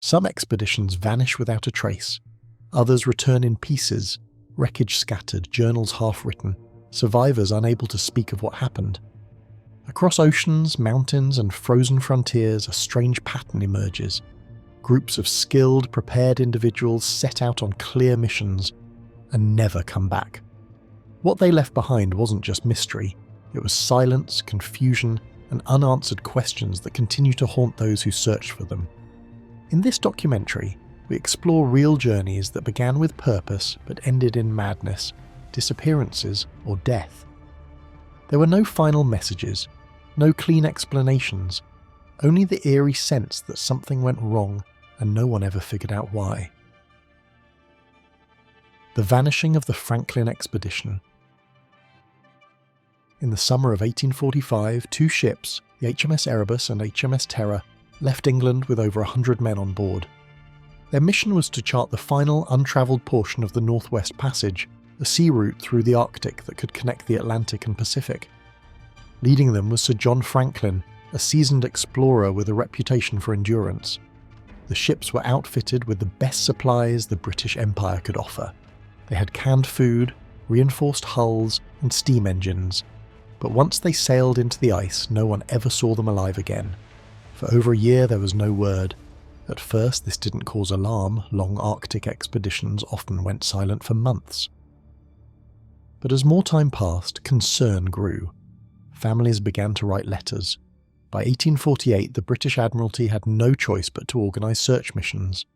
Some expeditions vanish without a trace. Others return in pieces, wreckage scattered, journals half-written, survivors unable to speak of what happened. Across oceans, mountains, and frozen frontiers, a strange pattern emerges. Groups of skilled, prepared individuals set out on clear missions and never come back. What they left behind wasn't just mystery, it was silence, confusion, and unanswered questions that continue to haunt those who search for them. In this documentary, we explore real journeys that began with purpose but ended in madness, disappearances, or death. There were no final messages, no clean explanations, only the eerie sense that something went wrong and no one ever figured out why. The vanishing of the Franklin expedition. In the summer of 1845, two ships, the HMS Erebus and HMS Terror, left England with over 100 men on board. Their mission was to chart the final untravelled portion of the Northwest Passage, a sea route through the Arctic that could connect the Atlantic and Pacific. Leading them was Sir John Franklin, a seasoned explorer with a reputation for endurance. The ships were outfitted with the best supplies the British Empire could offer. They had canned food, reinforced hulls, and steam engines. But once they sailed into the ice, no one ever saw them alive again. For over a year there was no word. At first this didn't cause alarm, long Arctic expeditions often went silent for months. But as more time passed, concern grew. Families began to write letters. By 1848, the British Admiralty had no choice but to organise search missions.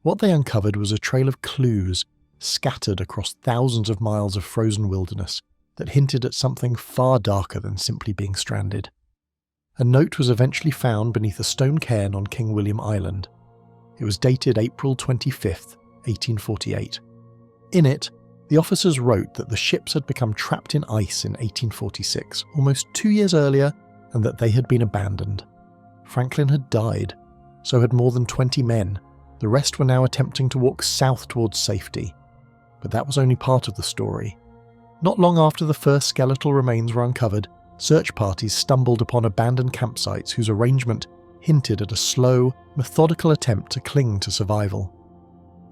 What they uncovered was a trail of clues, scattered across thousands of miles of frozen wilderness, that hinted at something far darker than simply being stranded. A note was eventually found beneath a stone cairn on King William Island. It was dated April 25th, 1848. In it, the officers wrote that the ships had become trapped in ice in 1846, almost 2 years earlier, and that they had been abandoned. Franklin had died, so had more than 20 men. The rest were now attempting to walk south towards safety. But that was only part of the story. Not long after the first skeletal remains were uncovered, search parties stumbled upon abandoned campsites whose arrangement hinted at a slow, methodical attempt to cling to survival.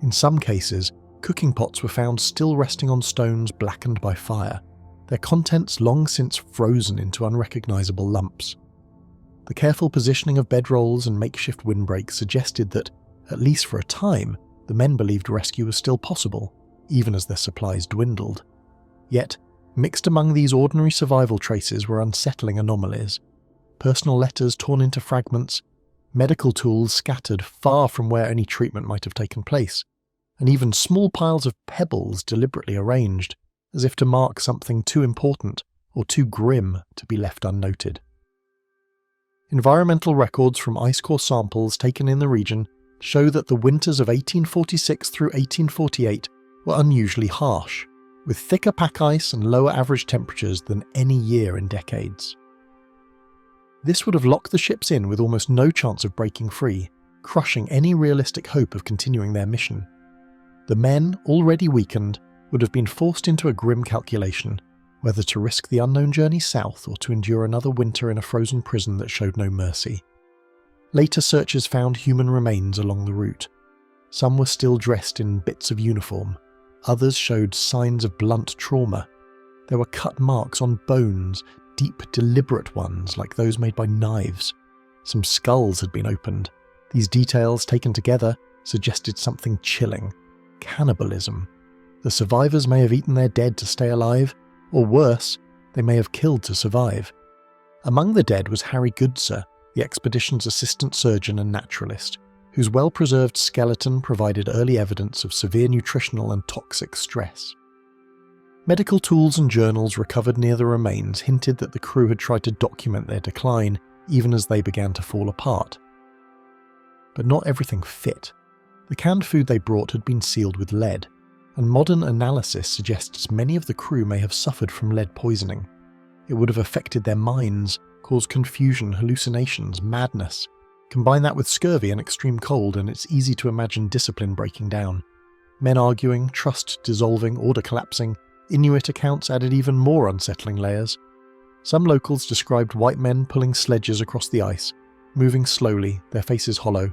In some cases, cooking pots were found still resting on stones blackened by fire, their contents long since frozen into unrecognisable lumps. The careful positioning of bedrolls and makeshift windbreaks suggested that, at least for a time, the men believed rescue was still possible, even as their supplies dwindled. Yet, mixed among these ordinary survival traces were unsettling anomalies. Personal letters torn into fragments, medical tools scattered far from where any treatment might have taken place, and even small piles of pebbles deliberately arranged, as if to mark something too important or too grim to be left unnoted. Environmental records from ice core samples taken in the region show that the winters of 1846 through 1848 were unusually harsh, with thicker pack ice and lower average temperatures than any year in decades. This would have locked the ships in with almost no chance of breaking free, crushing any realistic hope of continuing their mission. The men, already weakened, would have been forced into a grim calculation, whether to risk the unknown journey south or to endure another winter in a frozen prison that showed no mercy. Later searches found human remains along the route. Some were still dressed in bits of uniform. Others showed signs of blunt trauma. There were cut marks on bones, deep, deliberate ones like those made by knives. Some skulls had been opened. These details, taken together, suggested something chilling: cannibalism. The survivors may have eaten their dead to stay alive, or worse, they may have killed to survive. Among the dead was Harry Goodser, the expedition's assistant surgeon and naturalist, whose well-preserved skeleton provided early evidence of severe nutritional and toxic stress. Medical tools and journals recovered near the remains hinted that the crew had tried to document their decline even as they began to fall apart. But not everything fit. The canned food they brought had been sealed with lead, and modern analysis suggests many of the crew may have suffered from lead poisoning. It would have affected their minds, caused confusion, hallucinations, madness. Combine that with scurvy and extreme cold, and it's easy to imagine discipline breaking down. Men arguing, trust dissolving, order collapsing. Inuit accounts added even more unsettling layers. Some locals described white men pulling sledges across the ice, moving slowly, their faces hollow.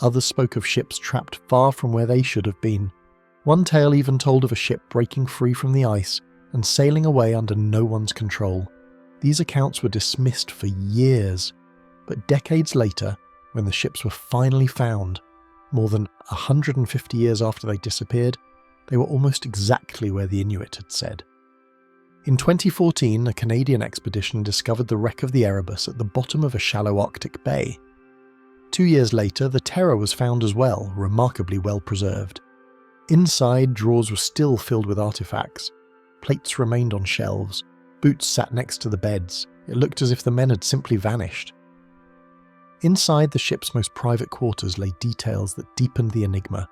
others spoke of ships trapped far from where they should have been. One tale even told of a ship breaking free from the ice and sailing away under no one's control. These accounts were dismissed for years, but decades later, when the ships were finally found, more than 150 years after they disappeared, they were almost exactly where the Inuit had said. In 2014, a Canadian expedition discovered the wreck of the Erebus at the bottom of a shallow Arctic bay. 2 years later, the Terror was found as well, remarkably well preserved. Inside, drawers were still filled with artifacts. Plates remained on shelves. Boots sat next to the beds. It looked as if the men had simply vanished. Inside the ship's most private quarters lay details that deepened the enigma.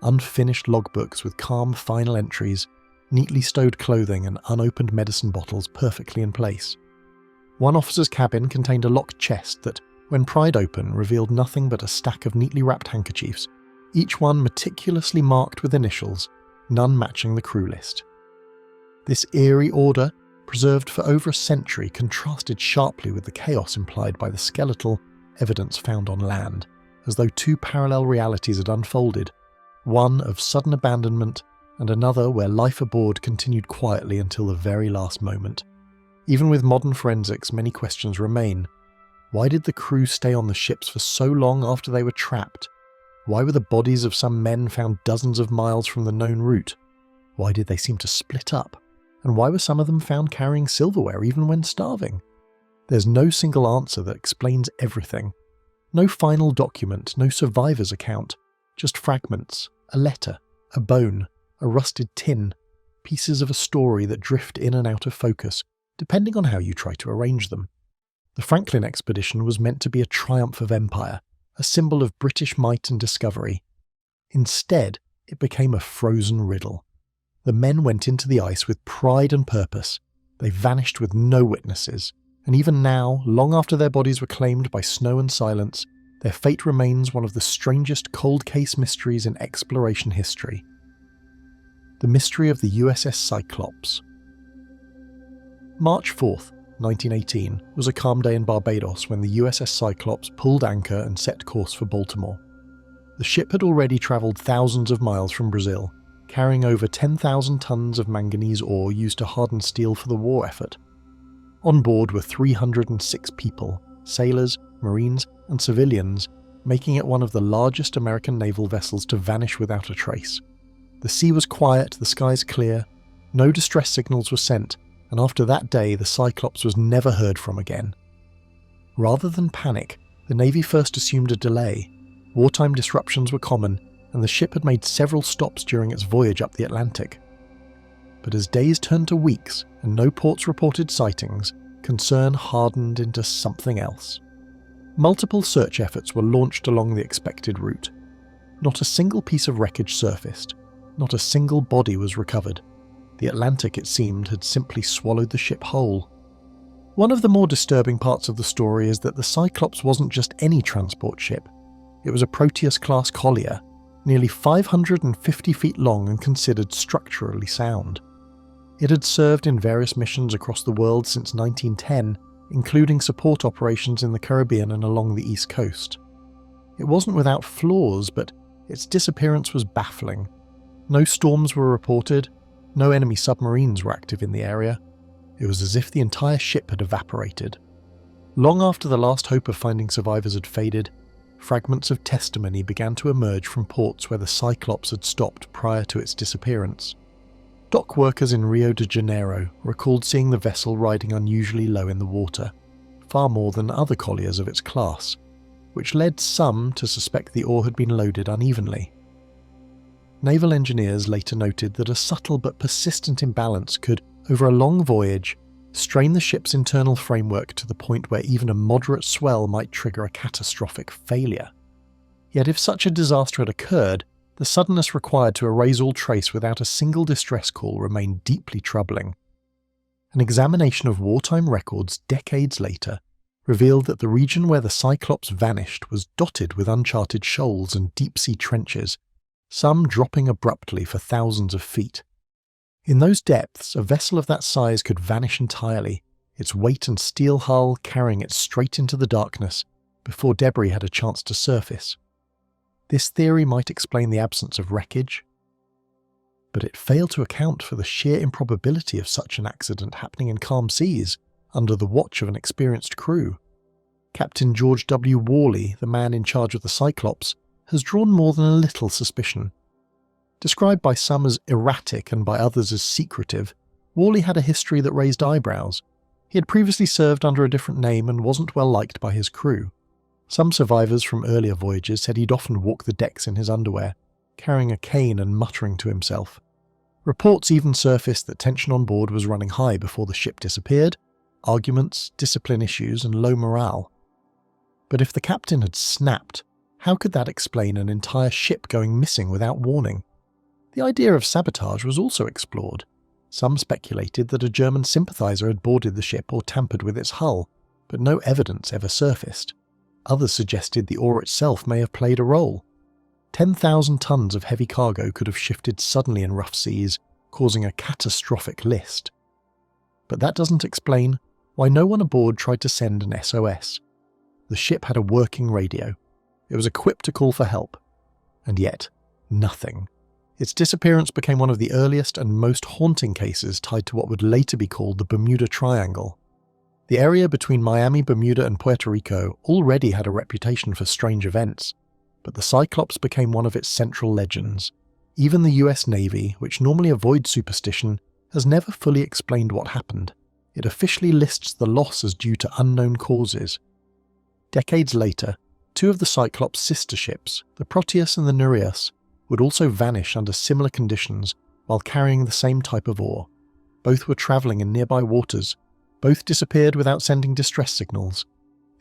Unfinished logbooks with calm final entries, neatly stowed clothing and unopened medicine bottles perfectly in place. One officer's cabin contained a locked chest that, when pried open, revealed nothing but a stack of neatly wrapped handkerchiefs, each one meticulously marked with initials, none matching the crew list. This eerie order, preserved for over a century, contrasted sharply with the chaos implied by the skeletal evidence found on land, as though two parallel realities had unfolded, one of sudden abandonment and another where life aboard continued quietly until the very last moment. Even with modern forensics, many questions remain. Why did the crew stay on the ships for so long after they were trapped? Why were the bodies of some men found dozens of miles from the known route? Why did they seem to split up? And why were some of them found carrying silverware even when starving? There's no single answer that explains everything. No final document, no survivor's account, just fragments, a letter, a bone, a rusted tin, pieces of a story that drift in and out of focus, depending on how you try to arrange them. The Franklin expedition was meant to be a triumph of empire, a symbol of British might and discovery. Instead, it became a frozen riddle. The men went into the ice with pride and purpose. They vanished with no witnesses, and even now, long after their bodies were claimed by snow and silence, their fate remains one of the strangest cold case mysteries in exploration history. The mystery of the USS Cyclops. March 4th, 1918, was a calm day in Barbados when the USS Cyclops pulled anchor and set course for Baltimore. The ship had already travelled thousands of miles from Brazil, carrying over 10,000 tons of manganese ore used to harden steel for the war effort. On board were 306 people, sailors, marines, and civilians, making it one of the largest American naval vessels to vanish without a trace. The sea was quiet, the skies clear, no distress signals were sent, and after that day the Cyclops was never heard from again. Rather than panic, the Navy first assumed a delay. Wartime disruptions were common, and the ship had made several stops during its voyage up the Atlantic. But as days turned to weeks and no ports reported sightings, concern hardened into something else. Multiple search efforts were launched along the expected route. Not a single piece of wreckage surfaced. Not a single body was recovered. The Atlantic, it seemed, had simply swallowed the ship whole. One of the more disturbing parts of the story is that the Cyclops wasn't just any transport ship. It was a Proteus-class collier, nearly 550 feet long and considered structurally sound. It had served in various missions across the world since 1910, including support operations in the Caribbean and along the East Coast. It wasn't without flaws, but its disappearance was baffling. No storms were reported, no enemy submarines were active in the area. It was as if the entire ship had evaporated. Long after the last hope of finding survivors had faded, fragments of testimony began to emerge from ports where the Cyclops had stopped prior to its disappearance. Dock workers in Rio de Janeiro recalled seeing the vessel riding unusually low in the water, far more than other colliers of its class, which led some to suspect the ore had been loaded unevenly. Naval engineers later noted that a subtle but persistent imbalance could, over a long voyage, strain the ship's internal framework to the point where even a moderate swell might trigger a catastrophic failure. Yet if such a disaster had occurred, the suddenness required to erase all trace without a single distress call remained deeply troubling. An examination of wartime records decades later revealed that the region where the Cyclops vanished was dotted with uncharted shoals and deep-sea trenches, some dropping abruptly for thousands of feet. In those depths, a vessel of that size could vanish entirely, its weight and steel hull carrying it straight into the darkness before debris had a chance to surface. This theory might explain the absence of wreckage, but it failed to account for the sheer improbability of such an accident happening in calm seas under the watch of an experienced crew. Captain George W. Worley, the man in charge of the Cyclops, has drawn more than a little suspicion. Described by some as erratic and by others as secretive, Worley had a history that raised eyebrows. He had previously served under a different name and wasn't well liked by his crew. Some survivors from earlier voyages said he'd often walk the decks in his underwear, carrying a cane and muttering to himself. Reports even surfaced that tension on board was running high before the ship disappeared, arguments, discipline issues, and low morale. But if the captain had snapped, how could that explain an entire ship going missing without warning? The idea of sabotage was also explored. Some speculated that a German sympathizer had boarded the ship or tampered with its hull, but no evidence ever surfaced. Others suggested the ore itself may have played a role. 10,000 tons of heavy cargo could have shifted suddenly in rough seas, causing a catastrophic list. But that doesn't explain why no one aboard tried to send an SOS. The ship had a working radio. It was equipped to call for help. And yet, nothing. Its disappearance became one of the earliest and most haunting cases tied to what would later be called the Bermuda Triangle. The area between Miami, Bermuda, and Puerto Rico already had a reputation for strange events, but the Cyclops became one of its central legends. Even the US Navy, which normally avoids superstition, has never fully explained what happened. It officially lists the loss as due to unknown causes. Decades later, two of the Cyclops' sister ships, the Proteus and the Nereus, would also vanish under similar conditions while carrying the same type of ore. Both were travelling in nearby waters. Both disappeared without sending distress signals.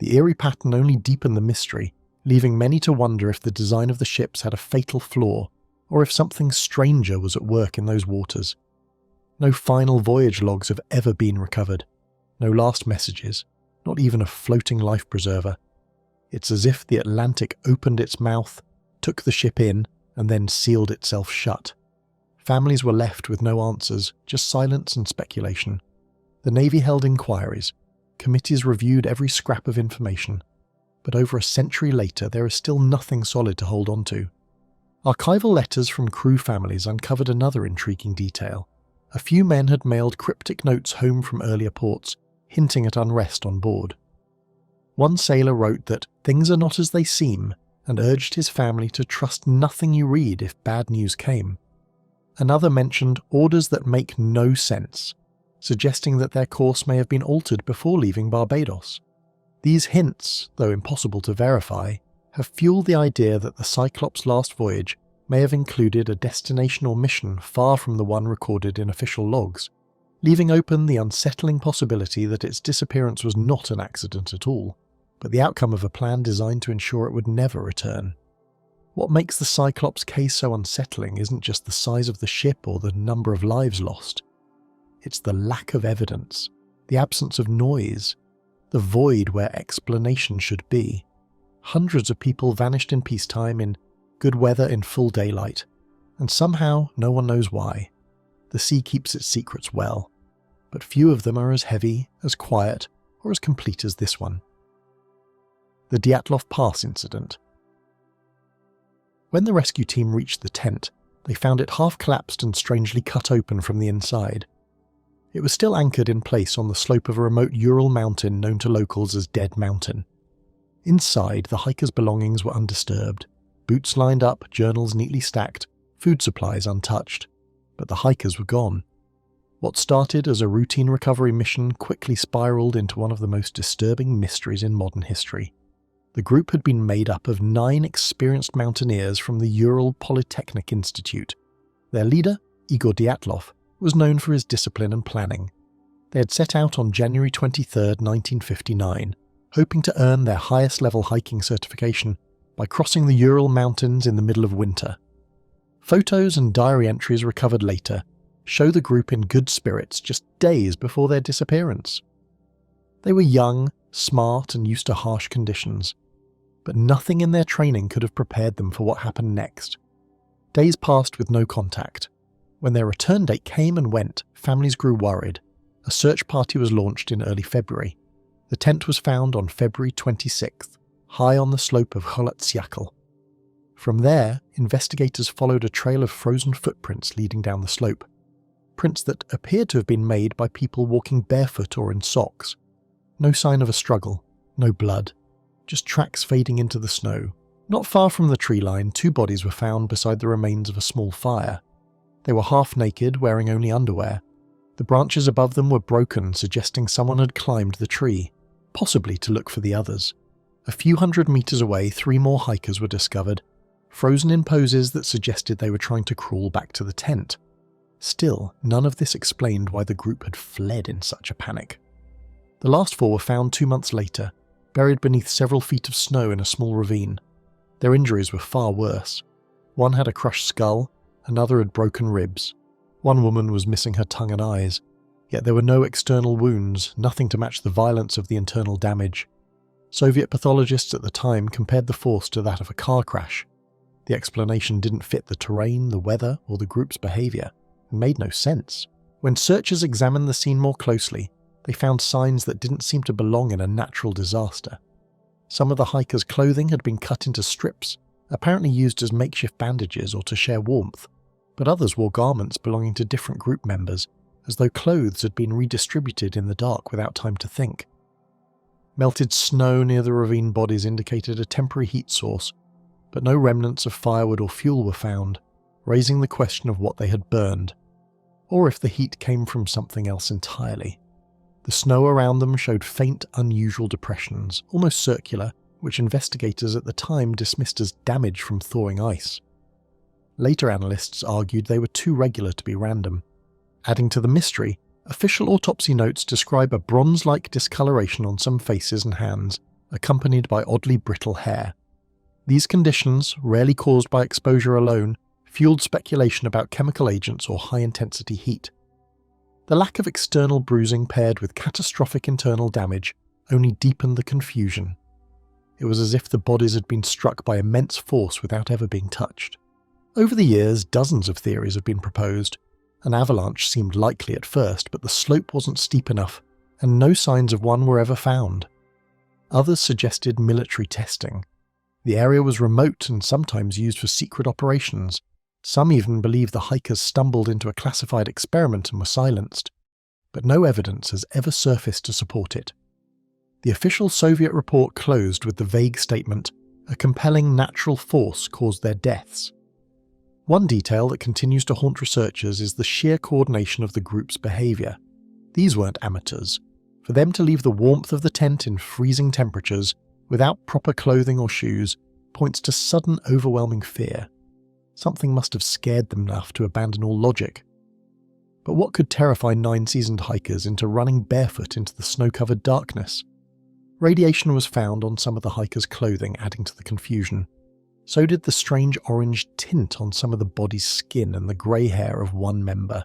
The eerie pattern only deepened the mystery, leaving many to wonder if the design of the ships had a fatal flaw, or if something stranger was at work in those waters. No final voyage logs have ever been recovered. No last messages, not even a floating life preserver. It's as if the Atlantic opened its mouth, took the ship in, and then sealed itself shut. Families were left with no answers, just silence and speculation. The Navy held inquiries. Committees reviewed every scrap of information. But over a century later, there is still nothing solid to hold on to. Archival letters from crew families uncovered another intriguing detail. A few men had mailed cryptic notes home from earlier ports, hinting at unrest on board. One sailor wrote that things are not as they seem, and urged his family to trust nothing you read if bad news came. Another mentioned orders that make no sense, suggesting that their course may have been altered before leaving Barbados. These hints, though impossible to verify, have fueled the idea that the Cyclops' last voyage may have included a destination or mission far from the one recorded in official logs, leaving open the unsettling possibility that its disappearance was not an accident at all, but the outcome of a plan designed to ensure it would never return. What makes the Cyclops case so unsettling isn't just the size of the ship or the number of lives lost. It's the lack of evidence, the absence of noise, the void where explanation should be. Hundreds of people vanished in peacetime, in good weather, in full daylight, and somehow no one knows why. The sea keeps its secrets well, but few of them are as heavy, as quiet, or as complete as this one. The Dyatlov Pass incident. When the rescue team reached the tent, they found it half collapsed and strangely cut open from the inside. It was still anchored in place on the slope of a remote Ural mountain known to locals as Dead Mountain. Inside, the hikers' belongings were undisturbed, boots lined up, journals neatly stacked, food supplies untouched. But the hikers were gone. What started as a routine recovery mission quickly spiraled into one of the most disturbing mysteries in modern history. The group had been made up of 9 experienced mountaineers from the Ural Polytechnic Institute. Their leader, Igor Dyatlov, was known for his discipline and planning. They had set out on January 23, 1959, hoping to earn their highest-level hiking certification by crossing the Ural Mountains in the middle of winter. Photos and diary entries recovered later show the group in good spirits just days before their disappearance. They were young, smart, and used to harsh conditions, but nothing in their training could have prepared them for what happened next. Days passed with no contact. When their return date came and went, families grew worried. A search party was launched in early February. The tent was found on February 26th, high on the slope of Cholatsiakl. From there, investigators followed a trail of frozen footprints leading down the slope. Prints that appeared to have been made by people walking barefoot or in socks. No sign of a struggle, no blood, just tracks fading into the snow. Not far from the tree line, 2 bodies were found beside the remains of a small fire. They were half naked, wearing only underwear. The branches above them were broken, suggesting someone had climbed the tree, possibly to look for the others. A few hundred meters away, 3 more hikers were discovered, frozen in poses that suggested they were trying to crawl back to the tent. Still, none of this explained why the group had fled in such a panic. The last 4 were found 2 months later, buried beneath several feet of snow in a small ravine. Their injuries were far worse. One had a crushed skull, another had broken ribs. One woman was missing her tongue and eyes, yet there were no external wounds, nothing to match the violence of the internal damage. Soviet pathologists at the time compared the force to that of a car crash. The explanation didn't fit the terrain, the weather, or the group's behaviour. It made no sense. When searchers examined the scene more closely, they found signs that didn't seem to belong in a natural disaster. Some of the hikers' clothing had been cut into strips, apparently used as makeshift bandages or to share warmth, but others wore garments belonging to different group members, as though clothes had been redistributed in the dark without time to think. Melted snow near the ravine bodies indicated a temporary heat source, but no remnants of firewood or fuel were found, raising the question of what they had burned, or if the heat came from something else entirely. The snow around them showed faint, unusual depressions, almost circular, which investigators at the time dismissed as damage from thawing ice. Later analysts argued they were too regular to be random. Adding to the mystery, official autopsy notes describe a bronze-like discoloration on some faces and hands, accompanied by oddly brittle hair. These conditions, rarely caused by exposure alone, fueled speculation about chemical agents or high-intensity heat. The lack of external bruising paired with catastrophic internal damage only deepened the confusion. It was as if the bodies had been struck by immense force without ever being touched. Over the years, dozens of theories have been proposed. An avalanche seemed likely at first, but the slope wasn't steep enough, and no signs of one were ever found. Others suggested military testing. The area was remote and sometimes used for secret operations. Some even believed the hikers stumbled into a classified experiment and were silenced, but no evidence has ever surfaced to support it. The official Soviet report closed with the vague statement, "A compelling natural force caused their deaths." One detail that continues to haunt researchers is the sheer coordination of the group's behaviour. These weren't amateurs. For them to leave the warmth of the tent in freezing temperatures, without proper clothing or shoes, points to sudden overwhelming fear. Something must have scared them enough to abandon all logic. But what could terrify 9 seasoned hikers into running barefoot into the snow-covered darkness? Radiation was found on some of the hikers' clothing, adding to the confusion. So did the strange orange tint on some of the body's skin and the grey hair of one member,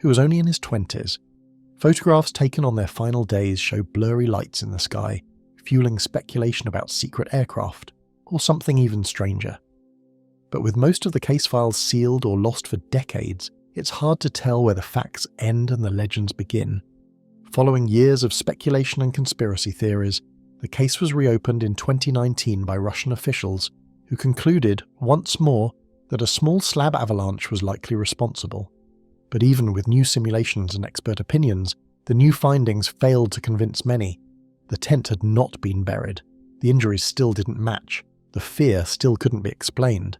who was only in his 20s. Photographs taken on their final days show blurry lights in the sky, fueling speculation about secret aircraft, or something even stranger. But with most of the case files sealed or lost for decades, it's hard to tell where the facts end and the legends begin. Following years of speculation and conspiracy theories, the case was reopened in 2019 by Russian officials, who concluded, once more, that a small slab avalanche was likely responsible. But even with new simulations and expert opinions, the new findings failed to convince many. The tent had not been buried. The injuries still didn't match. The fear still couldn't be explained.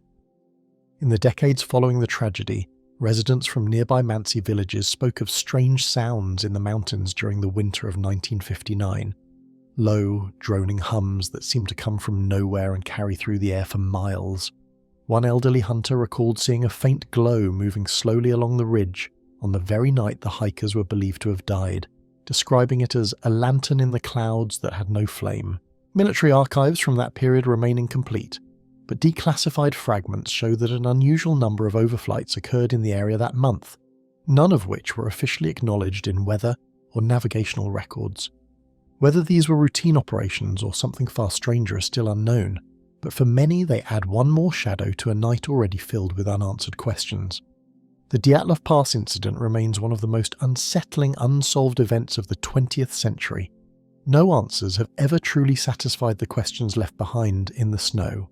In the decades following the tragedy, residents from nearby Mansi villages spoke of strange sounds in the mountains during the winter of 1959. Low, droning hums that seemed to come from nowhere and carry through the air for miles. One elderly hunter recalled seeing a faint glow moving slowly along the ridge on the very night the hikers were believed to have died, describing it as a lantern in the clouds that had no flame. Military archives from that period remain incomplete, but declassified fragments show that an unusual number of overflights occurred in the area that month, none of which were officially acknowledged in weather or navigational records. Whether these were routine operations or something far stranger is still unknown, but for many they add one more shadow to a night already filled with unanswered questions. The Dyatlov Pass incident remains one of the most unsettling unsolved events of the 20th century. No answers have ever truly satisfied the questions left behind in the snow.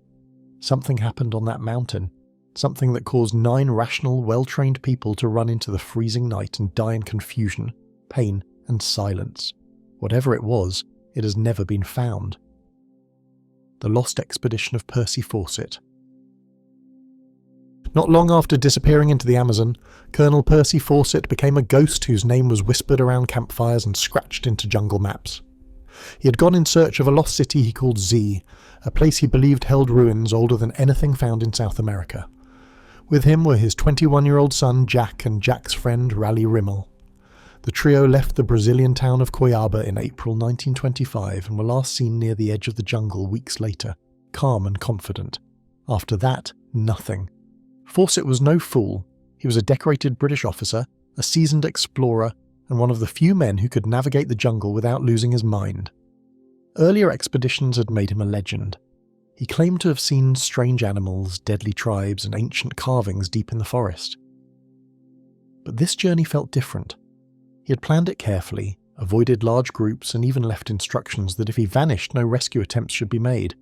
Something happened on that mountain, something that caused 9 rational, well-trained people to run into the freezing night and die in confusion, pain, and silence. Whatever it was, it has never been found. The Lost Expedition of Percy Fawcett. Not long after disappearing into the Amazon, Colonel Percy Fawcett became a ghost whose name was whispered around campfires and scratched into jungle maps. He had gone in search of a lost city he called Z, a place he believed held ruins older than anything found in South America. With him were his 21-year-old son Jack and Jack's friend Raleigh Rimmel. The trio left the Brazilian town of Cuiabá in April 1925 and were last seen near the edge of the jungle weeks later, calm and confident. After that, nothing. Fawcett was no fool. He was a decorated British officer, a seasoned explorer, and one of the few men who could navigate the jungle without losing his mind. Earlier expeditions had made him a legend. He claimed to have seen strange animals, deadly tribes, and ancient carvings deep in the forest. But this journey felt different. He had planned it carefully, avoided large groups, and even left instructions that if he vanished, no rescue attempts should be made.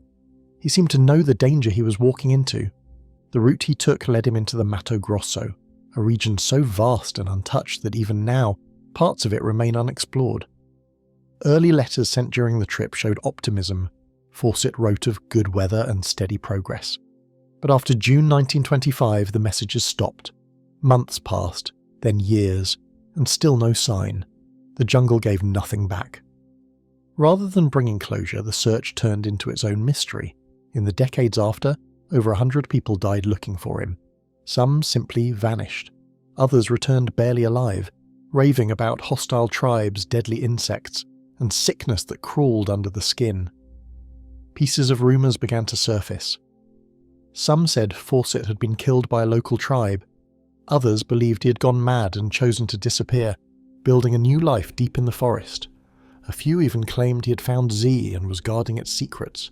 He seemed to know the danger he was walking into. The route he took led him into the Mato Grosso, a region so vast and untouched that even now, parts of it remain unexplored. Early letters sent during the trip showed optimism. Fawcett wrote of good weather and steady progress. But after June 1925, the messages stopped. Months passed, then years, and still no sign. The jungle gave nothing back. Rather than bringing closure, the search turned into its own mystery. In the decades after, over 100 people died looking for him. Some simply vanished. Others returned barely alive, raving about hostile tribes, deadly insects, and sickness that crawled under the skin. Pieces of rumours began to surface. Some said Fawcett had been killed by a local tribe. Others believed he had gone mad and chosen to disappear, building a new life deep in the forest. A few even claimed he had found Z and was guarding its secrets.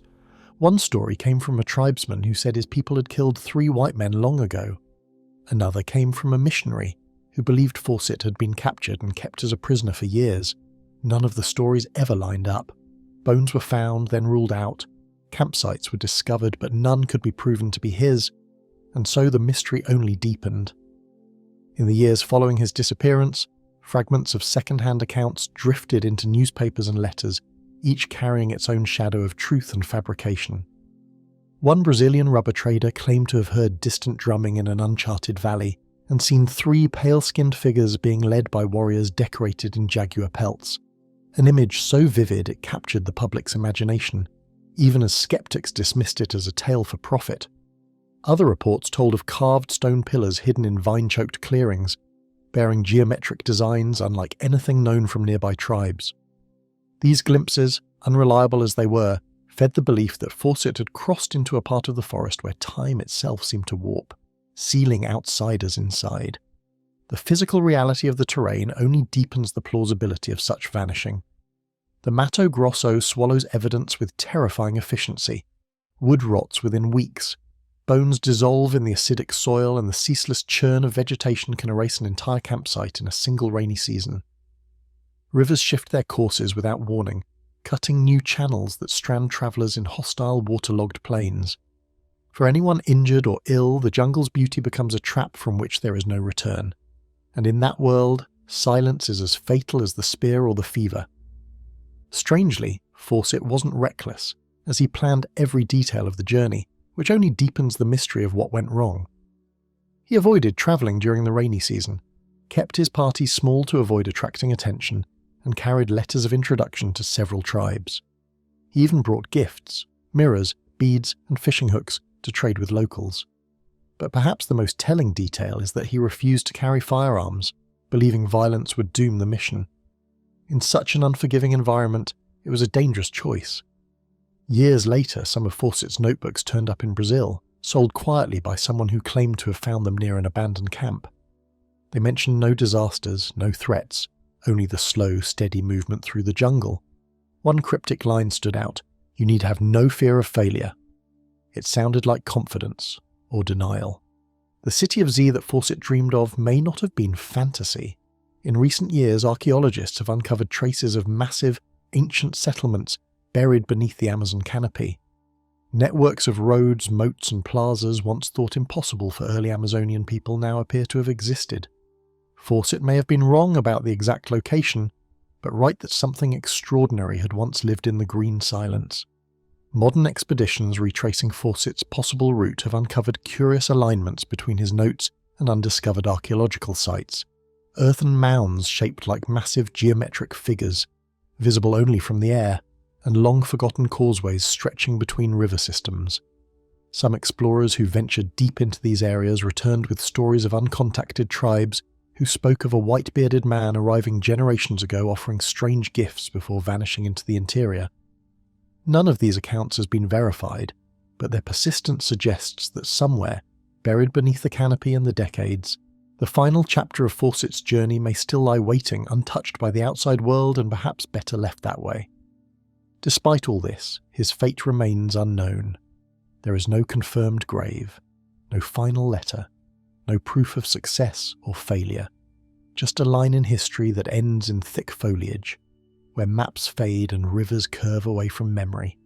One story came from a tribesman who said his people had killed 3 white men long ago. Another came from a missionary who believed Fawcett had been captured and kept as a prisoner for years. None of the stories ever lined up. Bones were found, then ruled out. Campsites were discovered, but none could be proven to be his, and so the mystery only deepened. In the years following his disappearance, fragments of second-hand accounts drifted into newspapers and letters, each carrying its own shadow of truth and fabrication. One Brazilian rubber trader claimed to have heard distant drumming in an uncharted valley and seen 3 pale-skinned figures being led by warriors decorated in jaguar pelts, an image so vivid it captured the public's imagination, even as skeptics dismissed it as a tale for profit. Other reports told of carved stone pillars hidden in vine-choked clearings, bearing geometric designs unlike anything known from nearby tribes. These glimpses, unreliable as they were, fed the belief that Fawcett had crossed into a part of the forest where time itself seemed to warp, sealing outsiders inside. The physical reality of the terrain only deepens the plausibility of such vanishing. The Mato Grosso swallows evidence with terrifying efficiency. Wood rots within weeks. Bones dissolve in the acidic soil, and the ceaseless churn of vegetation can erase an entire campsite in a single rainy season. Rivers shift their courses without warning, cutting new channels that strand travellers in hostile, waterlogged plains. For anyone injured or ill, the jungle's beauty becomes a trap from which there is no return. And in that world, silence is as fatal as the spear or the fever. Strangely, Fawcett wasn't reckless, as he planned every detail of the journey, which only deepens the mystery of what went wrong. He avoided travelling during the rainy season, kept his party small to avoid attracting attention, and carried letters of introduction to several tribes. He even brought gifts, mirrors, beads, and fishing hooks to trade with locals. But perhaps the most telling detail is that he refused to carry firearms, believing violence would doom the mission. In such an unforgiving environment, it was a dangerous choice. Years later, some of Fawcett's notebooks turned up in Brazil, sold quietly by someone who claimed to have found them near an abandoned camp. They mentioned no disasters, no threats, only the slow, steady movement through the jungle. One cryptic line stood out: "You need have no fear of failure." It sounded like confidence or denial. The city of Z that Fawcett dreamed of may not have been fantasy. In recent years, archaeologists have uncovered traces of massive, ancient settlements buried beneath the Amazon canopy. Networks of roads, moats and plazas once thought impossible for early Amazonian people now appear to have existed. Fawcett may have been wrong about the exact location, but right that something extraordinary had once lived in the green silence. Modern expeditions retracing Fawcett's possible route have uncovered curious alignments between his notes and undiscovered archaeological sites. Earthen mounds shaped like massive geometric figures, visible only from the air, and long-forgotten causeways stretching between river systems. Some explorers who ventured deep into these areas returned with stories of uncontacted tribes who spoke of a white-bearded man arriving generations ago offering strange gifts before vanishing into the interior. None of these accounts has been verified, but their persistence suggests that somewhere, buried beneath the canopy and the decades, the final chapter of Fawcett's journey may still lie waiting, untouched by the outside world and perhaps better left that way. Despite all this, his fate remains unknown. There is no confirmed grave, no final letter, no proof of success or failure, just a line in history that ends in thick foliage, where maps fade and rivers curve away from memory.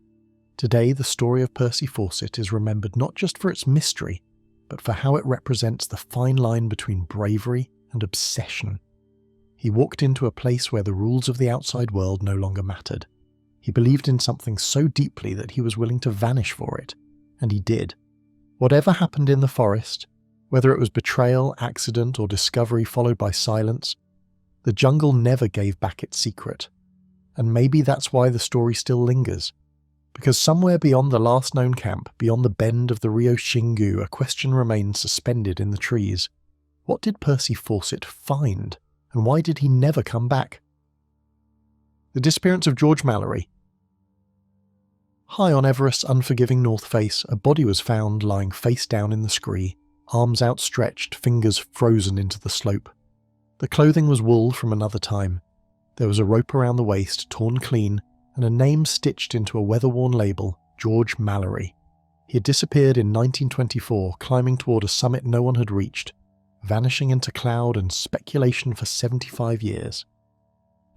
Today, the story of Percy Fawcett is remembered not just for its mystery, but for how it represents the fine line between bravery and obsession. He walked into a place where the rules of the outside world no longer mattered. He believed in something so deeply that he was willing to vanish for it, and he did. Whatever happened in the forest, whether it was betrayal, accident, or discovery followed by silence, the jungle never gave back its secret. And maybe that's why the story still lingers. Because somewhere beyond the last known camp, beyond the bend of the Rio Xingu, a question remains suspended in the trees. What did Percy Fawcett find, and why did he never come back? The disappearance of George Mallory. High on Everest's unforgiving north face, a body was found lying face down in the scree, arms outstretched, fingers frozen into the slope. The clothing was wool from another time. There was a rope around the waist, torn clean, and a name stitched into a weather-worn label, George Mallory. He had disappeared in 1924, climbing toward a summit no one had reached, vanishing into cloud and speculation for 75 years.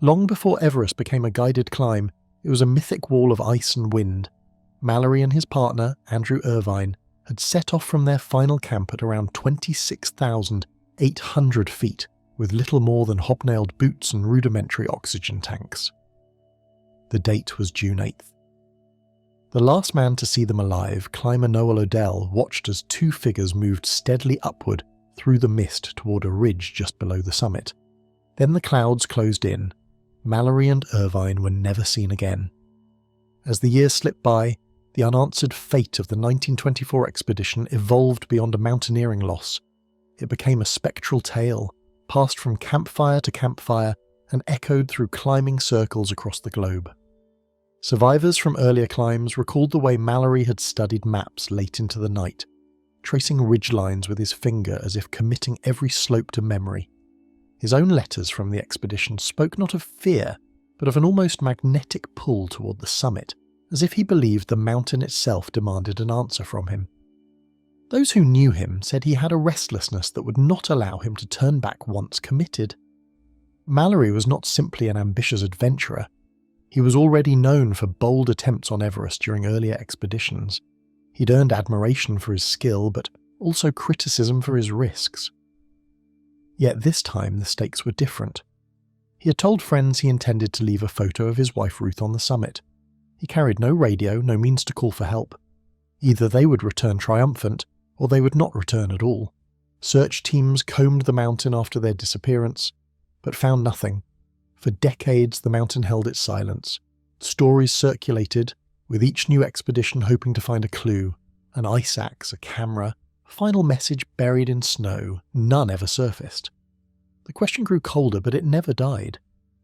Long before Everest became a guided climb, it was a mythic wall of ice and wind. Mallory and his partner, Andrew Irvine, had set off from their final camp at around 26,800 feet, with little more than hobnailed boots and rudimentary oxygen tanks. The date was June 8th. The last man to see them alive, climber Noel Odell, watched as two figures moved steadily upward through the mist toward a ridge just below the summit. Then the clouds closed in. Mallory and Irvine were never seen again. As the years slipped by, the unanswered fate of the 1924 expedition evolved beyond a mountaineering loss. It became a spectral tale, passed from campfire to campfire and echoed through climbing circles across the globe. Survivors from earlier climbs recalled the way Mallory had studied maps late into the night, tracing ridgelines with his finger as if committing every slope to memory. His own letters from the expedition spoke not of fear, but of an almost magnetic pull toward the summit, as if he believed the mountain itself demanded an answer from him. Those who knew him said he had a restlessness that would not allow him to turn back once committed. Mallory was not simply an ambitious adventurer. He was already known for bold attempts on Everest during earlier expeditions. He'd earned admiration for his skill, but also criticism for his risks. Yet this time the stakes were different. He had told friends he intended to leave a photo of his wife Ruth on the summit. He carried no radio, no means to call for help. Either they would return triumphant, or they would not return at all. Search teams combed the mountain after their disappearance, but found nothing. For decades the mountain held its silence. Stories circulated, with each new expedition hoping to find a clue, an ice axe, a camera, a final message buried in snow. None ever surfaced. The question grew colder, but it never died.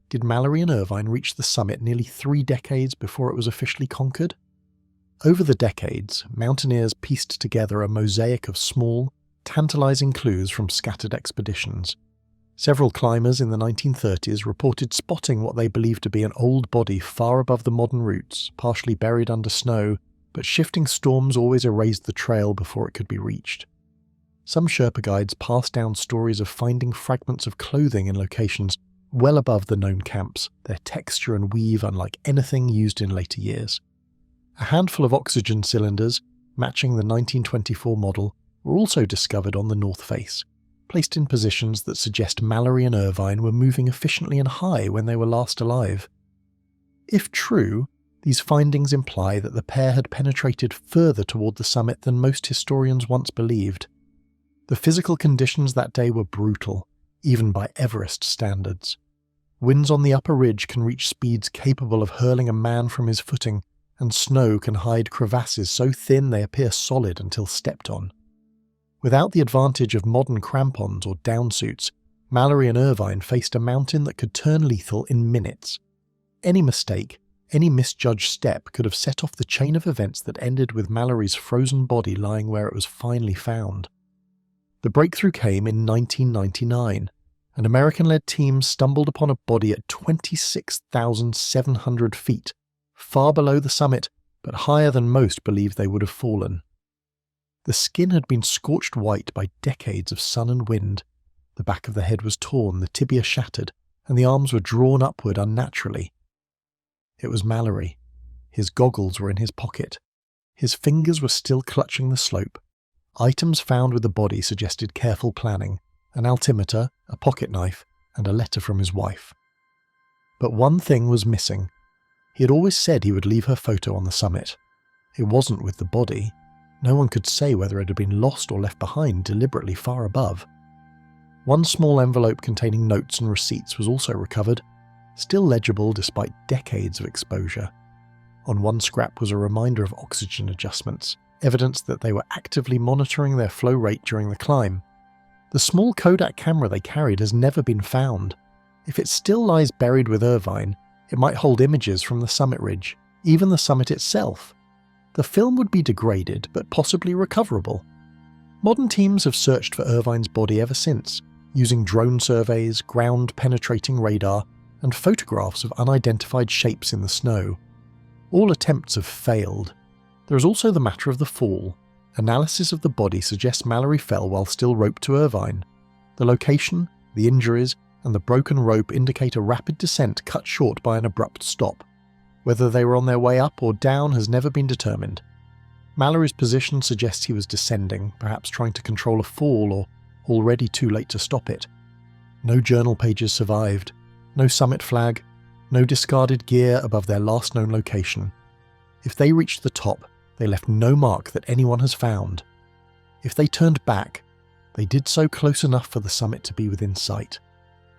Did Mallory and Irvine reach the summit nearly 3 decades before it was officially conquered? Over the decades, mountaineers pieced together a mosaic of small, tantalizing clues from scattered expeditions. Several climbers in the 1930s reported spotting what they believed to be an old body far above the modern routes, partially buried under snow, but shifting storms always erased the trail before it could be reached. Some Sherpa guides passed down stories of finding fragments of clothing in locations well above the known camps, their texture and weave unlike anything used in later years. A handful of oxygen cylinders, matching the 1924 model, were also discovered on the north face, placed in positions that suggest Mallory and Irvine were moving efficiently and high when they were last alive. If true, these findings imply that the pair had penetrated further toward the summit than most historians once believed. The physical conditions that day were brutal, even by Everest standards. Winds on the upper ridge can reach speeds capable of hurling a man from his footing, and snow can hide crevasses so thin they appear solid until stepped on. Without the advantage of modern crampons or downsuits, Mallory and Irvine faced a mountain that could turn lethal in minutes. Any mistake, any misjudged step could have set off the chain of events that ended with Mallory's frozen body lying where it was finally found. The breakthrough came in 1999. An American-led team stumbled upon a body at 26,700 feet, far below the summit, but higher than most believed they would have fallen. The skin had been scorched white by decades of sun and wind. The back of the head was torn, the tibia shattered, and the arms were drawn upward unnaturally. It was Mallory. His goggles were in his pocket. His fingers were still clutching the slope. Items found with the body suggested careful planning: an altimeter, a pocket knife, and a letter from his wife. But one thing was missing. He had always said he would leave her photo on the summit. It wasn't with the body. No one could say whether it had been lost or left behind deliberately far above. One small envelope containing notes and receipts was also recovered, still legible despite decades of exposure. On one scrap was a reminder of oxygen adjustments, evidence that they were actively monitoring their flow rate during the climb. The small Kodak camera they carried has never been found. If it still lies buried with Irvine, it might hold images from the summit ridge, even the summit itself. The film would be degraded, but possibly recoverable. Modern teams have searched for Irvine's body ever since, using drone surveys, ground-penetrating radar, and photographs of unidentified shapes in the snow. All attempts have failed. There is also the matter of the fall. Analysis of the body suggests Mallory fell while still roped to Irvine. The location, the injuries, and the broken rope indicate a rapid descent cut short by an abrupt stop. Whether they were on their way up or down has never been determined. Mallory's position suggests he was descending, perhaps trying to control a fall or already too late to stop it. No journal pages survived, no summit flag, no discarded gear above their last known location. If they reached the top, they left no mark that anyone has found. If they turned back, they did so close enough for the summit to be within sight.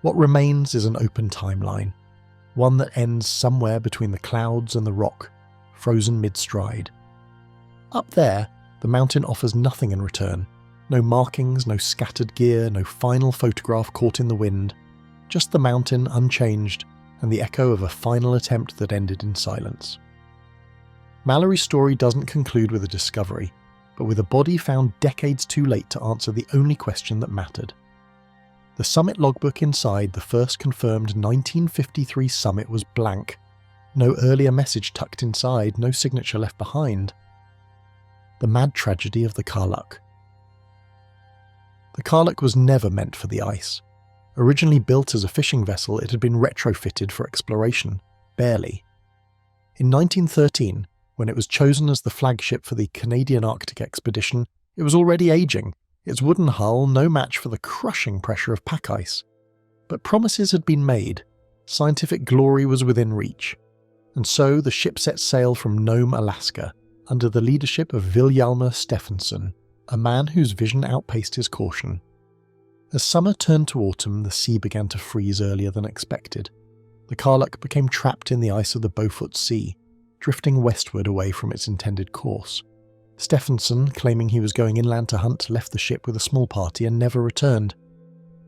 What remains is an open timeline, one that ends somewhere between the clouds and the rock, frozen mid-stride. Up there, the mountain offers nothing in return. No markings, no scattered gear, no final photograph caught in the wind. Just the mountain unchanged, and the echo of a final attempt that ended in silence. Mallory's story doesn't conclude with a discovery, but with a body found decades too late to answer the only question that mattered. The summit logbook inside the first confirmed 1953 summit was blank. No earlier message tucked inside, no signature left behind. The mad tragedy of the Karluk. The Karluk was never meant for the ice. Originally built as a fishing vessel, it had been retrofitted for exploration, barely. In 1913, when it was chosen as the flagship for the Canadian Arctic expedition, it was already aging, its wooden hull no match for the crushing pressure of pack ice. But promises had been made, scientific glory was within reach, and so the ship set sail from Nome, Alaska, under the leadership of Vilhjalmur Stephenson, a man whose vision outpaced his caution. As summer turned to autumn, the sea began to freeze earlier than expected. The Karluk became trapped in the ice of the Beaufort Sea, drifting westward away from its intended course. Stephenson, claiming he was going inland to hunt, left the ship with a small party and never returned.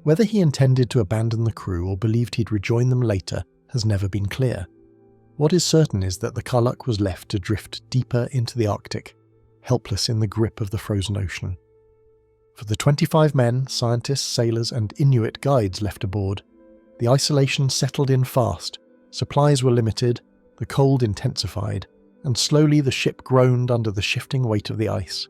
Whether he intended to abandon the crew or believed he'd rejoin them later has never been clear. What is certain is that the Karluk was left to drift deeper into the Arctic, helpless in the grip of the frozen ocean. For the 25 men, scientists, sailors, and Inuit guides left aboard, the isolation settled in fast, supplies were limited, the cold intensified, and slowly the ship groaned under the shifting weight of the ice.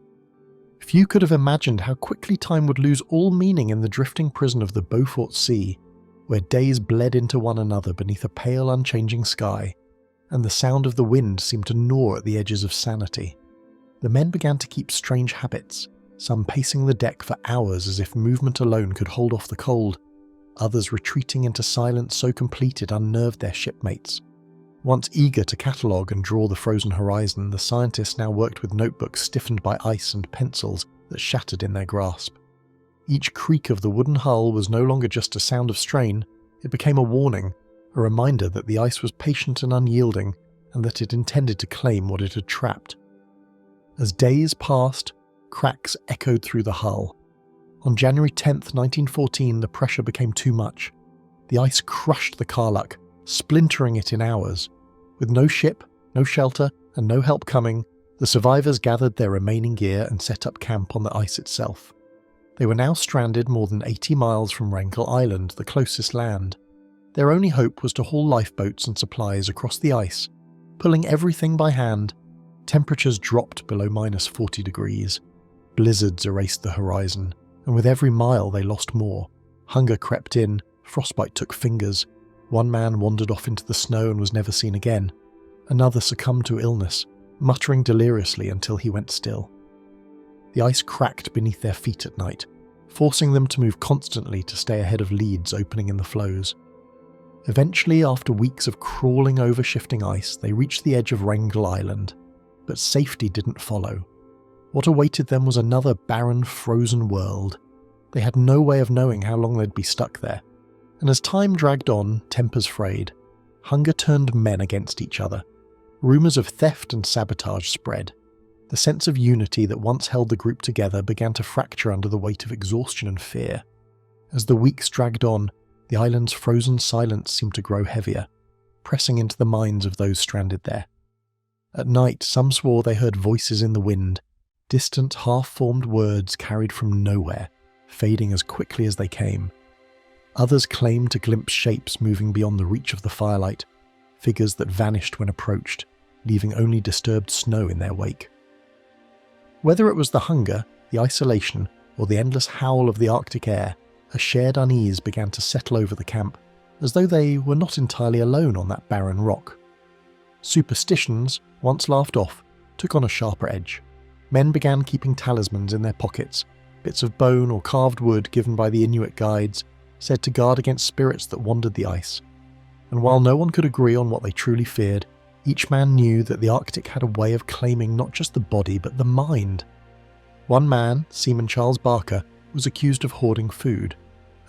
Few could have imagined how quickly time would lose all meaning in the drifting prison of the Beaufort Sea, where days bled into one another beneath a pale, unchanging sky. and the sound of the wind seemed to gnaw at the edges of sanity. The men began to keep strange habits, some pacing the deck for hours as if movement alone could hold off the cold, others retreating into silence so complete it unnerved their shipmates. Once eager to catalogue and draw the frozen horizon, the scientists now worked with notebooks stiffened by ice and pencils that shattered in their grasp. Each creak of the wooden hull was no longer just a sound of strain, it became a warning, a reminder that the ice was patient and unyielding, and that it intended to claim what it had trapped. As days passed, cracks echoed through the hull. On January 10th, 1914, the pressure became too much. The ice crushed the Karluk, splintering it in hours. With no ship, no shelter, and no help coming, the survivors gathered their remaining gear and set up camp on the ice itself. They were now stranded more than 80 miles from Wrangel Island, the closest land. Their only hope was to haul lifeboats and supplies across the ice. Pulling everything by hand, temperatures dropped below -40 degrees. Blizzards erased the horizon, and with every mile they lost more. Hunger crept in, frostbite took fingers. One man wandered off into the snow and was never seen again. Another succumbed to illness, muttering deliriously until he went still. The ice cracked beneath their feet at night, forcing them to move constantly to stay ahead of leads opening in the floes. Eventually, after weeks of crawling over shifting ice, they reached the edge of Wrangel Island, but safety didn't follow. What awaited them was another barren, frozen world. They had no way of knowing how long they'd be stuck there. And as time dragged on, tempers frayed. Hunger turned men against each other. Rumours of theft and sabotage spread. The sense of unity that once held the group together began to fracture under the weight of exhaustion and fear. As the weeks dragged on, the island's frozen silence seemed to grow heavier, pressing into the minds of those stranded there. At night, some swore they heard voices in the wind, distant, half-formed words carried from nowhere, fading as quickly as they came. Others claimed to glimpse shapes moving beyond the reach of the firelight, figures that vanished when approached, leaving only disturbed snow in their wake. Whether it was the hunger, the isolation, or the endless howl of the Arctic air, a shared unease began to settle over the camp, as though they were not entirely alone on that barren rock. Superstitions, once laughed off, took on a sharper edge. Men began keeping talismans in their pockets, bits of bone or carved wood given by the Inuit guides, said to guard against spirits that wandered the ice. And while no one could agree on what they truly feared, each man knew that the Arctic had a way of claiming not just the body but the mind. One man, Seaman Charles Barker, was accused of hoarding food.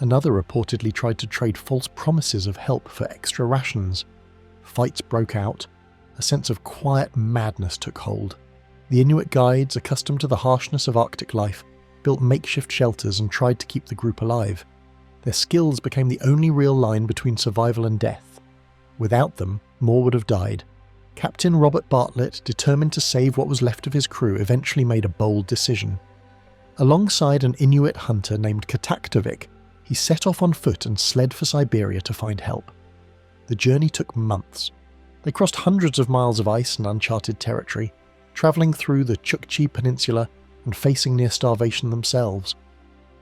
Another reportedly tried to trade false promises of help for extra rations. Fights broke out. A sense of quiet madness took hold. The Inuit guides, accustomed to the harshness of Arctic life, built makeshift shelters and tried to keep the group alive. Their skills became the only real line between survival and death. Without them, more would have died. Captain Robert Bartlett, determined to save what was left of his crew, eventually made a bold decision. Alongside an Inuit hunter named Kataktovik, he set off on foot and sled for Siberia to find help. The journey took months. They crossed hundreds of miles of ice and uncharted territory, travelling through the Chukchi Peninsula and facing near starvation themselves.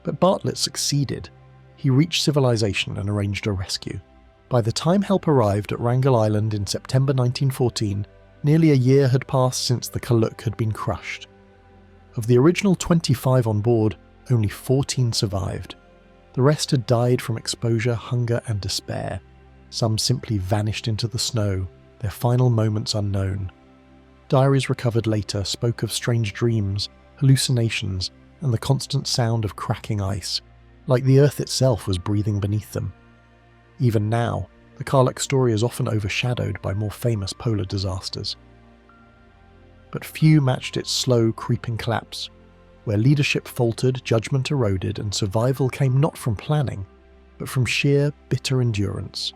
But Bartlett succeeded. He reached civilization and arranged a rescue. By the time help arrived at Wrangel Island in September 1914, nearly a year had passed since the Karluk had been crushed. Of the original 25 on board, only 14 survived. The rest had died from exposure, hunger and despair. Some simply vanished into the snow, their final moments unknown. Diaries recovered later spoke of strange dreams, hallucinations, and the constant sound of cracking ice, like the earth itself was breathing beneath them. Even now, the Karluk story is often overshadowed by more famous polar disasters. But few matched its slow, creeping collapse, where leadership faltered, judgment eroded, and survival came not from planning, but from sheer, bitter endurance.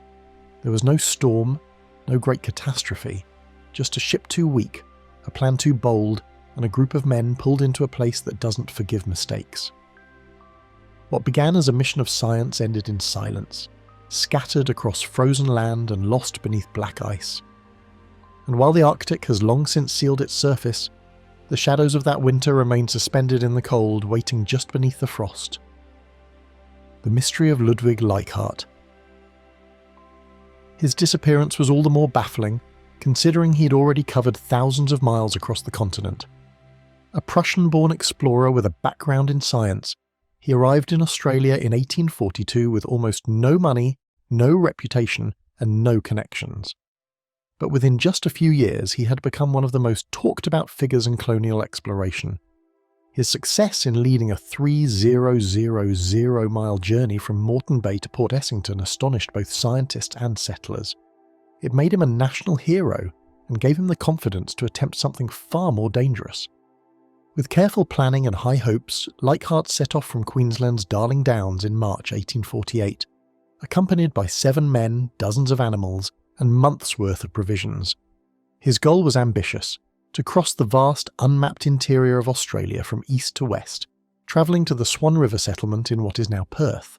There was no storm, no great catastrophe, just a ship too weak, a plan too bold, and a group of men pulled into a place that doesn't forgive mistakes. What began as a mission of science ended in silence, scattered across frozen land and lost beneath black ice. And while the Arctic has long since sealed its surface, the shadows of that winter remain suspended in the cold, waiting just beneath the frost. The mystery of Ludwig Leichhardt. His disappearance was all the more baffling considering he'd already covered thousands of miles across the continent. A Prussian-born explorer with a background in science, he arrived in Australia in 1842 with almost no money, no reputation, and no connections. But within just a few years, he had become one of the most talked-about figures in colonial exploration. His success in leading a 3,000-mile journey from Moreton Bay to Port Essington astonished both scientists and settlers. It made him a national hero and gave him the confidence to attempt something far more dangerous. With careful planning and high hopes, Leichhardt set off from Queensland's Darling Downs in March 1848, accompanied by 7 men, dozens of animals, and months' worth of provisions. His goal was ambitious: to cross the vast, unmapped interior of Australia from east to west, travelling to the Swan River settlement in what is now Perth.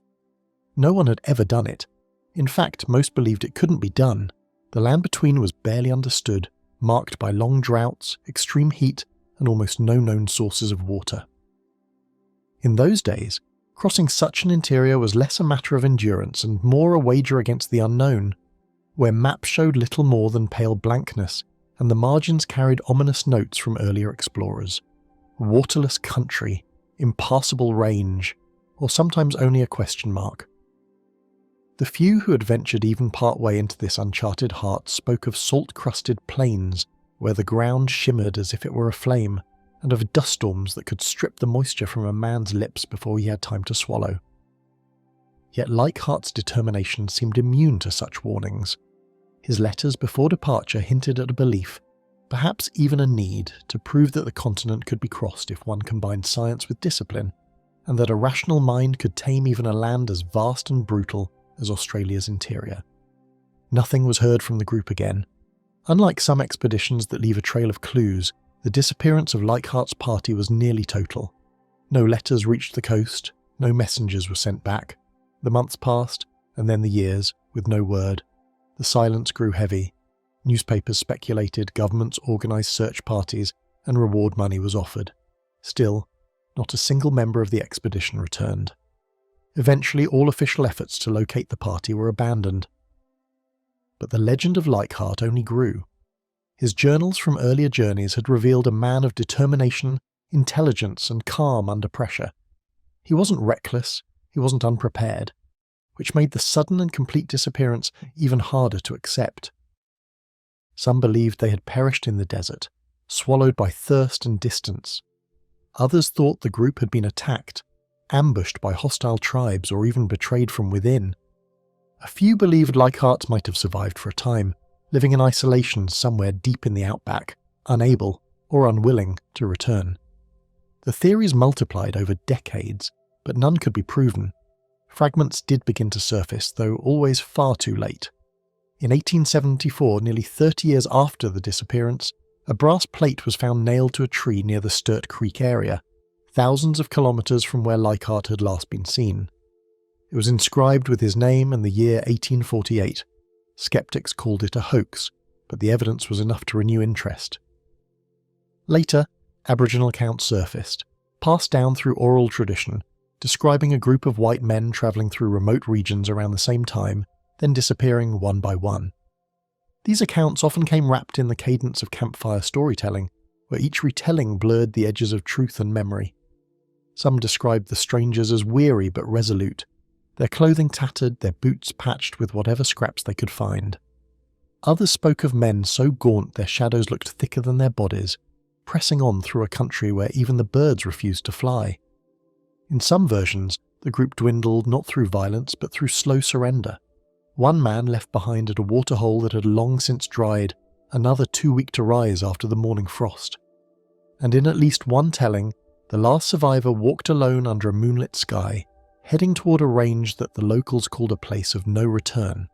No one had ever done it. In fact, most believed it couldn't be done. The land between was barely understood, marked by long droughts, extreme heat, and almost no known sources of water. In those days, crossing such an interior was less a matter of endurance and more a wager against the unknown, where maps showed little more than pale blankness, and the margins carried ominous notes from earlier explorers. Waterless country, impassable range, or sometimes only a question mark. The few who had ventured even part way into this uncharted heart spoke of salt-crusted plains, where the ground shimmered as if it were aflame, and of dust storms that could strip the moisture from a man's lips before he had time to swallow. Yet Leichhardt's determination seemed immune to such warnings. His letters before departure hinted at a belief, perhaps even a need, to prove that the continent could be crossed if one combined science with discipline, and that a rational mind could tame even a land as vast and brutal as Australia's interior. Nothing was heard from the group again. Unlike some expeditions that leave a trail of clues, the disappearance of Leichhardt's party was nearly total. No letters reached the coast, no messengers were sent back. The months passed, and then the years, with no word. The silence grew heavy. Newspapers speculated, governments organised search parties, and reward money was offered. Still, not a single member of the expedition returned. Eventually, all official efforts to locate the party were abandoned. But the legend of Leichhardt only grew. His journals from earlier journeys had revealed a man of determination, intelligence, and calm under pressure. He wasn't reckless, he wasn't unprepared, which made the sudden and complete disappearance even harder to accept. Some believed they had perished in the desert, swallowed by thirst and distance. Others thought the group had been attacked, ambushed by hostile tribes, or even betrayed from within. A few believed Leichhardt might have survived for a time, living in isolation somewhere deep in the outback, unable or unwilling to return. The theories multiplied over decades, but none could be proven. Fragments did begin to surface, though always far too late. In 1874, nearly 30 years after the disappearance, a brass plate was found nailed to a tree near the Sturt Creek area, thousands of kilometres from where Leichhardt had last been seen. It was inscribed with his name and the year 1848. Skeptics called it a hoax, but the evidence was enough to renew interest. Later, Aboriginal accounts surfaced, passed down through oral tradition, describing a group of white men travelling through remote regions around the same time, then disappearing one by one. These accounts often came wrapped in the cadence of campfire storytelling, where each retelling blurred the edges of truth and memory. Some described the strangers as weary but resolute, their clothing tattered, their boots patched with whatever scraps they could find. Others spoke of men so gaunt their shadows looked thicker than their bodies, pressing on through a country where even the birds refused to fly. In some versions, the group dwindled not through violence but through slow surrender. One man left behind at a waterhole that had long since dried, another too weak to rise after the morning frost. And in at least one telling, the last survivor walked alone under a moonlit sky, heading toward a range that the locals called a place of no return.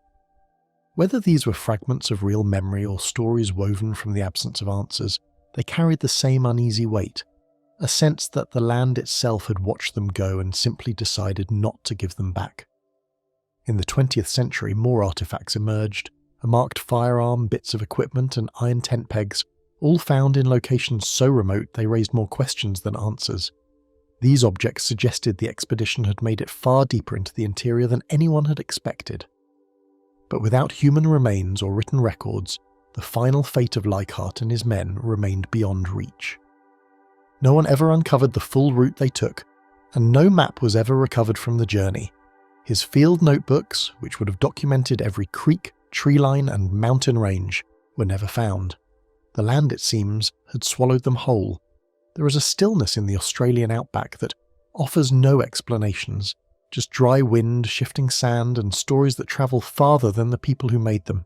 Whether these were fragments of real memory or stories woven from the absence of answers, they carried the same uneasy weight, a sense that the land itself had watched them go and simply decided not to give them back. In the 20th century, more artifacts emerged, a marked firearm, bits of equipment, and iron tent pegs, all found in locations so remote they raised more questions than answers. These objects suggested the expedition had made it far deeper into the interior than anyone had expected. But without human remains or written records, the final fate of Leichhardt and his men remained beyond reach. No one ever uncovered the full route they took, and no map was ever recovered from the journey. His field notebooks, which would have documented every creek, tree line and mountain range, were never found. The land, it seems, had swallowed them whole. There is a stillness in the Australian outback that offers no explanations, just dry wind, shifting sand, and stories that travel farther than the people who made them.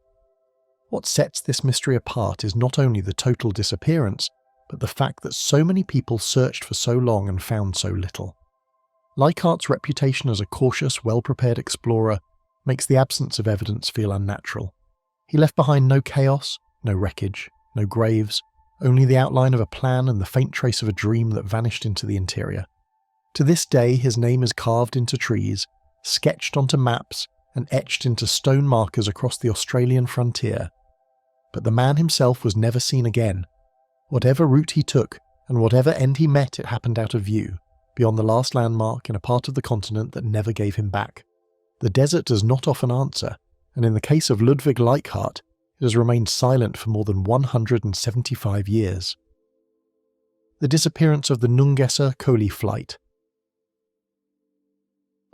What sets this mystery apart is not only the total disappearance, but the fact that so many people searched for so long and found so little. Leichhardt's reputation as a cautious, well-prepared explorer makes the absence of evidence feel unnatural. He left behind no chaos, no wreckage, no graves, only the outline of a plan and the faint trace of a dream that vanished into the interior. To this day, his name is carved into trees, sketched onto maps, and etched into stone markers across the Australian frontier. But the man himself was never seen again. Whatever route he took, and whatever end he met, it happened out of view, beyond the last landmark in a part of the continent that never gave him back. The desert does not often answer, and in the case of Ludwig Leichhardt, it has remained silent for more than 175 years. The disappearance of the Nungesser Collie flight.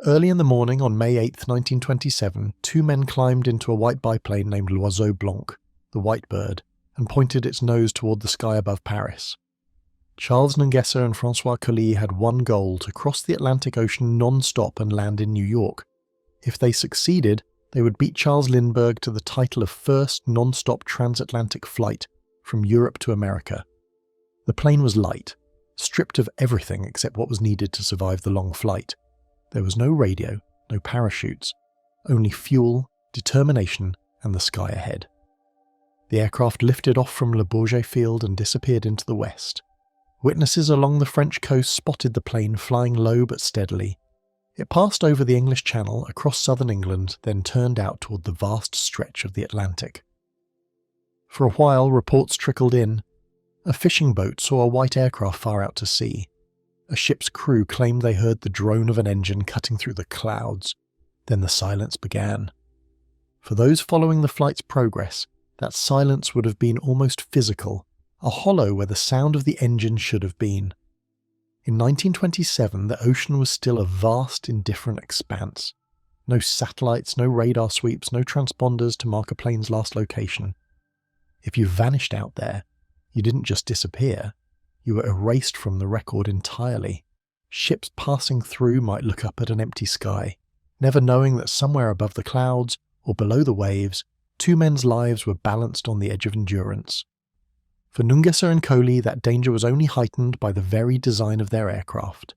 Early in the morning on May 8, 1927, two men climbed into a white biplane named L'Oiseau Blanc, the White Bird, and pointed its nose toward the sky above Paris. Charles Nungesser and François Collie had one goal: to cross the Atlantic Ocean non-stop and land in New York. If they succeeded, they would beat Charles Lindbergh to the title of first non-stop transatlantic flight from Europe to America. The plane was light, stripped of everything except what was needed to survive the long flight. There was no radio, no parachutes, only fuel, determination, and the sky ahead. The aircraft lifted off from Le Bourget field and disappeared into the west. Witnesses along the French coast spotted the plane flying low but steadily. It passed over the English Channel, across southern England, then turned out toward the vast stretch of the Atlantic. For a while, reports trickled in. A fishing boat saw a white aircraft far out to sea. A ship's crew claimed they heard the drone of an engine cutting through the clouds. Then the silence began. For those following the flight's progress, that silence would have been almost physical, a hollow where the sound of the engine should have been. In 1927, the ocean was still a vast, indifferent expanse. No satellites, no radar sweeps, no transponders to mark a plane's last location. If you vanished out there, you didn't just disappear, you were erased from the record entirely. Ships passing through might look up at an empty sky, never knowing that somewhere above the clouds or below the waves, two men's lives were balanced on the edge of endurance. For Nungesser and Collie, that danger was only heightened by the very design of their aircraft.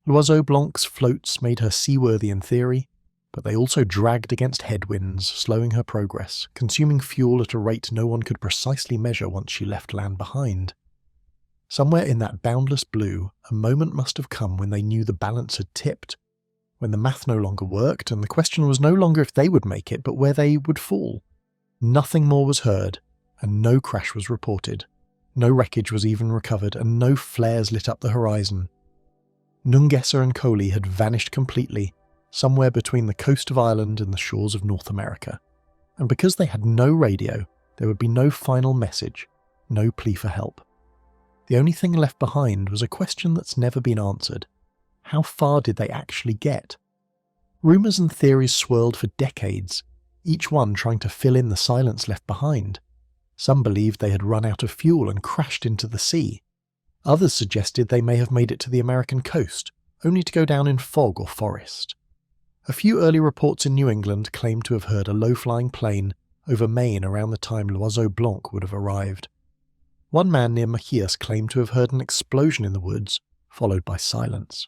L'Oiseau Blanc's floats made her seaworthy in theory, but they also dragged against headwinds, slowing her progress, consuming fuel at a rate no one could precisely measure once she left land behind. Somewhere in that boundless blue, a moment must have come when they knew the balance had tipped, when the math no longer worked, and the question was no longer if they would make it, but where they would fall. Nothing more was heard, and no crash was reported. No wreckage was even recovered, and no flares lit up the horizon. Nungesser and Collie had vanished completely, somewhere between the coast of Ireland and the shores of North America. And because they had no radio, there would be no final message, no plea for help. The only thing left behind was a question that's never been answered. How far did they actually get? Rumours and theories swirled for decades, each one trying to fill in the silence left behind. Some believed they had run out of fuel and crashed into the sea. Others suggested they may have made it to the American coast, only to go down in fog or forest. A few early reports in New England claimed to have heard a low-flying plane over Maine around the time L'Oiseau Blanc would have arrived. One man near Machias claimed to have heard an explosion in the woods, followed by silence.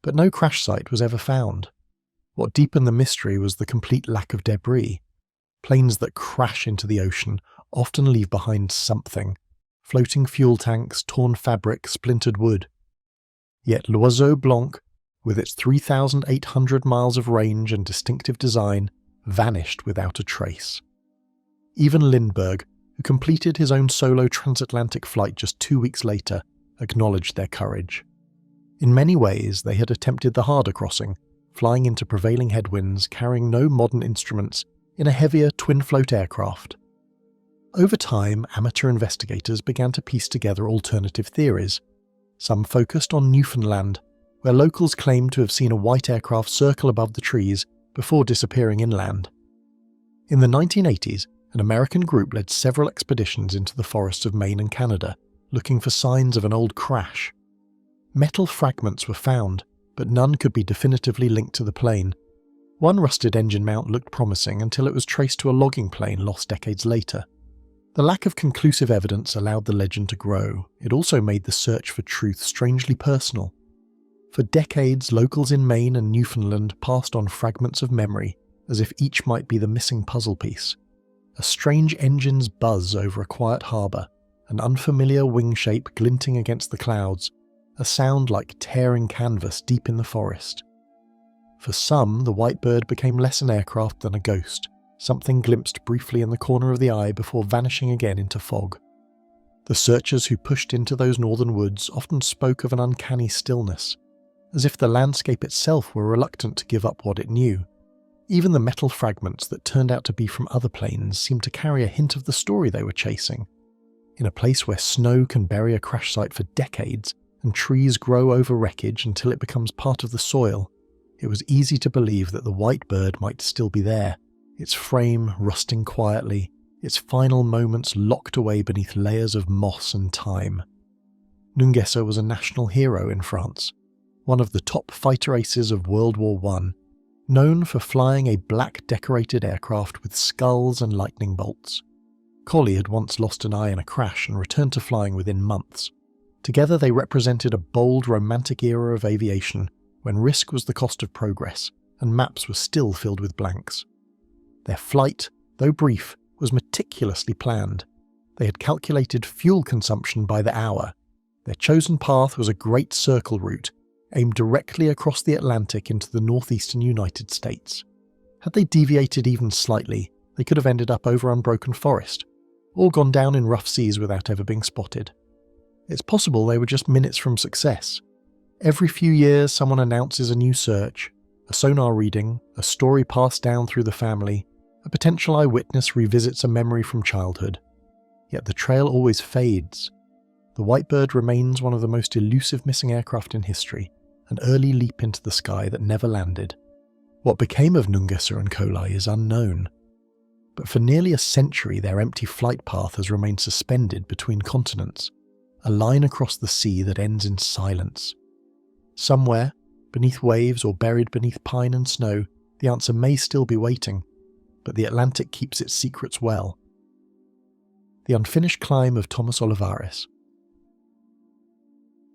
But no crash site was ever found. What deepened the mystery was the complete lack of debris. Planes that crash into the ocean often leave behind something: floating fuel tanks, torn fabric, splintered wood. Yet L'Oiseau Blanc, with its 3,800 miles of range and distinctive design, vanished without a trace. Even Lindbergh, who completed his own solo transatlantic flight just 2 weeks later, acknowledged their courage. In many ways, they had attempted the harder crossing, flying into prevailing headwinds, carrying no modern instruments, in a heavier twin-float aircraft. Over time, amateur investigators began to piece together alternative theories. Some focused on Newfoundland, where locals claimed to have seen a white aircraft circle above the trees before disappearing inland. In the 1980s, an American group led several expeditions into the forests of Maine and Canada, looking for signs of an old crash. Metal fragments were found, but none could be definitively linked to the plane. One rusted engine mount looked promising until it was traced to a logging plane lost decades later. The lack of conclusive evidence allowed the legend to grow. It also made the search for truth strangely personal. For decades, locals in Maine and Newfoundland passed on fragments of memory, as if each might be the missing puzzle piece. A strange engine's buzz over a quiet harbour, an unfamiliar wing shape glinting against the clouds, a sound like tearing canvas deep in the forest. For some, the white bird became less an aircraft than a ghost, something glimpsed briefly in the corner of the eye before vanishing again into fog. The searchers who pushed into those northern woods often spoke of an uncanny stillness, as if the landscape itself were reluctant to give up what it knew. Even the metal fragments that turned out to be from other planes seemed to carry a hint of the story they were chasing. In a place where snow can bury a crash site for decades, and trees grow over wreckage until it becomes part of the soil, it was easy to believe that the white bird might still be there, its frame rusting quietly, its final moments locked away beneath layers of moss and time. Nungesser was a national hero in France, one of the top fighter aces of World War I, known for flying a black decorated aircraft with skulls and lightning bolts. Colley had once lost an eye in a crash and returned to flying within months. Together they represented a bold, romantic era of aviation when risk was the cost of progress and maps were still filled with blanks. Their flight, though brief, was meticulously planned. They had calculated fuel consumption by the hour. Their chosen path was a great circle route, aimed directly across the Atlantic into the northeastern United States. Had they deviated even slightly, they could have ended up over unbroken forest, or gone down in rough seas without ever being spotted. It's possible they were just minutes from success. Every few years someone announces a new search, a sonar reading, a story passed down through the family, a potential eyewitness revisits a memory from childhood. Yet the trail always fades. The white bird remains one of the most elusive missing aircraft in history, an early leap into the sky that never landed. What became of Nungesser and Colley is unknown. But for nearly a century their empty flight path has remained suspended between continents, a line across the sea that ends in silence. Somewhere, beneath waves or buried beneath pine and snow, the answer may still be waiting, but the Atlantic keeps its secrets well. The unfinished climb of Thomas Olivares.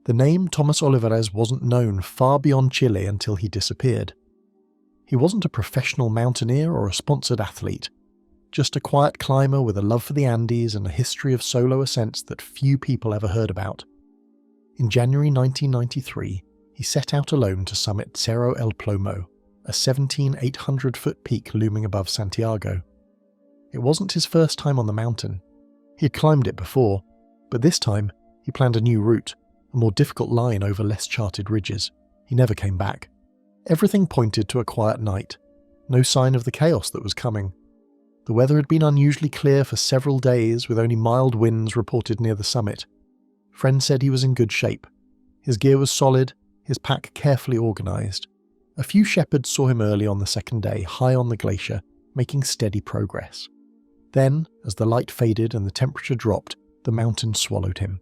The name Thomas Olivares wasn't known far beyond Chile until he disappeared. He wasn't a professional mountaineer or a sponsored athlete, just a quiet climber with a love for the Andes and a history of solo ascents that few people ever heard about. In January 1993, he set out alone to summit Cerro El Plomo, a 17,800-foot peak looming above Santiago. It wasn't his first time on the mountain. He had climbed it before, but this time he planned a new route, a more difficult line over less charted ridges. He never came back. Everything pointed to a quiet night, no sign of the chaos that was coming. The weather had been unusually clear for several days, with only mild winds reported near the summit. Friends said he was in good shape. His gear was solid, his pack carefully organised. A few shepherds saw him early on the second day, high on the glacier, making steady progress. Then, as the light faded and the temperature dropped, the mountain swallowed him.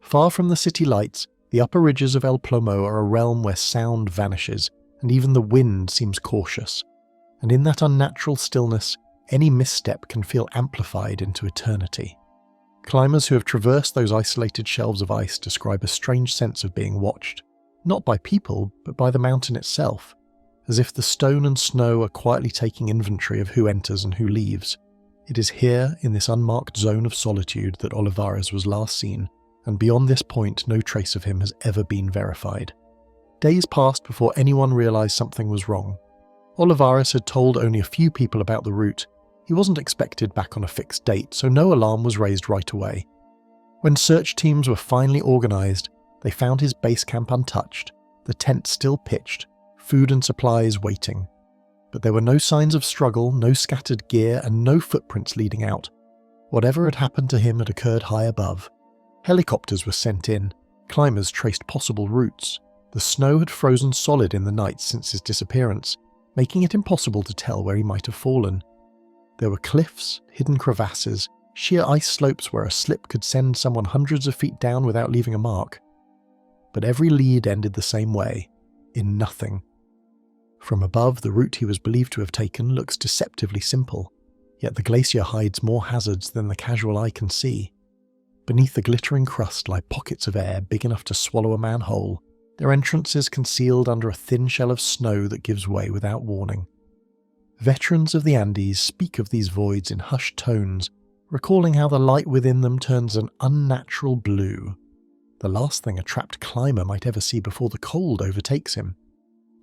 Far from the city lights, the upper ridges of El Plomo are a realm where sound vanishes, and even the wind seems cautious. And in that unnatural stillness, any misstep can feel amplified into eternity. Climbers who have traversed those isolated shelves of ice describe a strange sense of being watched, not by people, but by the mountain itself, as if the stone and snow are quietly taking inventory of who enters and who leaves. It is here, in this unmarked zone of solitude, that Olivares was last seen, and beyond this point no trace of him has ever been verified. Days passed before anyone realised something was wrong. Olivares had told only a few people about the route. He wasn't expected back on a fixed date, so no alarm was raised right away. When search teams were finally organised, they found his base camp untouched, the tent still pitched, food and supplies waiting. But there were no signs of struggle, no scattered gear, and no footprints leading out. Whatever had happened to him had occurred high above. Helicopters were sent in, climbers traced possible routes. The snow had frozen solid in the night since his disappearance, making it impossible to tell where he might have fallen. There were cliffs, hidden crevasses, sheer ice slopes where a slip could send someone hundreds of feet down without leaving a mark. But every lead ended the same way, in nothing. From above, the route he was believed to have taken looks deceptively simple, yet the glacier hides more hazards than the casual eye can see. Beneath the glittering crust lie pockets of air big enough to swallow a man whole, their entrances concealed under a thin shell of snow that gives way without warning. Veterans of the Andes speak of these voids in hushed tones, recalling how the light within them turns an unnatural blue, the last thing a trapped climber might ever see before the cold overtakes him.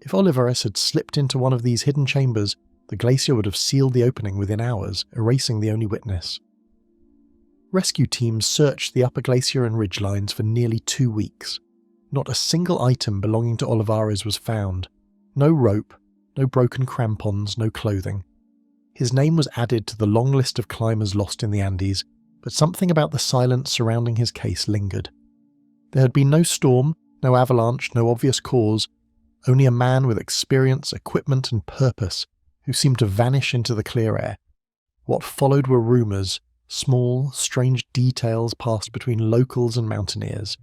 If Olivares had slipped into one of these hidden chambers, the glacier would have sealed the opening within hours, erasing the only witness. Rescue teams searched the upper glacier and ridgelines for nearly 2 weeks. Not a single item belonging to Olivares was found. No rope, no broken crampons, no clothing. His name was added to the long list of climbers lost in the Andes, but something about the silence surrounding his case lingered. There had been no storm, no avalanche, no obvious cause, only a man with experience, equipment and purpose who seemed to vanish into the clear air. What followed were rumours, small, strange details passed between locals and mountaineers.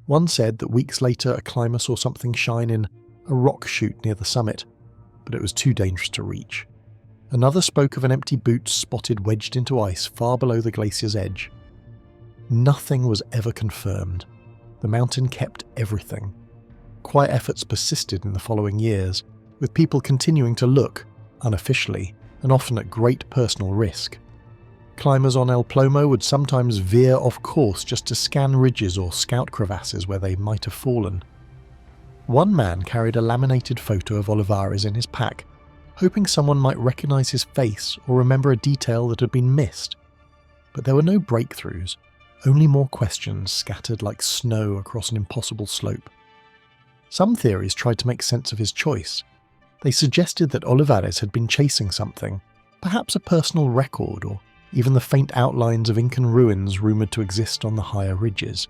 One said that weeks later a climber saw something shine in a rock chute near the summit, but it was too dangerous to reach. Another spoke of an empty boot spotted wedged into ice far below the glacier's edge. Nothing was ever confirmed. The mountain kept everything. Quiet efforts persisted in the following years, with people continuing to look, unofficially, and often at great personal risk. Climbers on El Plomo would sometimes veer off course just to scan ridges or scout crevasses where they might have fallen. One man carried a laminated photo of Olivares in his pack, hoping someone might recognize his face or remember a detail that had been missed. But there were no breakthroughs, only more questions scattered like snow across an impossible slope. Some theories tried to make sense of his choice. They suggested that Olivares had been chasing something, perhaps a personal record or even the faint outlines of Incan ruins rumoured to exist on the higher ridges.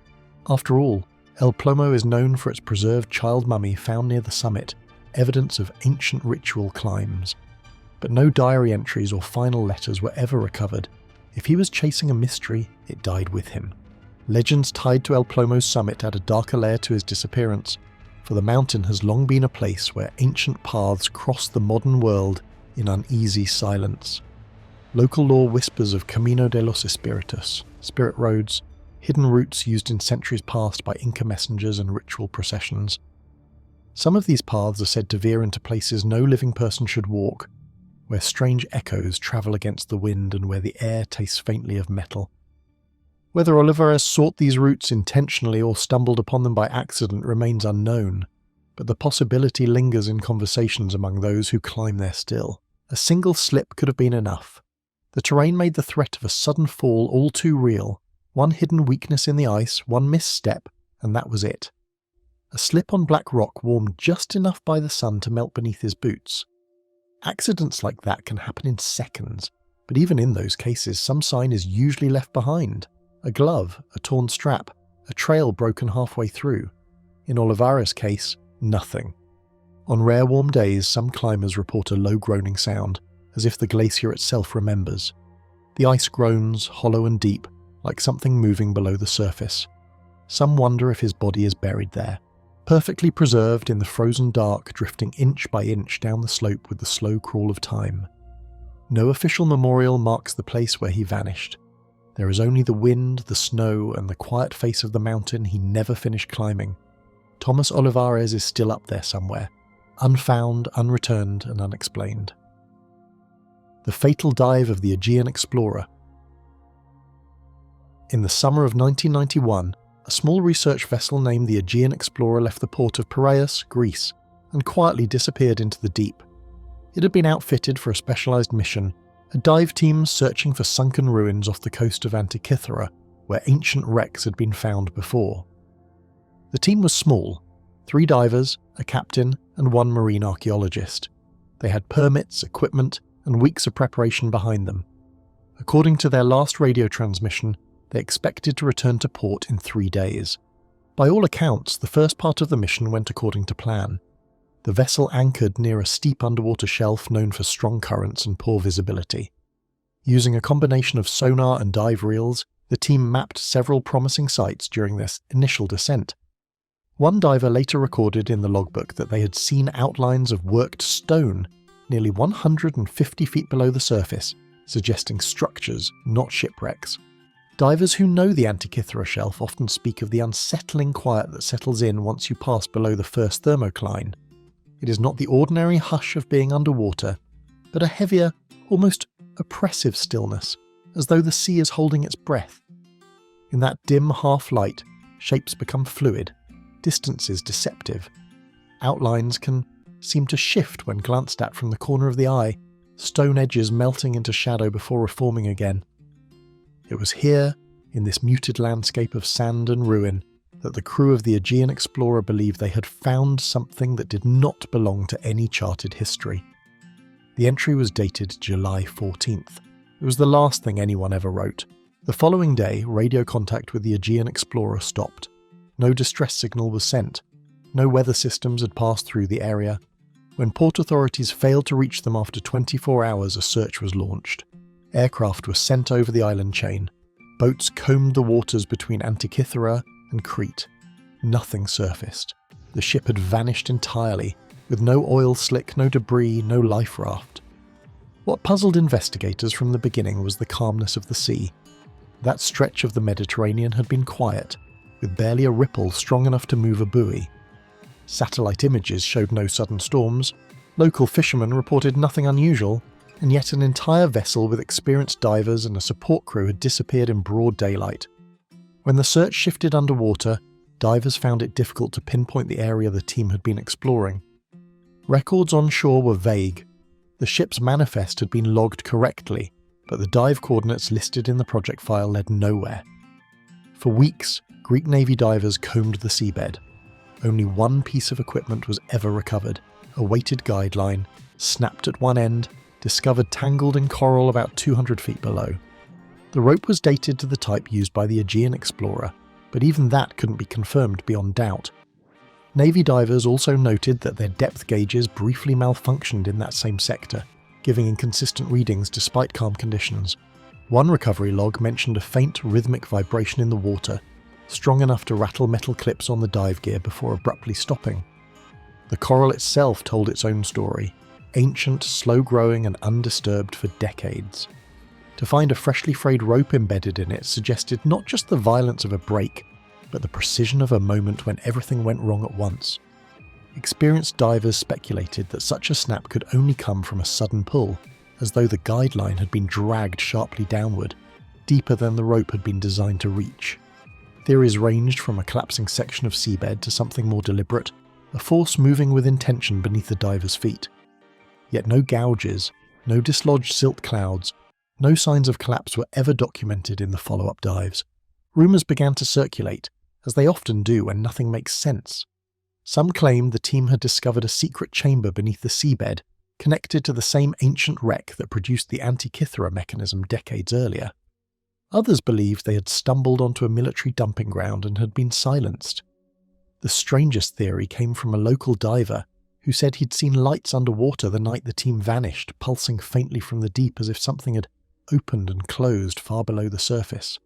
After all, El Plomo is known for its preserved child mummy found near the summit, evidence of ancient ritual climbs. But no diary entries or final letters were ever recovered. If he was chasing a mystery, it died with him. Legends tied to El Plomo's summit add a darker layer to his disappearance, for the mountain has long been a place where ancient paths cross the modern world in uneasy silence. Local lore whispers of Camino de los Espíritus, spirit roads, hidden routes used in centuries past by Inca messengers and ritual processions. Some of these paths are said to veer into places no living person should walk, where strange echoes travel against the wind and where the air tastes faintly of metal. Whether Olivares sought these routes intentionally or stumbled upon them by accident remains unknown, but the possibility lingers in conversations among those who climb there still. A single slip could have been enough. The terrain made the threat of a sudden fall all too real. One hidden weakness in the ice, one misstep, and that was it. A slip on black rock warmed just enough by the sun to melt beneath his boots. Accidents like that can happen in seconds, but even in those cases some sign is usually left behind. A glove, a torn strap, a trail broken halfway through. In Olivares' case, nothing. On rare warm days, some climbers report a low groaning sound, as if the glacier itself remembers. The ice groans, hollow and deep, like something moving below the surface. Some wonder if his body is buried there, perfectly preserved in the frozen dark, drifting inch by inch down the slope with the slow crawl of time. No official memorial marks the place where he vanished. There is only the wind, the snow, and the quiet face of the mountain he never finished climbing. Thomas Olivares is still up there somewhere, unfound, unreturned, and unexplained. The fatal dive of the Aegean explorer. In the summer of 1991, a small research vessel named the Aegean Explorer left the port of Piraeus, Greece, and quietly disappeared into the deep. It had been outfitted for a specialised mission, a dive team searching for sunken ruins off the coast of Antikythera, where ancient wrecks had been found before. The team was small, 3 divers, a captain, and 1 marine archaeologist. They had permits, equipment, and weeks of preparation behind them. According to their last radio transmission, they expected to return to port in 3 days. By all accounts, the first part of the mission went according to plan. The vessel anchored near a steep underwater shelf known for strong currents and poor visibility. Using a combination of sonar and dive reels, the team mapped several promising sites during this initial descent. One diver later recorded in the logbook that they had seen outlines of worked stone nearly 150 feet below the surface, suggesting structures, not shipwrecks. Divers who know the Antikythera shelf often speak of the unsettling quiet that settles in once you pass below the first thermocline. It is not the ordinary hush of being underwater, but a heavier, almost oppressive stillness, as though the sea is holding its breath. In that dim half-light, shapes become fluid, distances deceptive. Outlines can seem to shift when glanced at from the corner of the eye, stone edges melting into shadow before reforming again. It was here, in this muted landscape of sand and ruin, that the crew of the Aegean Explorer believed they had found something that did not belong to any charted history. The entry was dated July 14th. It was the last thing anyone ever wrote. The following day, radio contact with the Aegean Explorer stopped. No distress signal was sent. No weather systems had passed through the area. When port authorities failed to reach them after 24 hours, a search was launched. Aircraft were sent over the island chain. Boats combed the waters between Antikythera and Crete. Nothing surfaced. The ship had vanished entirely, with no oil slick, no debris, no life raft. What puzzled investigators from the beginning was the calmness of the sea. That stretch of the Mediterranean had been quiet, with barely a ripple strong enough to move a buoy. Satellite images showed no sudden storms, local fishermen reported nothing unusual, and yet an entire vessel with experienced divers and a support crew had disappeared in broad daylight. When the search shifted underwater, divers found it difficult to pinpoint the area the team had been exploring. Records on shore were vague. The ship's manifest had been logged correctly, but the dive coordinates listed in the project file led nowhere. For weeks, Greek Navy divers combed the seabed. Only one piece of equipment was ever recovered, a weighted guideline, snapped at one end, discovered tangled in coral about 200 feet below. The rope was dated to the type used by the Aegean Explorer, but even that couldn't be confirmed beyond doubt. Navy divers also noted that their depth gauges briefly malfunctioned in that same sector, giving inconsistent readings despite calm conditions. One recovery log mentioned a faint rhythmic vibration in the water, strong enough to rattle metal clips on the dive gear before abruptly stopping. The coral itself told its own story, ancient, slow-growing and undisturbed for decades. To find a freshly frayed rope embedded in it suggested not just the violence of a break, but the precision of a moment when everything went wrong at once. Experienced divers speculated that such a snap could only come from a sudden pull, as though the guideline had been dragged sharply downward, deeper than the rope had been designed to reach. Theories ranged from a collapsing section of seabed to something more deliberate, a force moving with intention beneath the diver's feet. Yet no gouges, no dislodged silt clouds, no signs of collapse were ever documented in the follow-up dives. Rumours began to circulate, as they often do when nothing makes sense. Some claimed the team had discovered a secret chamber beneath the seabed, connected to the same ancient wreck that produced the Antikythera mechanism decades earlier. Others believed they had stumbled onto a military dumping ground and had been silenced. The strangest theory came from a local diver who said he'd seen lights underwater the night the team vanished, pulsing faintly from the deep as if something had opened and closed far below the surface.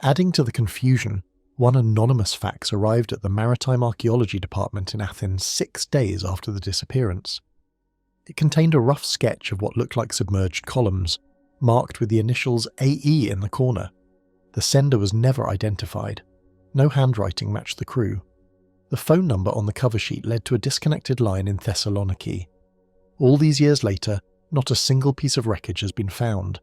Adding to the confusion, one anonymous fax arrived at the Maritime Archaeology Department in Athens 6 days after the disappearance. It contained a rough sketch of what looked like submerged columns, marked with the initials AE in the corner. The sender was never identified. No handwriting matched the crew. The phone number on the cover sheet led to a disconnected line in Thessaloniki. All these years later, not a single piece of wreckage has been found.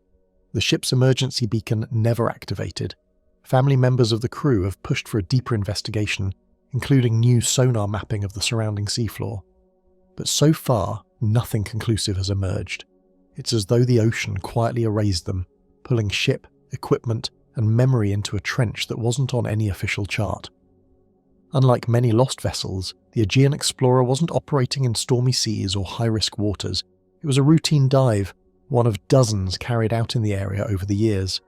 The ship's emergency beacon never activated. Family members of the crew have pushed for a deeper investigation, including new sonar mapping of the surrounding seafloor. But so far, nothing conclusive has emerged. It's as though the ocean quietly erased them, pulling ship, equipment, and memory into a trench that wasn't on any official chart. Unlike many lost vessels, the Aegean Explorer wasn't operating in stormy seas or high-risk waters. It was a routine dive, one of dozens carried out in the area over the years.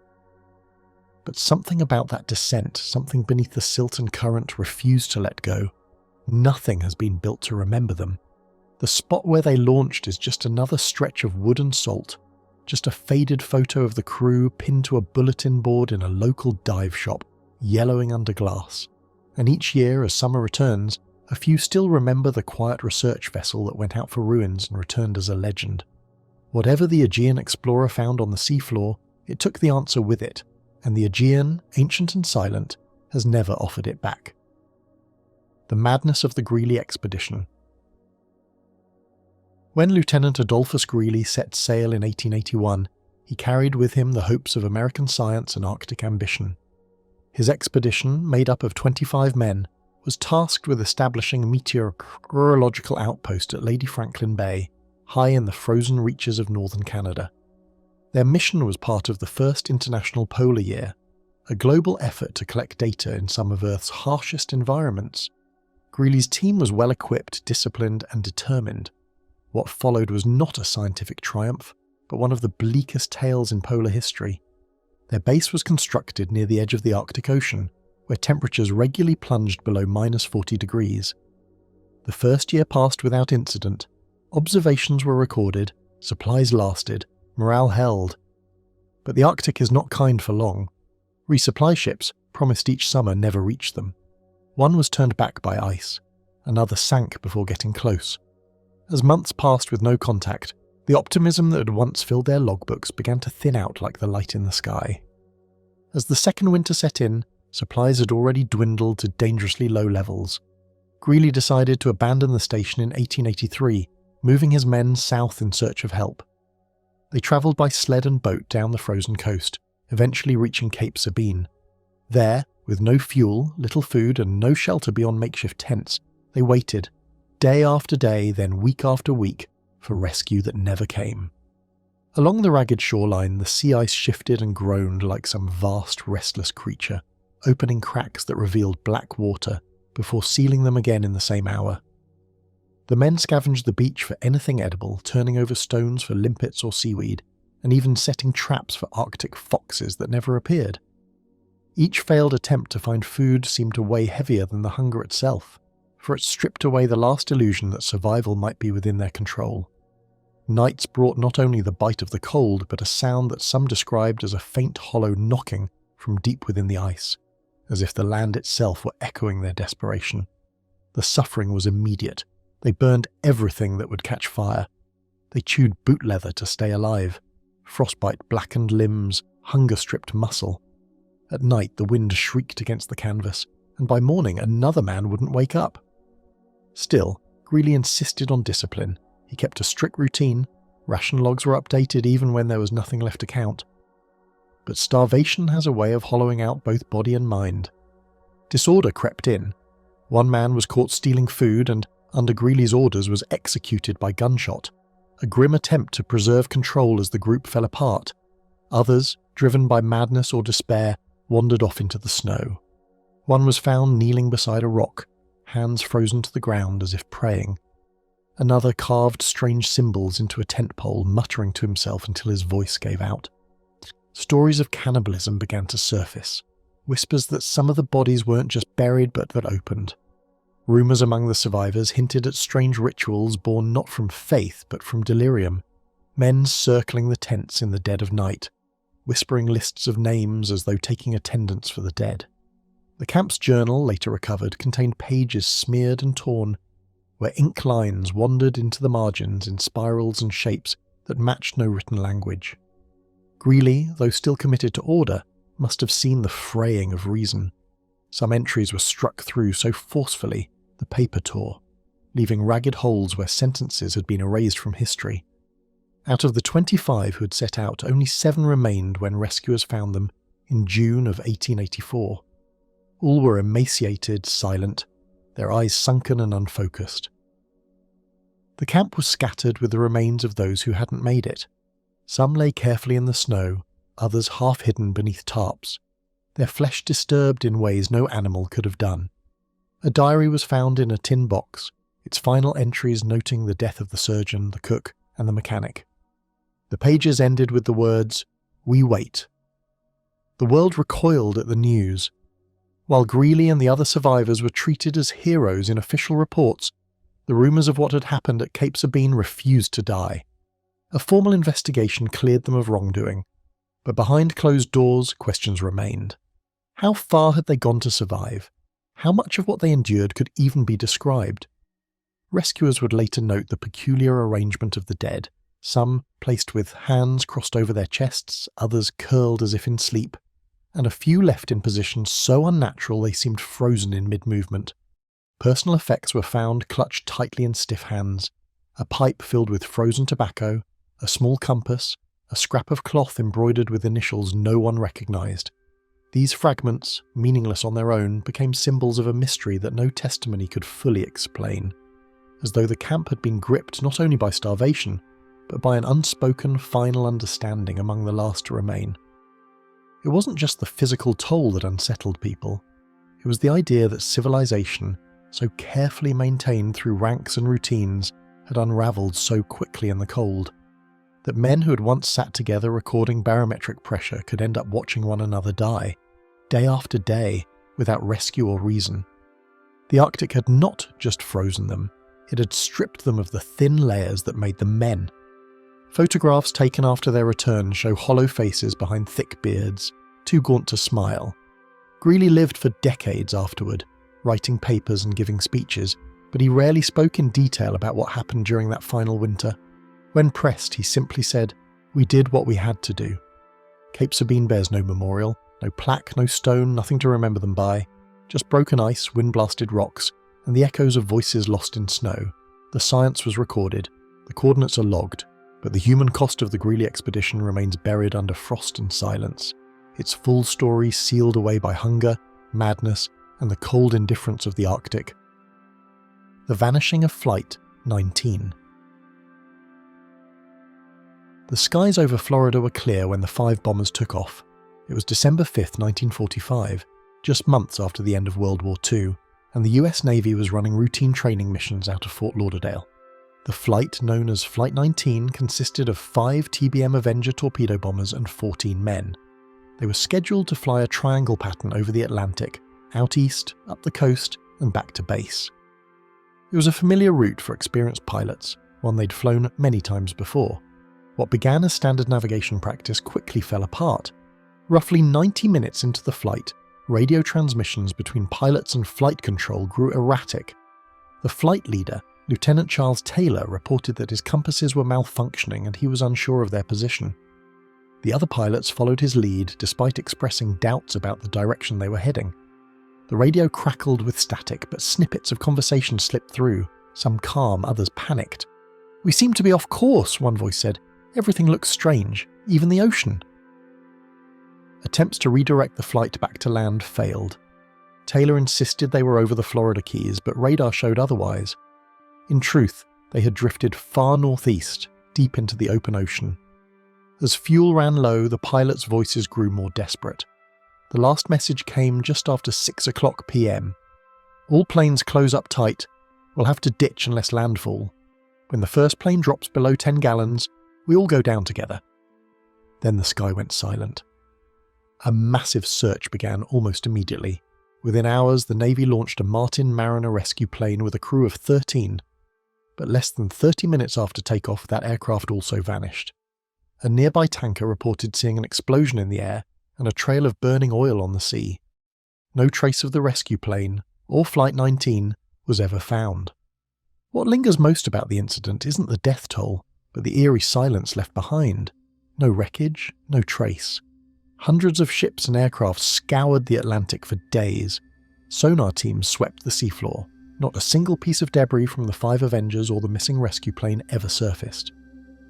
But something about that descent, something beneath the silt and current, refused to let go. Nothing has been built to remember them. The spot where they launched is just another stretch of wood and salt, just a faded photo of the crew pinned to a bulletin board in a local dive shop, yellowing under glass. And each year, as summer returns, a few still remember the quiet research vessel that went out for ruins and returned as a legend. Whatever the Aegean explorer found on the seafloor, it took the answer with it, and the Aegean, ancient and silent, has never offered it back. The madness of the Greely expedition. When Lieutenant Adolphus Greely set sail in 1881, he carried with him the hopes of American science and Arctic ambition. His expedition, made up of 25 men, was tasked with establishing a meteorological outpost at Lady Franklin Bay, high in the frozen reaches of northern Canada. Their mission was part of the first International Polar Year, a global effort to collect data in some of Earth's harshest environments. Greely's team was well equipped, disciplined, and determined. What followed was not a scientific triumph, but one of the bleakest tales in polar history. Their base was constructed near the edge of the Arctic Ocean, where temperatures regularly plunged below -40 degrees. The first year passed without incident. Observations were recorded, supplies lasted, morale held. But the Arctic is not kind for long. Resupply ships, promised each summer, never reached them. One was turned back by ice. Another sank before getting close. As months passed with no contact, the optimism that had once filled their logbooks began to thin out like the light in the sky. As the second winter set in, supplies had already dwindled to dangerously low levels. Greely decided to abandon the station in 1883, moving his men south in search of help. They travelled by sled and boat down the frozen coast, eventually reaching Cape Sabine. There, with no fuel, little food, and no shelter beyond makeshift tents, they waited, day after day, then week after week, for rescue that never came. Along the ragged shoreline, the sea ice shifted and groaned like some vast, restless creature, opening cracks that revealed black water before sealing them again in the same hour. The men scavenged the beach for anything edible, turning over stones for limpets or seaweed, and even setting traps for Arctic foxes that never appeared. Each failed attempt to find food seemed to weigh heavier than the hunger itself, for it stripped away the last illusion that survival might be within their control. Nights brought not only the bite of the cold, but a sound that some described as a faint hollow knocking from deep within the ice, as if the land itself were echoing their desperation. The suffering was immediate. They burned everything that would catch fire. They chewed boot leather to stay alive. Frostbite blackened limbs, hunger-stripped muscle. At night the wind shrieked against the canvas, and by morning another man wouldn't wake up. Still, Greely insisted on discipline. He kept a strict routine. Ration logs were updated even when there was nothing left to count. But starvation has a way of hollowing out both body and mind. Disorder crept in. One man was caught stealing food and, under Greely's orders, was executed by gunshot, a grim attempt to preserve control as the group fell apart. Others, driven by madness or despair, wandered off into the snow. One was found kneeling beside a rock, hands frozen to the ground as if praying. Another carved strange symbols into a tent pole, muttering to himself until his voice gave out. Stories of cannibalism began to surface, whispers that some of the bodies weren't just buried but that opened. Rumours among the survivors hinted at strange rituals born not from faith but from delirium, men circling the tents in the dead of night, whispering lists of names as though taking attendance for the dead. The camp's journal, later recovered, contained pages smeared and torn, where ink lines wandered into the margins in spirals and shapes that matched no written language. Greely, though still committed to order, must have seen the fraying of reason. Some entries were struck through so forcefully the paper tore, leaving ragged holes where sentences had been erased from history. Out of the 25 who had set out, only 7 remained when rescuers found them in June of 1884. All were emaciated, silent, their eyes sunken and unfocused. The camp was scattered with the remains of those who hadn't made it. Some lay carefully in the snow, others half hidden beneath tarps, their flesh disturbed in ways no animal could have done. A diary was found in a tin box, its final entries noting the death of the surgeon, the cook, and the mechanic. The pages ended with the words, "We wait." The world recoiled at the news. While Greely and the other survivors were treated as heroes in official reports, the rumours of what had happened at Cape Sabine refused to die. A formal investigation cleared them of wrongdoing, but behind closed doors, questions remained. How far had they gone to survive? How much of what they endured could even be described? Rescuers would later note the peculiar arrangement of the dead, some placed with hands crossed over their chests, others curled as if in sleep, and a few left in positions so unnatural they seemed frozen in mid-movement. Personal effects were found clutched tightly in stiff hands, a pipe filled with frozen tobacco, a small compass, a scrap of cloth embroidered with initials no one recognised. These fragments, meaningless on their own, became symbols of a mystery that no testimony could fully explain, as though the camp had been gripped not only by starvation, but by an unspoken final understanding among the last to remain. It wasn't just the physical toll that unsettled people, it was the idea that civilization, so carefully maintained through ranks and routines, had unravelled so quickly in the cold, that men who had once sat together recording barometric pressure could end up watching one another die, day after day, without rescue or reason. The Arctic had not just frozen them, it had stripped them of the thin layers that made them men. Photographs taken after their return show hollow faces behind thick beards, too gaunt to smile. Greely lived for decades afterward, writing papers and giving speeches, but he rarely spoke in detail about what happened during that final winter. When pressed, he simply said, "We did what we had to do." Cape Sabine bears no memorial, no plaque, no stone, nothing to remember them by, just broken ice, wind-blasted rocks, and the echoes of voices lost in snow. The science was recorded, the coordinates are logged, but the human cost of the Greely expedition remains buried under frost and silence, its full story sealed away by hunger, madness, and the cold indifference of the Arctic. The vanishing of Flight 19. The skies over Florida were clear when the 5 bombers took off. It was December 5, 1945, just months after the end of World War II, and the US Navy was running routine training missions out of Fort Lauderdale. The flight, known as Flight 19, consisted of 5 TBM Avenger torpedo bombers and 14 men. They were scheduled to fly a triangle pattern over the Atlantic, out east, up the coast, and back to base. It was a familiar route for experienced pilots, one they'd flown many times before. What began as standard navigation practice quickly fell apart. Roughly 90 minutes into the flight, radio transmissions between pilots and flight control grew erratic. The flight leader, Lieutenant Charles Taylor, reported that his compasses were malfunctioning and he was unsure of their position. The other pilots followed his lead despite expressing doubts about the direction they were heading. The radio crackled with static, but snippets of conversation slipped through, some calm, others panicked. "We seem to be off course," one voice said. "Everything looks strange, even the ocean." Attempts to redirect the flight back to land failed. Taylor insisted they were over the Florida Keys, but radar showed otherwise. In truth, they had drifted far northeast, deep into the open ocean. As fuel ran low, the pilots' voices grew more desperate. The last message came just after 6 o'clock p.m. "All planes close up tight. We'll have to ditch unless landfall. When the first plane drops below 10 gallons, we all go down together." Then the sky went silent. A massive search began almost immediately. Within hours, the Navy launched a Martin Mariner rescue plane with a crew of 13. But less than 30 minutes after takeoff, that aircraft also vanished. A nearby tanker reported seeing an explosion in the air and a trail of burning oil on the sea. No trace of the rescue plane, or Flight 19, was ever found. What lingers most about the incident isn't the death toll, but the eerie silence left behind. No wreckage, no trace. Hundreds of ships and aircraft scoured the Atlantic for days. Sonar teams swept the seafloor. Not a single piece of debris from the 5 Avengers or the missing rescue plane ever surfaced.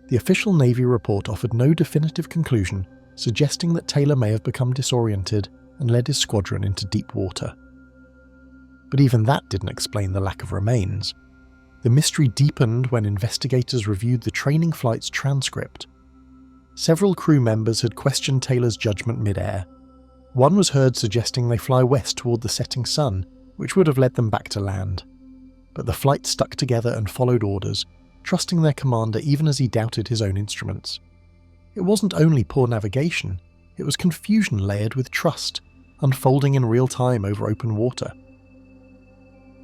The official Navy report offered no definitive conclusion, suggesting that Taylor may have become disoriented and led his squadron into deep water. But even that didn't explain the lack of remains. The mystery deepened when investigators reviewed the training flight's transcript. Several crew members had questioned Taylor's judgment mid-air. One was heard suggesting they fly west toward the setting sun, which would have led them back to land. But the flight stuck together and followed orders, trusting their commander even as he doubted his own instruments. It wasn't only poor navigation, it was confusion layered with trust, unfolding in real time over open water.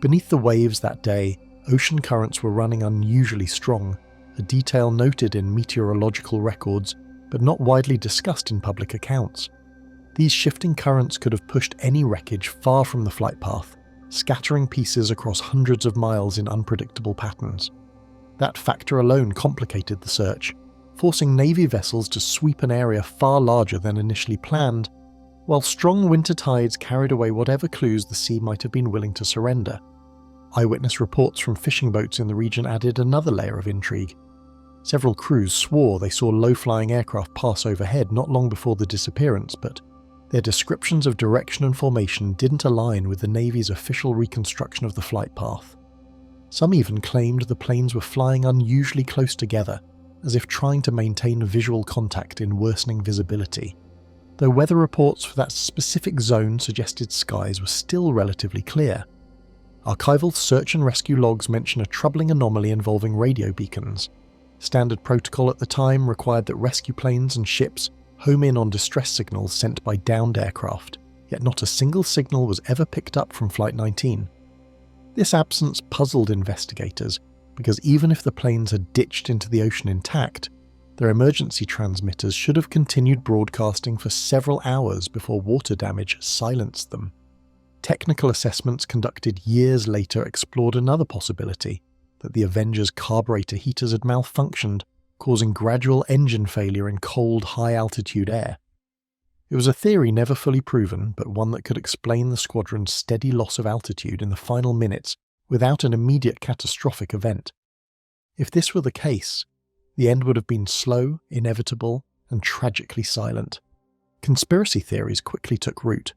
Beneath the waves that day, ocean currents were running unusually strong, a detail noted in meteorological records, but not widely discussed in public accounts. These shifting currents could have pushed any wreckage far from the flight path, scattering pieces across hundreds of miles in unpredictable patterns. That factor alone complicated the search, forcing Navy vessels to sweep an area far larger than initially planned, while strong winter tides carried away whatever clues the sea might have been willing to surrender. Eyewitness reports from fishing boats in the region added another layer of intrigue. Several crews swore they saw low-flying aircraft pass overhead not long before the disappearance, but their descriptions of direction and formation didn't align with the Navy's official reconstruction of the flight path. Some even claimed the planes were flying unusually close together, as if trying to maintain visual contact in worsening visibility, though weather reports for that specific zone suggested skies were still relatively clear. Archival search and rescue logs mention a troubling anomaly involving radio beacons. Standard protocol at the time required that rescue planes and ships home in on distress signals sent by downed aircraft, yet not a single signal was ever picked up from Flight 19. This absence puzzled investigators, because even if the planes had ditched into the ocean intact, their emergency transmitters should have continued broadcasting for several hours before water damage silenced them. Technical assessments conducted years later explored another possibility, that the Avenger's carburetor heaters had malfunctioned, causing gradual engine failure in cold, high-altitude air. It was a theory never fully proven, but one that could explain the squadron's steady loss of altitude in the final minutes without an immediate catastrophic event. If this were the case, the end would have been slow, inevitable, and tragically silent. Conspiracy theories quickly took root.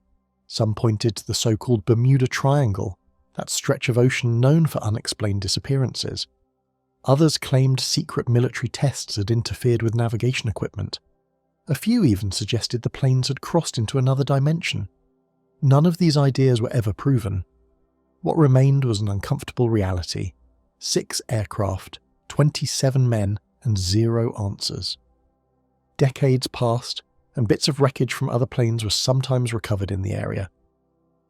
Some pointed to the so-called Bermuda Triangle, that stretch of ocean known for unexplained disappearances. Others claimed secret military tests had interfered with navigation equipment. A few even suggested the planes had crossed into another dimension. None of these ideas were ever proven. What remained was an uncomfortable reality. 6 aircraft, 27 men, and 0 answers. Decades passed, and bits of wreckage from other planes were sometimes recovered in the area.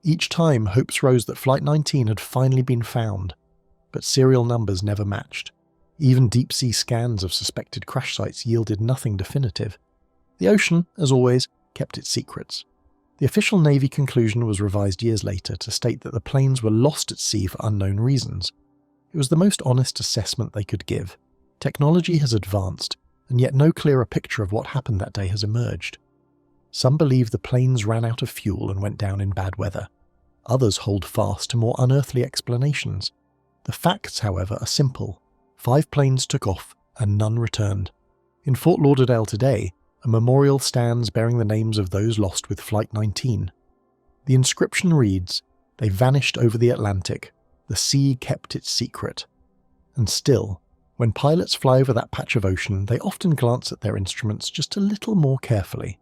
Each time, hopes rose that Flight 19 had finally been found, but serial numbers never matched. Even deep-sea scans of suspected crash sites yielded nothing definitive. The ocean, as always, kept its secrets. The official Navy conclusion was revised years later to state that the planes were lost at sea for unknown reasons. It was the most honest assessment they could give. Technology has advanced, and yet no clearer picture of what happened that day has emerged. Some believe the planes ran out of fuel and went down in bad weather. Others hold fast to more unearthly explanations. The facts, however, are simple. 5 planes took off, and none returned. In Fort Lauderdale today, a memorial stands bearing the names of those lost with Flight 19. The inscription reads, "They vanished over the Atlantic. The sea kept its secret." And still, when pilots fly over that patch of ocean, they often glance at their instruments just a little more carefully.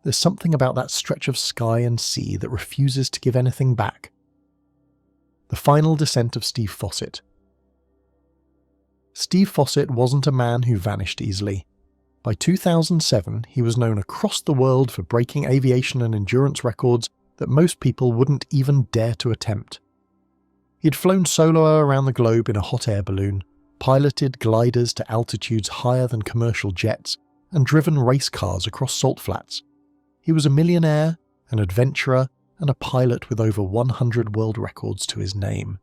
There's something about that stretch of sky and sea that refuses to give anything back. The final descent of Steve Fossett. Steve Fossett wasn't a man who vanished easily. By 2007, he was known across the world for breaking aviation and endurance records that most people wouldn't even dare to attempt. He'd flown solo around the globe in a hot air balloon, piloted gliders to altitudes higher than commercial jets, and driven race cars across salt flats. He was a millionaire, an adventurer, and a pilot with over 100 world records to his name.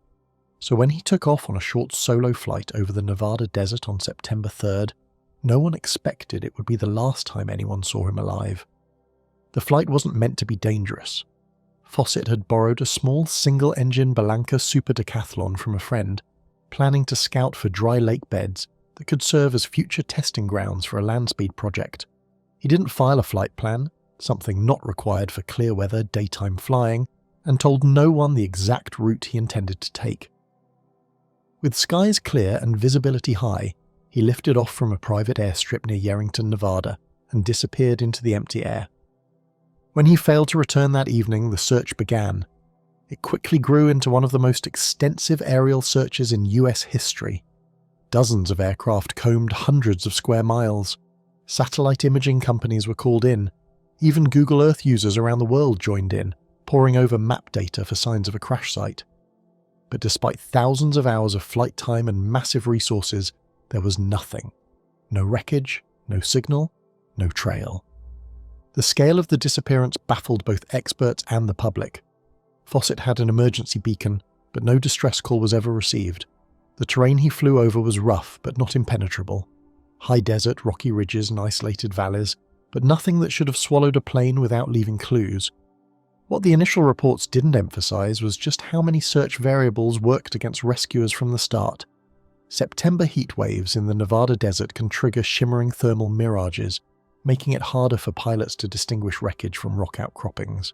So when he took off on a short solo flight over the Nevada desert on September 3rd, no one expected it would be the last time anyone saw him alive. The flight wasn't meant to be dangerous. Fossett had borrowed a small single-engine Balanca Super Decathlon from a friend, planning to scout for dry lake beds that could serve as future testing grounds for a land speed project. He didn't file a flight plan, something not required for clear weather daytime flying, and told no one the exact route he intended to take. With skies clear and visibility high, he lifted off from a private airstrip near Yerington, Nevada, and disappeared into the empty air. When he failed to return that evening, the search began. It quickly grew into one of the most extensive aerial searches in US history. Dozens of aircraft combed hundreds of square miles. Satellite imaging companies were called in. Even Google Earth users around the world joined in, poring over map data for signs of a crash site. But despite thousands of hours of flight time and massive resources, there was nothing. No wreckage, no signal, no trail. The scale of the disappearance baffled both experts and the public. Fawcett had an emergency beacon, but no distress call was ever received. The terrain he flew over was rough but not impenetrable. High desert, rocky ridges and isolated valleys, but nothing that should have swallowed a plane without leaving clues. What the initial reports didn't emphasize was just how many search variables worked against rescuers from the start. September heat waves in the Nevada desert can trigger shimmering thermal mirages, making it harder for pilots to distinguish wreckage from rock outcroppings.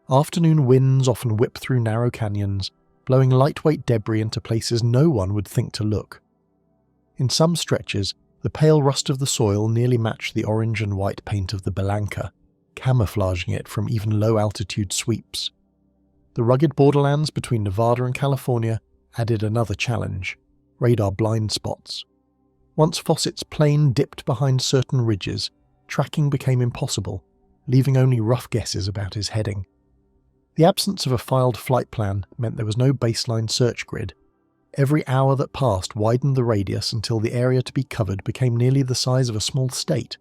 Afternoon winds often whip through narrow canyons, blowing lightweight debris into places no one would think to look. In some stretches, the pale rust of the soil nearly matched the orange and white paint of the Belanca, camouflaging it from even low-altitude sweeps. The rugged borderlands between Nevada and California added another challenge: radar blind spots. Once Fawcett's plane dipped behind certain ridges, tracking became impossible, leaving only rough guesses about his heading. The absence of a filed flight plan meant there was no baseline search grid. Every hour that passed widened the radius until the area to be covered became nearly the size of a small state.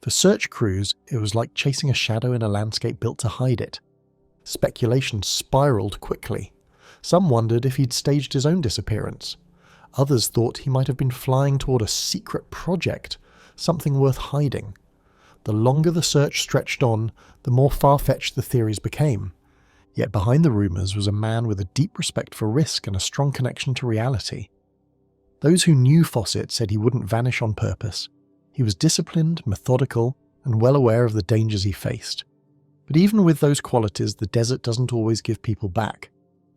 For search crews, it was like chasing a shadow in a landscape built to hide it. Speculation spiraled quickly. Some wondered if he'd staged his own disappearance. Others thought he might have been flying toward a secret project, something worth hiding. The longer the search stretched on, the more far-fetched the theories became. Yet behind the rumours was a man with a deep respect for risk and a strong connection to reality. Those who knew Fawcett said he wouldn't vanish on purpose. He was disciplined, methodical, and well aware of the dangers he faced. But even with those qualities, the desert doesn't always give people back.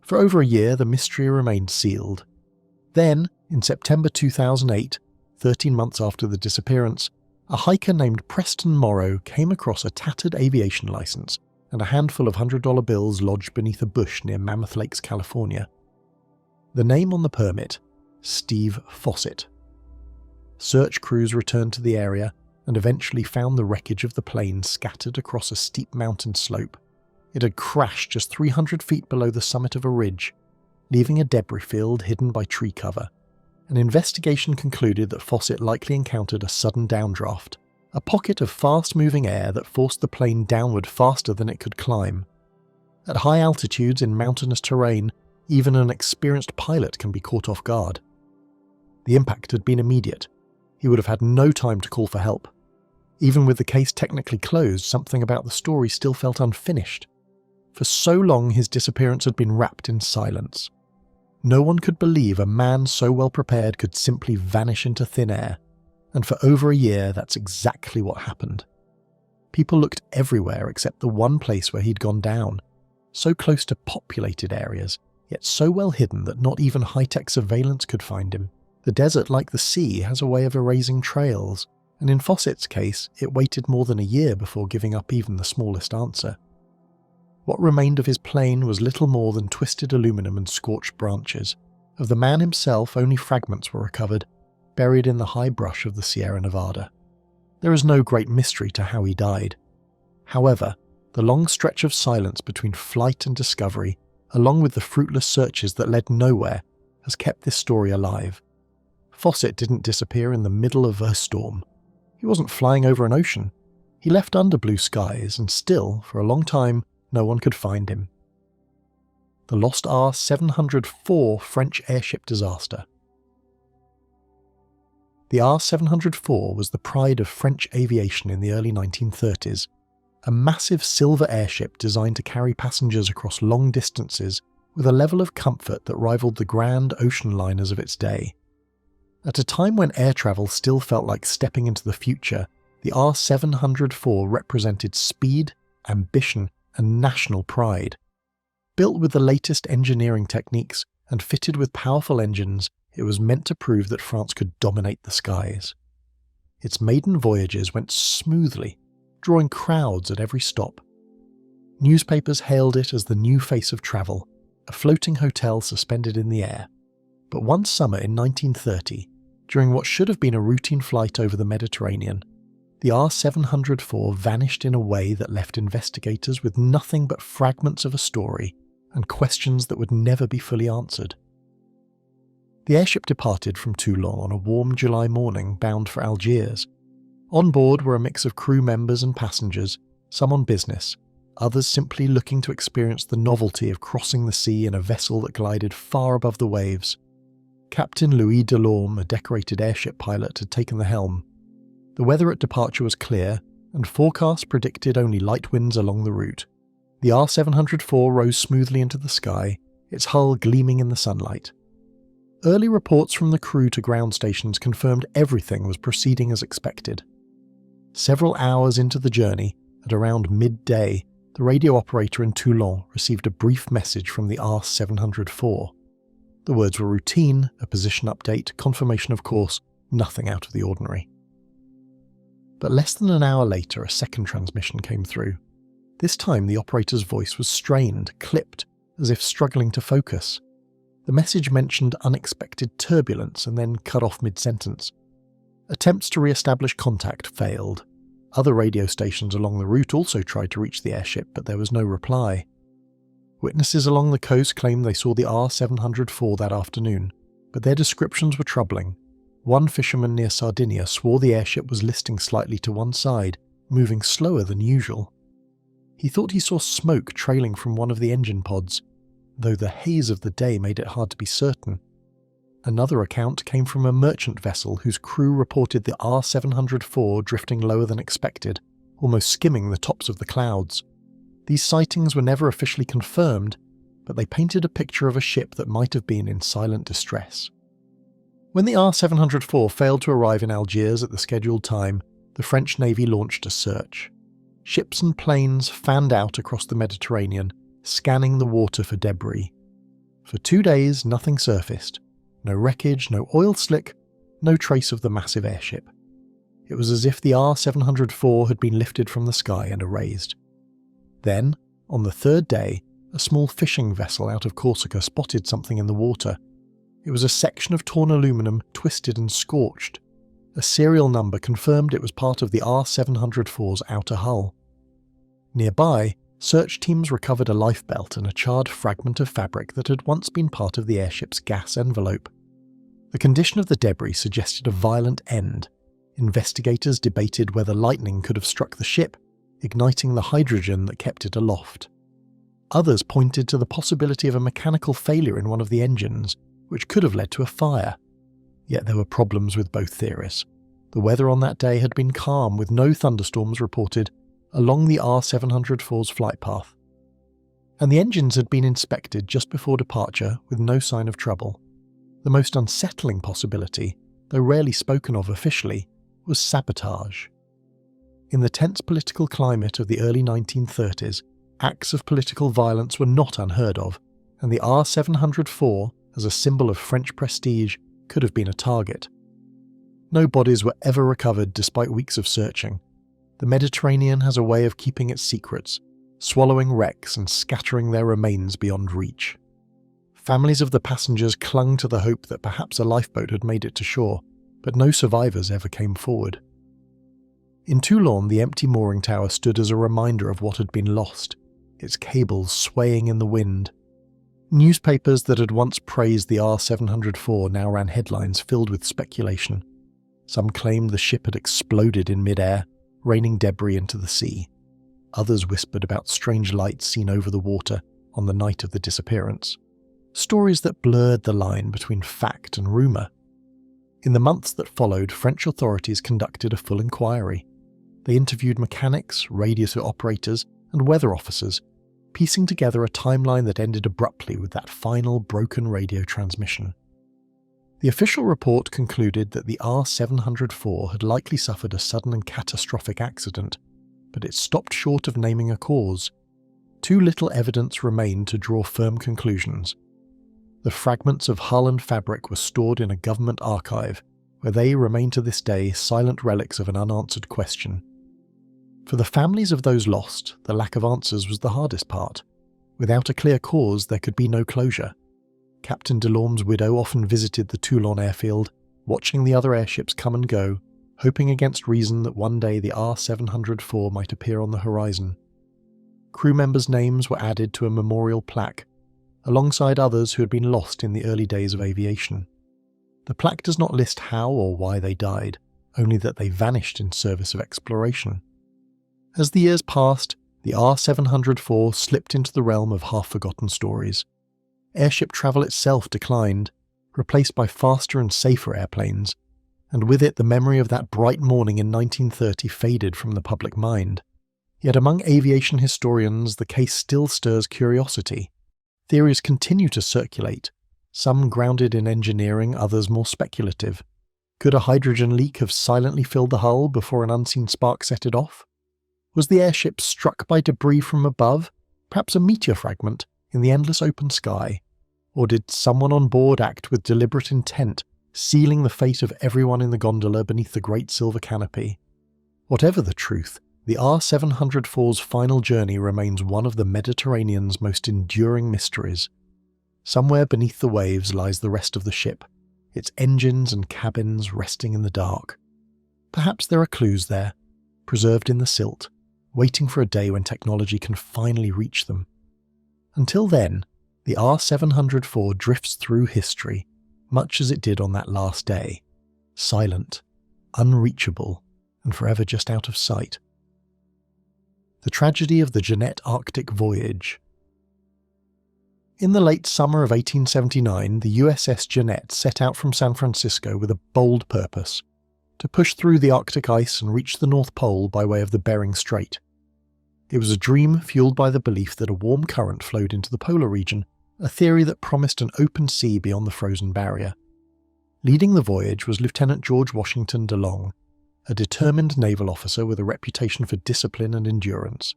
For over a year, the mystery remained sealed. Then, in September 2008, 13 months after the disappearance, a hiker named Preston Morrow came across a tattered aviation license and a handful of $100 bills lodged beneath a bush near Mammoth Lakes, California. The name on the permit: Steve Fawcett. Search crews returned to the area and eventually found the wreckage of the plane scattered across a steep mountain slope. It had crashed just 300 feet below the summit of a ridge, leaving a debris field hidden by tree cover. An investigation concluded that Fawcett likely encountered a sudden downdraft, a pocket of fast-moving air that forced the plane downward faster than it could climb. At high altitudes in mountainous terrain, even an experienced pilot can be caught off guard. The impact had been immediate. He would have had no time to call for help. Even with the case technically closed, something about the story still felt unfinished. For so long his disappearance had been wrapped in silence. No one could believe a man so well prepared could simply vanish into thin air, and for over a year that's exactly what happened. People looked everywhere except the one place where he'd gone down, so close to populated areas, yet so well hidden that not even high-tech surveillance could find him. The desert, like the sea, has a way of erasing trails, and in Fawcett's case, it waited more than a year before giving up even the smallest answer. What remained of his plane was little more than twisted aluminum and scorched branches. Of the man himself, only fragments were recovered, buried in the high brush of the Sierra Nevada. There is no great mystery to how he died. However, the long stretch of silence between flight and discovery, along with the fruitless searches that led nowhere, has kept this story alive. Fawcett didn't disappear in the middle of a storm. He wasn't flying over an ocean. He left under blue skies, and still, for a long time, no one could find him. The lost R-704 French airship disaster. The R-704 was the pride of French aviation in the early 1930s, a massive silver airship designed to carry passengers across long distances with a level of comfort that rivaled the grand ocean liners of its day. At a time when air travel still felt like stepping into the future, the R-704 represented speed, ambition, and national pride. Built with the latest engineering techniques and fitted with powerful engines, it was meant to prove that France could dominate the skies. Its maiden voyages went smoothly, drawing crowds at every stop. Newspapers hailed it as the new face of travel, a floating hotel suspended in the air. But one summer in 1930, During what should have been a routine flight over the Mediterranean, the R704 vanished in a way that left investigators with nothing but fragments of a story and questions that would never be fully answered. The airship departed from Toulon on a warm July morning bound for Algiers. On board were a mix of crew members and passengers, some on business, others simply looking to experience the novelty of crossing the sea in a vessel that glided far above the waves. Captain Louis Delorme, a decorated airship pilot, had taken the helm. The weather at departure was clear, and forecasts predicted only light winds along the route. The R704 rose smoothly into the sky, its hull gleaming in the sunlight. Early reports from the crew to ground stations confirmed everything was proceeding as expected. Several hours into the journey, at around midday, the radio operator in Toulon received a brief message from the R704. The words were routine, a position update, confirmation of course, nothing out of the ordinary. But less than an hour later, a second transmission came through. This time the operator's voice was strained, clipped, as if struggling to focus. The message mentioned unexpected turbulence and then cut off mid-sentence. Attempts to re-establish contact failed. Other radio stations along the route also tried to reach the airship, but there was no reply. Witnesses along the coast claimed they saw the R704 that afternoon, but their descriptions were troubling. One fisherman near Sardinia swore the airship was listing slightly to one side, moving slower than usual. He thought he saw smoke trailing from one of the engine pods, though the haze of the day made it hard to be certain. Another account came from a merchant vessel whose crew reported the R704 drifting lower than expected, almost skimming the tops of the clouds. These sightings were never officially confirmed, but they painted a picture of a ship that might have been in silent distress. When the R704 failed to arrive in Algiers at the scheduled time, the French Navy launched a search. Ships and planes fanned out across the Mediterranean, scanning the water for debris. For 2 days, nothing surfaced. No wreckage, no oil slick, no trace of the massive airship. It was as if the R704 had been lifted from the sky and erased. Then, on the third day, a small fishing vessel out of Corsica spotted something in the water. It was a section of torn aluminum, twisted and scorched. A serial number confirmed it was part of the R704's outer hull. Nearby, search teams recovered a lifebelt and a charred fragment of fabric that had once been part of the airship's gas envelope. The condition of the debris suggested a violent end. Investigators debated whether lightning could have struck the ship, igniting the hydrogen that kept it aloft. Others pointed to the possibility of a mechanical failure in one of the engines, which could have led to a fire. Yet there were problems with both theories. The weather on that day had been calm, with no thunderstorms reported along the R704's flight path. And the engines had been inspected just before departure with no sign of trouble. The most unsettling possibility, though rarely spoken of officially, was sabotage. In the tense political climate of the early 1930s, acts of political violence were not unheard of, and the R704, as a symbol of French prestige, could have been a target. No bodies were ever recovered despite weeks of searching. The Mediterranean has a way of keeping its secrets, swallowing wrecks and scattering their remains beyond reach. Families of the passengers clung to the hope that perhaps a lifeboat had made it to shore, but no survivors ever came forward. In Toulon, the empty mooring tower stood as a reminder of what had been lost, its cables swaying in the wind. Newspapers that had once praised the R704 now ran headlines filled with speculation. Some claimed the ship had exploded in mid-air, raining debris into the sea. Others whispered about strange lights seen over the water on the night of the disappearance. Stories that blurred the line between fact and rumour. In the months that followed, French authorities conducted a full inquiry. They interviewed mechanics, radio operators, and weather officers, piecing together a timeline that ended abruptly with that final broken radio transmission. The official report concluded that the R704 had likely suffered a sudden and catastrophic accident, but it stopped short of naming a cause. Too little evidence remained to draw firm conclusions. The fragments of hull and fabric were stored in a government archive, where they remain to this day silent relics of an unanswered question. For the families of those lost, the lack of answers was the hardest part. Without a clear cause, there could be no closure. Captain Delorme's widow often visited the Toulon airfield, watching the other airships come and go, hoping against reason that one day the R-704 might appear on the horizon. Crew members' names were added to a memorial plaque, alongside others who had been lost in the early days of aviation. The plaque does not list how or why they died, only that they vanished in service of exploration. As the years passed, the R-704 slipped into the realm of half-forgotten stories. Airship travel itself declined, replaced by faster and safer airplanes, and with it the memory of that bright morning in 1930 faded from the public mind. Yet among aviation historians, the case still stirs curiosity. Theories continue to circulate, some grounded in engineering, others more speculative. Could a hydrogen leak have silently filled the hull before an unseen spark set it off? Was the airship struck by debris from above, perhaps a meteor fragment, in the endless open sky? Or did someone on board act with deliberate intent, sealing the fate of everyone in the gondola beneath the great silver canopy? Whatever the truth, the R-704's final journey remains one of the Mediterranean's most enduring mysteries. Somewhere beneath the waves lies the rest of the ship, its engines and cabins resting in the dark. Perhaps there are clues there, preserved in the silt, waiting for a day when technology can finally reach them. Until then, the R-704 drifts through history, much as it did on that last day, silent, unreachable, and forever just out of sight. The tragedy of the Jeannette Arctic voyage. In the late summer of 1879, the USS Jeannette set out from San Francisco with a bold purpose: to push through the Arctic ice and reach the North Pole by way of the Bering Strait. It was a dream fueled by the belief that a warm current flowed into the polar region, a theory that promised an open sea beyond the frozen barrier. Leading the voyage was Lieutenant George Washington DeLong, a determined naval officer with a reputation for discipline and endurance.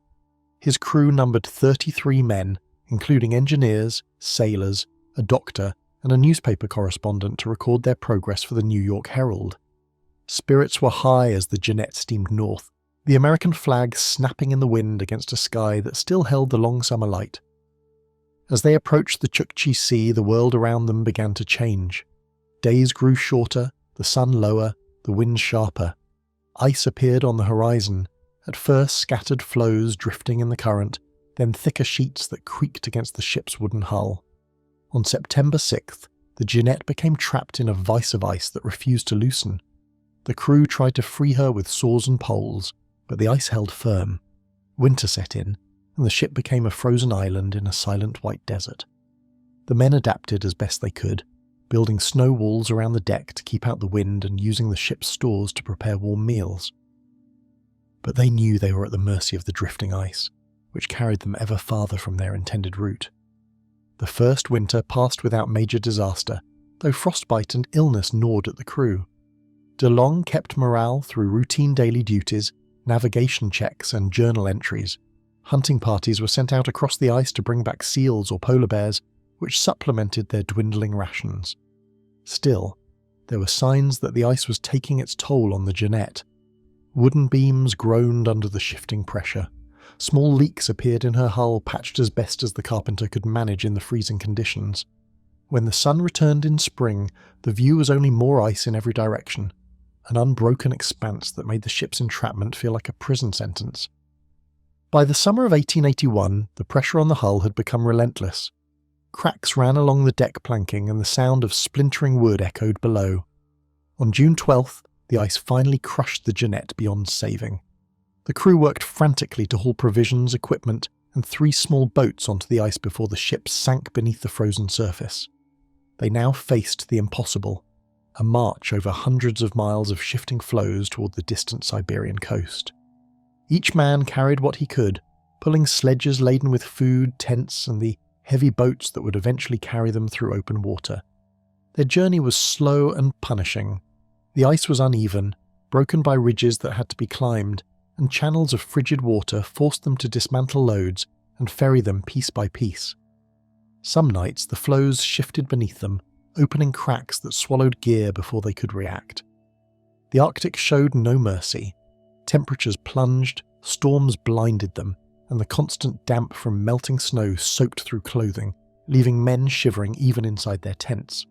His crew numbered 33 men, including engineers, sailors, a doctor, and a newspaper correspondent to record their progress for the New York Herald. Spirits were high as the Jeannette steamed north, the American flag snapping in the wind against a sky that still held the long summer light. As they approached the Chukchi Sea, the world around them began to change. Days grew shorter, the sun lower, the wind sharper. Ice appeared on the horizon, at first scattered floes drifting in the current, then thicker sheets that creaked against the ship's wooden hull. On September 6th, the Jeannette became trapped in a vice of ice that refused to loosen. The crew tried to free her with saws and poles, but the ice held firm. Winter set in, and the ship became a frozen island in a silent white desert. The men adapted as best they could, building snow walls around the deck to keep out the wind and using the ship's stores to prepare warm meals. But they knew they were at the mercy of the drifting ice, which carried them ever farther from their intended route. The first winter passed without major disaster, though frostbite and illness gnawed at the crew. DeLong kept morale through routine daily duties, navigation checks and journal entries. Hunting parties were sent out across the ice to bring back seals or polar bears, which supplemented their dwindling rations. Still, there were signs that the ice was taking its toll on the Jeannette. Wooden beams groaned under the shifting pressure. Small leaks appeared in her hull, patched as best as the carpenter could manage in the freezing conditions. When the sun returned in spring, the view was only more ice in every direction, an unbroken expanse that made the ship's entrapment feel like a prison sentence. By the summer of 1881, the pressure on the hull had become relentless. Cracks ran along the deck planking and the sound of splintering wood echoed below. On June 12th, the ice finally crushed the Jeannette beyond saving. The crew worked frantically to haul provisions, equipment, and 3 small boats onto the ice before the ship sank beneath the frozen surface. They now faced the impossible, a march over hundreds of miles of shifting floes toward the distant Siberian coast. Each man carried what he could, pulling sledges laden with food, tents, and the heavy boats that would eventually carry them through open water. Their journey was slow and punishing. The ice was uneven, broken by ridges that had to be climbed, and channels of frigid water forced them to dismantle loads and ferry them piece by piece. Some nights the floes shifted beneath them, opening cracks that swallowed gear before they could react. The Arctic showed no mercy. Temperatures plunged, storms blinded them, and the constant damp from melting snow soaked through clothing, leaving men shivering even inside their tents.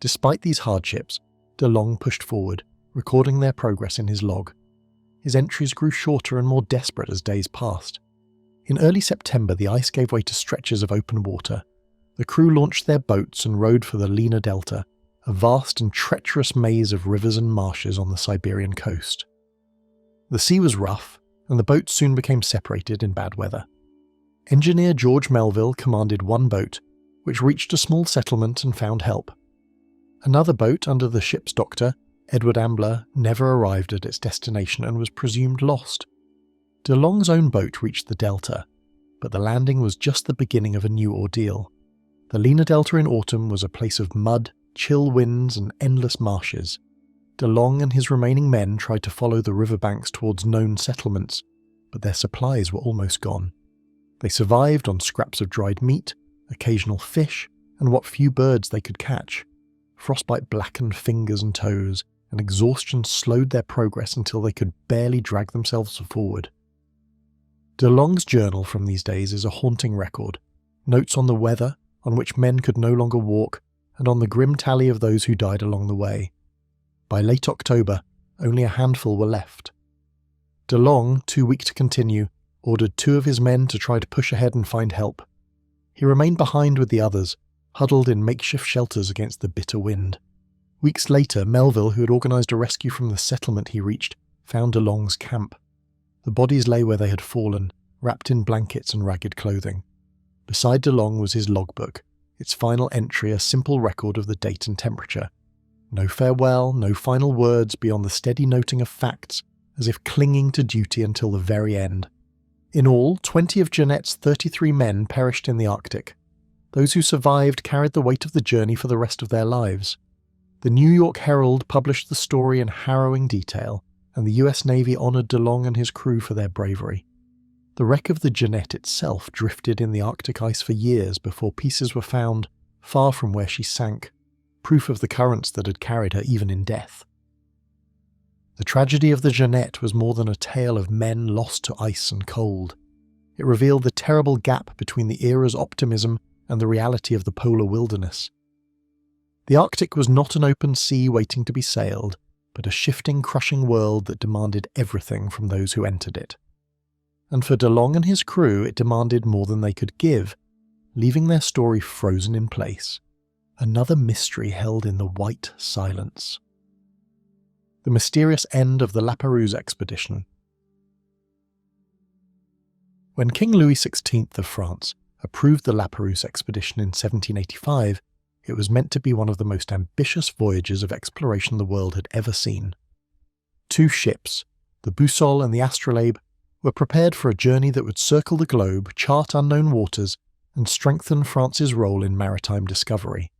Despite these hardships, De Long pushed forward, recording their progress in his log. His entries grew shorter and more desperate as days passed. In early September, the ice gave way to stretches of open water. The crew launched their boats and rowed for the Lena Delta, a vast and treacherous maze of rivers and marshes on the Siberian coast. The sea was rough, and the boats soon became separated in bad weather. Engineer George Melville commanded one boat, which reached a small settlement and found help. Another boat under the ship's doctor, Edward Ambler, never arrived at its destination and was presumed lost. De Long's own boat reached the delta, but the landing was just the beginning of a new ordeal. The Lena Delta in autumn was a place of mud, chill winds and endless marshes. De Long and his remaining men tried to follow the riverbanks towards known settlements, but their supplies were almost gone. They survived on scraps of dried meat, occasional fish, and what few birds they could catch. Frostbite blackened fingers and toes, and exhaustion slowed their progress until they could barely drag themselves forward. De Long's journal from these days is a haunting record. Notes on the weather, on which men could no longer walk, and on the grim tally of those who died along the way. By late October, only a handful were left. De Long, too weak to continue, ordered 2 of his men to try to push ahead and find help. He remained behind with the others, huddled in makeshift shelters against the bitter wind. Weeks later, Melville, who had organised a rescue from the settlement he reached, found De Long's camp. The bodies lay where they had fallen, wrapped in blankets and ragged clothing. Beside De Long was his logbook, its final entry a simple record of the date and temperature. No farewell, no final words beyond the steady noting of facts, as if clinging to duty until the very end. In all, 20 of Jeanette's 33 men perished in the Arctic. Those who survived carried the weight of the journey for the rest of their lives. The New York Herald published the story in harrowing detail, and the US Navy honoured De Long and his crew for their bravery. The wreck of the Jeanette itself drifted in the Arctic ice for years before pieces were found, far from where she sank, proof of the currents that had carried her even in death. The tragedy of the Jeanette was more than a tale of men lost to ice and cold. It revealed the terrible gap between the era's optimism and the reality of the polar wilderness. The Arctic was not an open sea waiting to be sailed, but a shifting, crushing world that demanded everything from those who entered it. And for De Long and his crew, it demanded more than they could give, leaving their story frozen in place. Another mystery held in the white silence. The mysterious end of the La Pérouse expedition. When King Louis XVI of France approved the La Pérouse expedition in 1785, it was meant to be one of the most ambitious voyages of exploration the world had ever seen. 2 ships, the Boussole and the Astrolabe, were prepared for a journey that would circle the globe, chart unknown waters, and strengthen France's role in maritime discovery.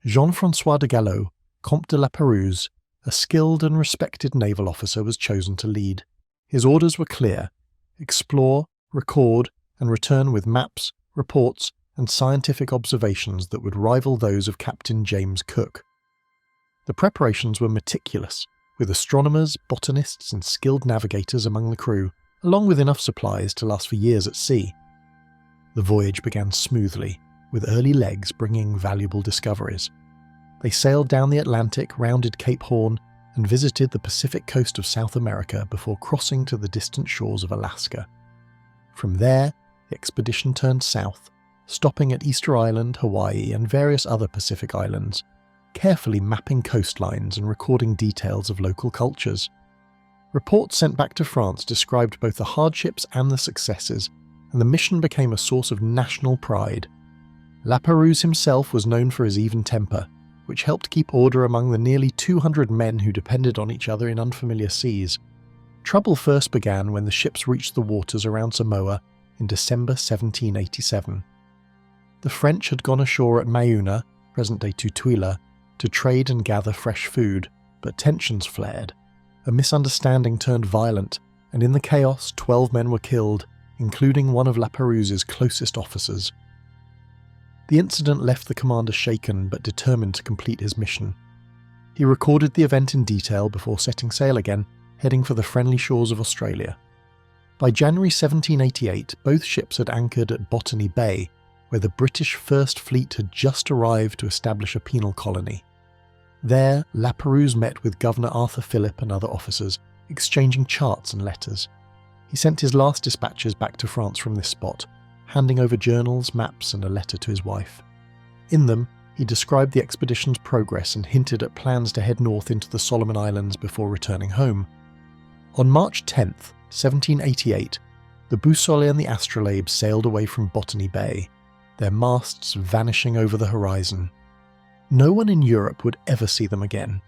Jean-François de Gallo, Comte de La Pérouse, a skilled and respected naval officer, was chosen to lead. His orders were clear: explore, record, and return with maps, reports, and scientific observations that would rival those of Captain James Cook. The preparations were meticulous, with astronomers, botanists, and skilled navigators among the crew, along with enough supplies to last for years at sea. The voyage began smoothly, with early legs bringing valuable discoveries. They sailed down the Atlantic, rounded Cape Horn, and visited the Pacific coast of South America before crossing to the distant shores of Alaska. From there, the expedition turned south, stopping at Easter Island, Hawaii, and various other Pacific islands, carefully mapping coastlines and recording details of local cultures. Reports sent back to France described both the hardships and the successes, and the mission became a source of national pride. La Pérouse himself was known for his even temper, which helped keep order among the nearly 200 men who depended on each other in unfamiliar seas. Trouble first began when the ships reached the waters around Samoa in December 1787. The French had gone ashore at Mauna, present-day Tutuila, to trade and gather fresh food, but tensions flared. A misunderstanding turned violent, and in the chaos 12 men were killed, including one of La Pérouse's closest officers. The incident left the commander shaken but determined to complete his mission. He recorded the event in detail before setting sail again, heading for the friendly shores of Australia. By January 1788, both ships had anchored at Botany Bay, where the British First Fleet had just arrived to establish a penal colony. There, Lapérouse met with Governor Arthur Phillip and other officers, exchanging charts and letters. He sent his last dispatches back to France from this spot, handing over journals, maps and a letter to his wife. In them, he described the expedition's progress and hinted at plans to head north into the Solomon Islands before returning home. On March 10th, 1788, the Boussole and the Astrolabe sailed away from Botany Bay, their masts vanishing over the horizon. No one in Europe would ever see them again.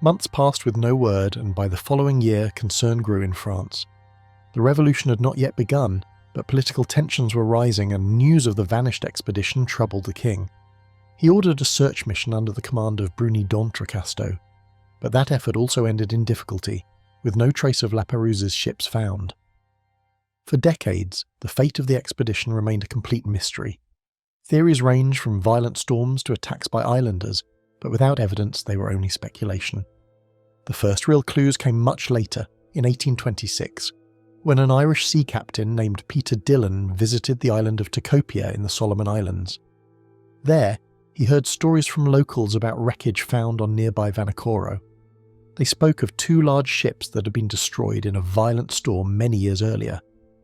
Months passed with no word, and by the following year concern grew in France. The revolution had not yet begun, but political tensions were rising and news of the vanished expedition troubled the king. He ordered a search mission under the command of Bruni d'Entrecasteaux, but that effort also ended in difficulty, with no trace of Lapérouse's ships found. For decades, the fate of the expedition remained a complete mystery. Theories range from violent storms to attacks by islanders, but without evidence they were only speculation. The first real clues came much later, in 1826, when an Irish sea captain named Peter Dillon visited the island of Tikopia in the Solomon Islands. There, he heard stories from locals about wreckage found on nearby Vanikoro. They spoke of 2 large ships that had been destroyed in a violent storm many years earlier,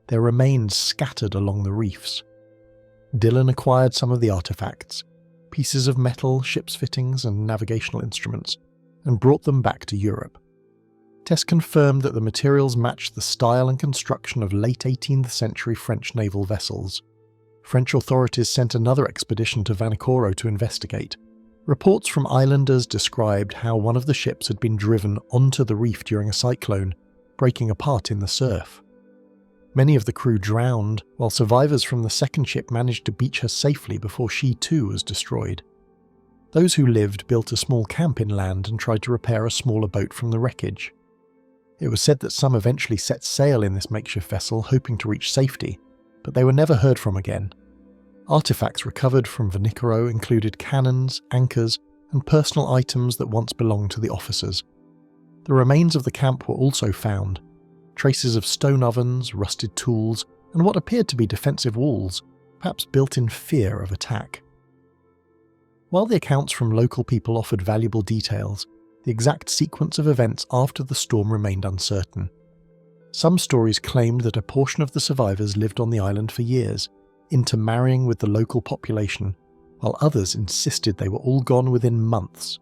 their remains scattered along the reefs. Dillon acquired some of the artefacts, pieces of metal, ship's fittings and navigational instruments, and brought them back to Europe. Tests confirmed that the materials matched the style and construction of late 18th century French naval vessels. French authorities sent another expedition to Vanikoro to investigate. Reports from islanders described how one of the ships had been driven onto the reef during a cyclone, breaking apart in the surf. Many of the crew drowned, while survivors from the second ship managed to beach her safely before she too was destroyed. Those who lived built a small camp inland and tried to repair a smaller boat from the wreckage. It was said that some eventually set sail in this makeshift vessel hoping to reach safety, but they were never heard from again. Artifacts recovered from Vanikoro included cannons, anchors, and personal items that once belonged to the officers. The remains of the camp were also found. Traces of stone ovens, rusted tools, and what appeared to be defensive walls, perhaps built in fear of attack. While the accounts from local people offered valuable details, the exact sequence of events after the storm remained uncertain. Some stories claimed that a portion of the survivors lived on the island for years, intermarrying with the local population, while others insisted they were all gone within months.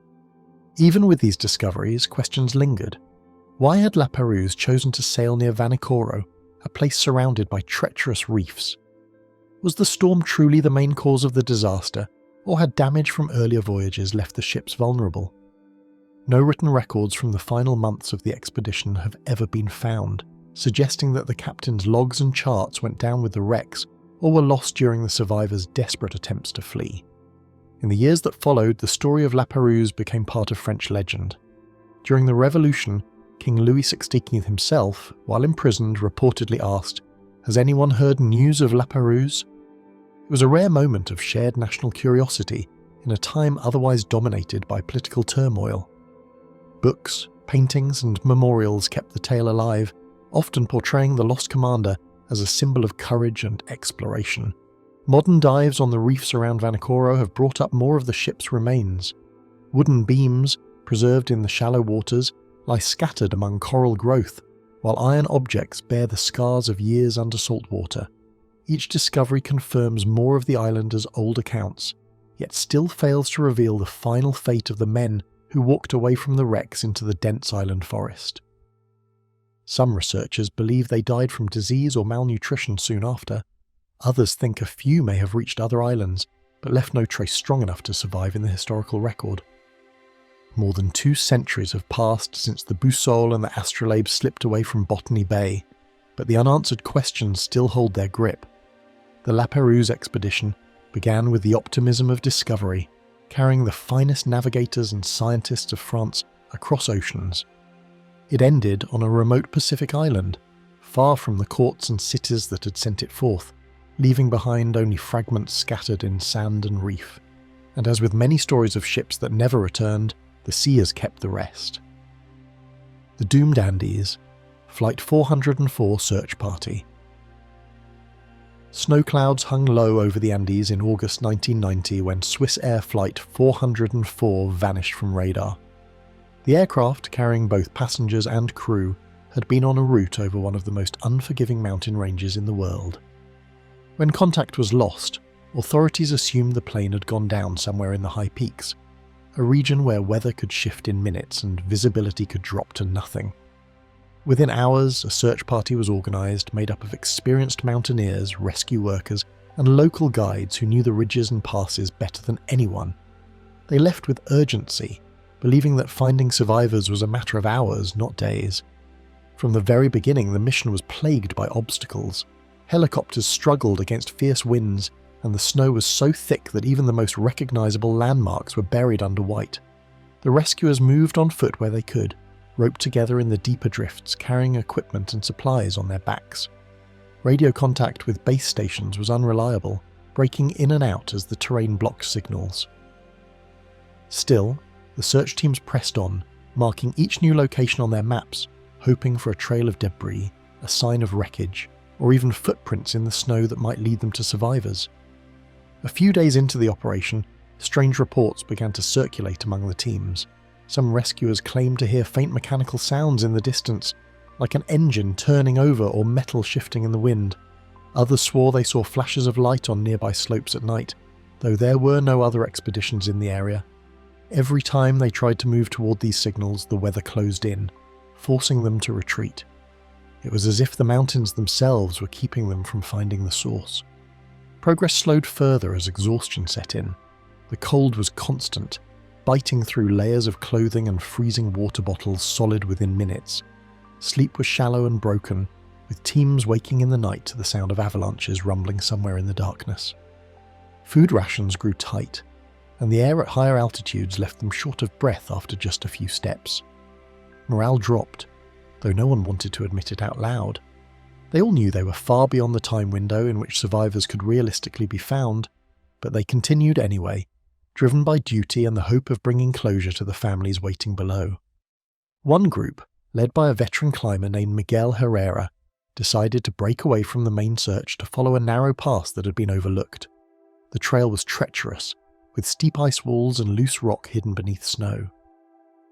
Even with these discoveries, questions lingered. Why had Lapérouse chosen to sail near Vanikoro, a place surrounded by treacherous reefs? Was the storm truly the main cause of the disaster, or had damage from earlier voyages left the ships vulnerable? No written records from the final months of the expedition have ever been found, suggesting that the captain's logs and charts went down with the wrecks or were lost during the survivors' desperate attempts to flee. In the years that followed, the story of Lapérouse became part of French legend. During the Revolution, King Louis XVI himself, while imprisoned, reportedly asked, "Has anyone heard news of Lapérouse?" It was a rare moment of shared national curiosity in a time otherwise dominated by political turmoil. Books, paintings and memorials kept the tale alive, often portraying the lost commander as a symbol of courage and exploration. Modern dives on the reefs around Vanikoro have brought up more of the ship's remains. Wooden beams, preserved in the shallow waters, lie scattered among coral growth, while iron objects bear the scars of years under salt water. Each discovery confirms more of the islanders' old accounts, yet still fails to reveal the final fate of the men who walked away from the wrecks into the dense island forest. Some researchers believe they died from disease or malnutrition soon after. Others think a few may have reached other islands, but left no trace strong enough to survive in the historical record. More than 2 centuries have passed since the Boussole and the Astrolabe slipped away from Botany Bay, but the unanswered questions still hold their grip. The Lapérouse expedition began with the optimism of discovery, carrying the finest navigators and scientists of France across oceans. It ended on a remote Pacific island, far from the courts and cities that had sent it forth, leaving behind only fragments scattered in sand and reef. And as with many stories of ships that never returned, the sea has kept the rest. The Doomed Andes, Flight 404 Search Party. Snow clouds hung low over the Andes in August 1990 when Swiss Air Flight 404 vanished from radar. The aircraft, carrying both passengers and crew, had been on a route over one of the most unforgiving mountain ranges in the world. When contact was lost, authorities assumed the plane had gone down somewhere in the high peaks, a region where weather could shift in minutes and visibility could drop to nothing. Within hours, a search party was organised made up of experienced mountaineers, rescue workers, and local guides who knew the ridges and passes better than anyone. They left with urgency, believing that finding survivors was a matter of hours, not days. From the very beginning, the mission was plagued by obstacles. Helicopters struggled against fierce winds, and the snow was so thick that even the most recognisable landmarks were buried under white. The rescuers moved on foot where they could, roped together in the deeper drifts, carrying equipment and supplies on their backs. Radio contact with base stations was unreliable, breaking in and out as the terrain blocked signals. Still, the search teams pressed on, marking each new location on their maps, hoping for a trail of debris, a sign of wreckage, or even footprints in the snow that might lead them to survivors. A few days into the operation, strange reports began to circulate among the teams. Some rescuers claimed to hear faint mechanical sounds in the distance, like an engine turning over or metal shifting in the wind. Others swore they saw flashes of light on nearby slopes at night, though there were no other expeditions in the area. Every time they tried to move toward these signals, the weather closed in, forcing them to retreat. It was as if the mountains themselves were keeping them from finding the source. Progress slowed further as exhaustion set in. The cold was constant, biting through layers of clothing and freezing water bottles solid within minutes. Sleep was shallow and broken, with teams waking in the night to the sound of avalanches rumbling somewhere in the darkness. Food rations grew tight, and the air at higher altitudes left them short of breath after just a few steps. Morale dropped, though no one wanted to admit it out loud. They all knew they were far beyond the time window in which survivors could realistically be found, but they continued anyway, driven by duty and the hope of bringing closure to the families waiting below. One group, led by a veteran climber named Miguel Herrera, decided to break away from the main search to follow a narrow pass that had been overlooked. The trail was treacherous, with steep ice walls and loose rock hidden beneath snow.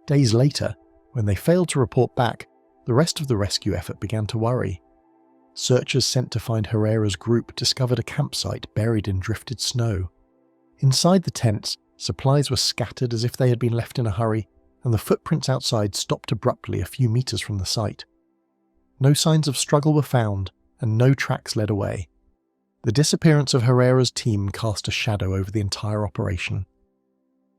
Days later, when they failed to report back, the rest of the rescue effort began to worry. Searchers sent to find Herrera's group discovered a campsite buried in drifted snow. Inside the tents, supplies were scattered as if they had been left in a hurry, and the footprints outside stopped abruptly a few meters from the site. No signs of struggle were found, and no tracks led away. The disappearance of Herrera's team cast a shadow over the entire operation.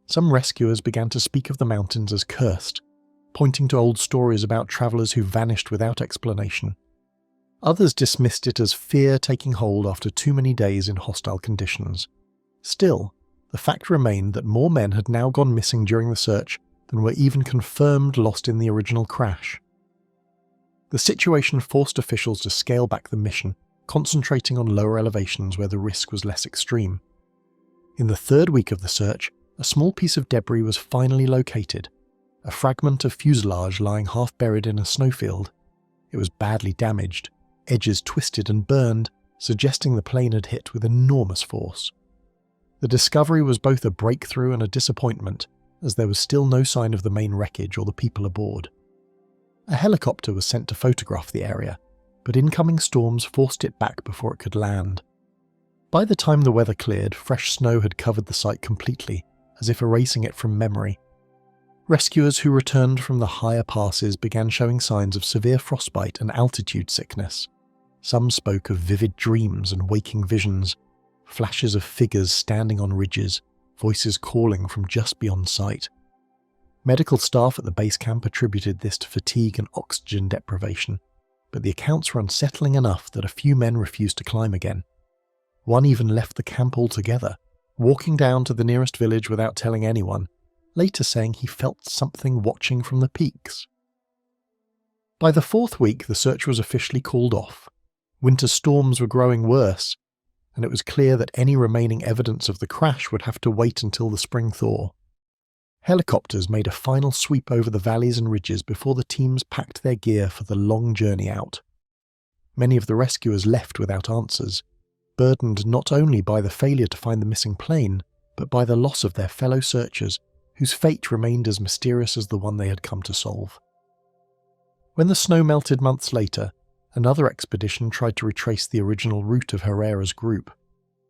Some rescuers began to speak of the mountains as cursed, pointing to old stories about travellers who vanished without explanation. Others dismissed it as fear taking hold after too many days in hostile conditions. Still, the fact remained that more men had now gone missing during the search than were even confirmed lost in the original crash. The situation forced officials to scale back the mission, concentrating on lower elevations where the risk was less extreme. In the third week of the search, a small piece of debris was finally located, a fragment of fuselage lying half buried in a snowfield. It was badly damaged, edges twisted and burned, suggesting the plane had hit with enormous force. The discovery was both a breakthrough and a disappointment, as there was still no sign of the main wreckage or the people aboard. A helicopter was sent to photograph the area, but incoming storms forced it back before it could land. By the time the weather cleared, fresh snow had covered the site completely, as if erasing it from memory. Rescuers who returned from the higher passes began showing signs of severe frostbite and altitude sickness. Some spoke of vivid dreams and waking visions, flashes of figures standing on ridges, voices calling from just beyond sight. Medical staff at the base camp attributed this to fatigue and oxygen deprivation, but the accounts were unsettling enough that a few men refused to climb again. One even left the camp altogether, walking down to the nearest village without telling anyone, later saying he felt something watching from the peaks. By the fourth week, the search was officially called off. Winter storms were growing worse, and it was clear that any remaining evidence of the crash would have to wait until the spring thaw. Helicopters made a final sweep over the valleys and ridges before the teams packed their gear for the long journey out. Many of the rescuers left without answers, burdened not only by the failure to find the missing plane, but by the loss of their fellow searchers whose fate remained as mysterious as the one they had come to solve. When the snow melted months later, another expedition tried to retrace the original route of Herrera's group.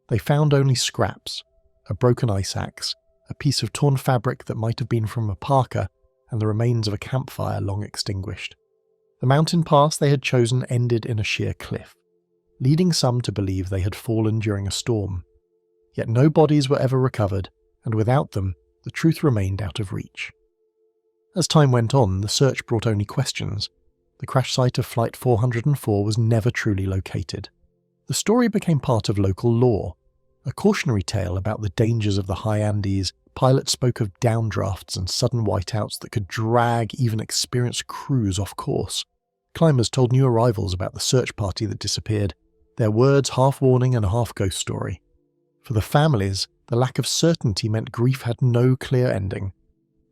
They found only scraps, a broken ice axe, a piece of torn fabric that might have been from a parka, and the remains of a campfire long extinguished. The mountain pass they had chosen ended in a sheer cliff, leading some to believe they had fallen during a storm. Yet no bodies were ever recovered, and without them, the truth remained out of reach. As time went on, the search brought only questions. The crash site of Flight 404 was never truly located. The story became part of local lore. A cautionary tale about the dangers of the high Andes, pilots spoke of downdrafts and sudden whiteouts that could drag even experienced crews off course. Climbers told new arrivals about the search party that disappeared, their words half warning and half ghost story. For the families, the lack of certainty meant grief had no clear ending.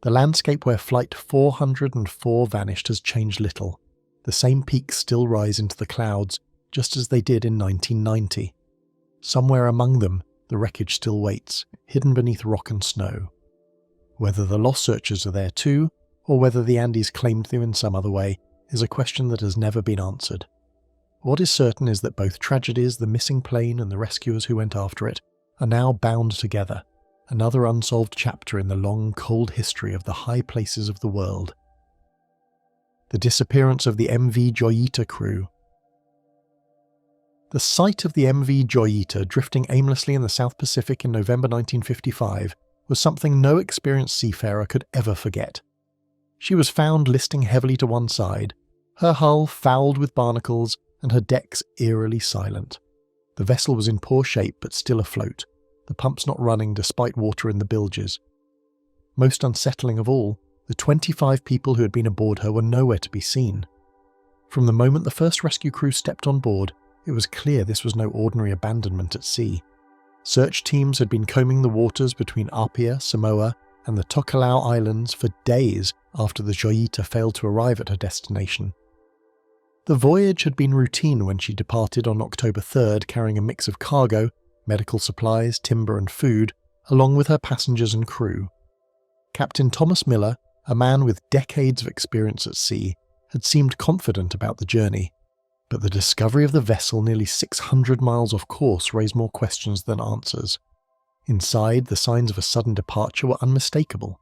The landscape where Flight 404 vanished has changed little. The same peaks still rise into the clouds, just as they did in 1990. Somewhere among them, the wreckage still waits, hidden beneath rock and snow. Whether the lost searchers are there too, or whether the Andes claimed them in some other way, is a question that has never been answered. What is certain is that both tragedies, the missing plane and the rescuers who went after it, are now bound together, another unsolved chapter in the long, cold history of the high places of the world. The disappearance of the MV Joyita crew. The sight of the MV Joyita drifting aimlessly in the South Pacific in November 1955 was something no experienced seafarer could ever forget. She was found listing heavily to one side, her hull fouled with barnacles and her decks eerily silent. The vessel was in poor shape but still afloat, the pumps not running despite water in the bilges. Most unsettling of all, the 25 people who had been aboard her were nowhere to be seen. From the moment the first rescue crew stepped on board, it was clear this was no ordinary abandonment at sea. Search teams had been combing the waters between Apia, Samoa, and the Tokelau Islands for days after the Joyita failed to arrive at her destination. The voyage had been routine when she departed on October 3rd, carrying a mix of cargo, medical supplies, timber and food, along with her passengers and crew. Captain Thomas Miller, a man with decades of experience at sea, had seemed confident about the journey, but the discovery of the vessel nearly 600 miles off course raised more questions than answers. Inside, the signs of a sudden departure were unmistakable.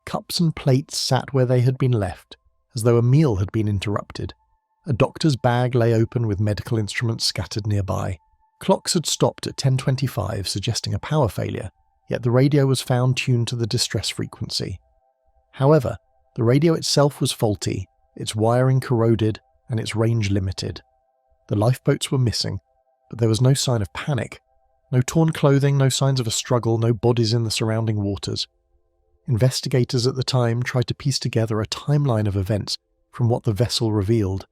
Cups and plates sat where they had been left, as though a meal had been interrupted. A doctor's bag lay open with medical instruments scattered nearby. Clocks had stopped at 10:25, suggesting a power failure, yet the radio was found tuned to the distress frequency. However, the radio itself was faulty, its wiring corroded, and its range limited. The lifeboats were missing, but there was no sign of panic. No torn clothing, no signs of a struggle, no bodies in the surrounding waters. Investigators at the time tried to piece together a timeline of events from what the vessel revealed.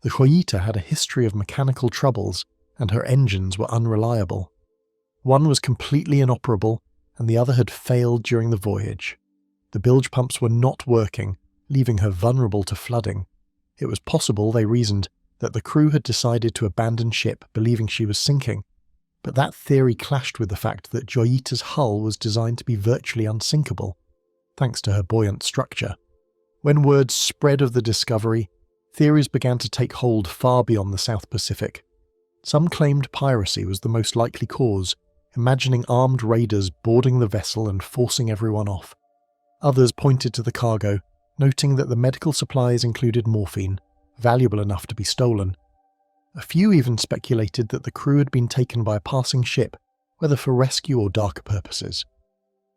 The Joyita had a history of mechanical troubles, and her engines were unreliable. One was completely inoperable, and the other had failed during the voyage. The bilge pumps were not working, leaving her vulnerable to flooding. It was possible, they reasoned, that the crew had decided to abandon ship, believing she was sinking, but that theory clashed with the fact that Joyita's hull was designed to be virtually unsinkable, thanks to her buoyant structure. When word spread of the discovery, theories began to take hold far beyond the South Pacific. Some claimed piracy was the most likely cause, imagining armed raiders boarding the vessel and forcing everyone off. Others pointed to the cargo, noting that the medical supplies included morphine, valuable enough to be stolen. A few even speculated that the crew had been taken by a passing ship, whether for rescue or darker purposes.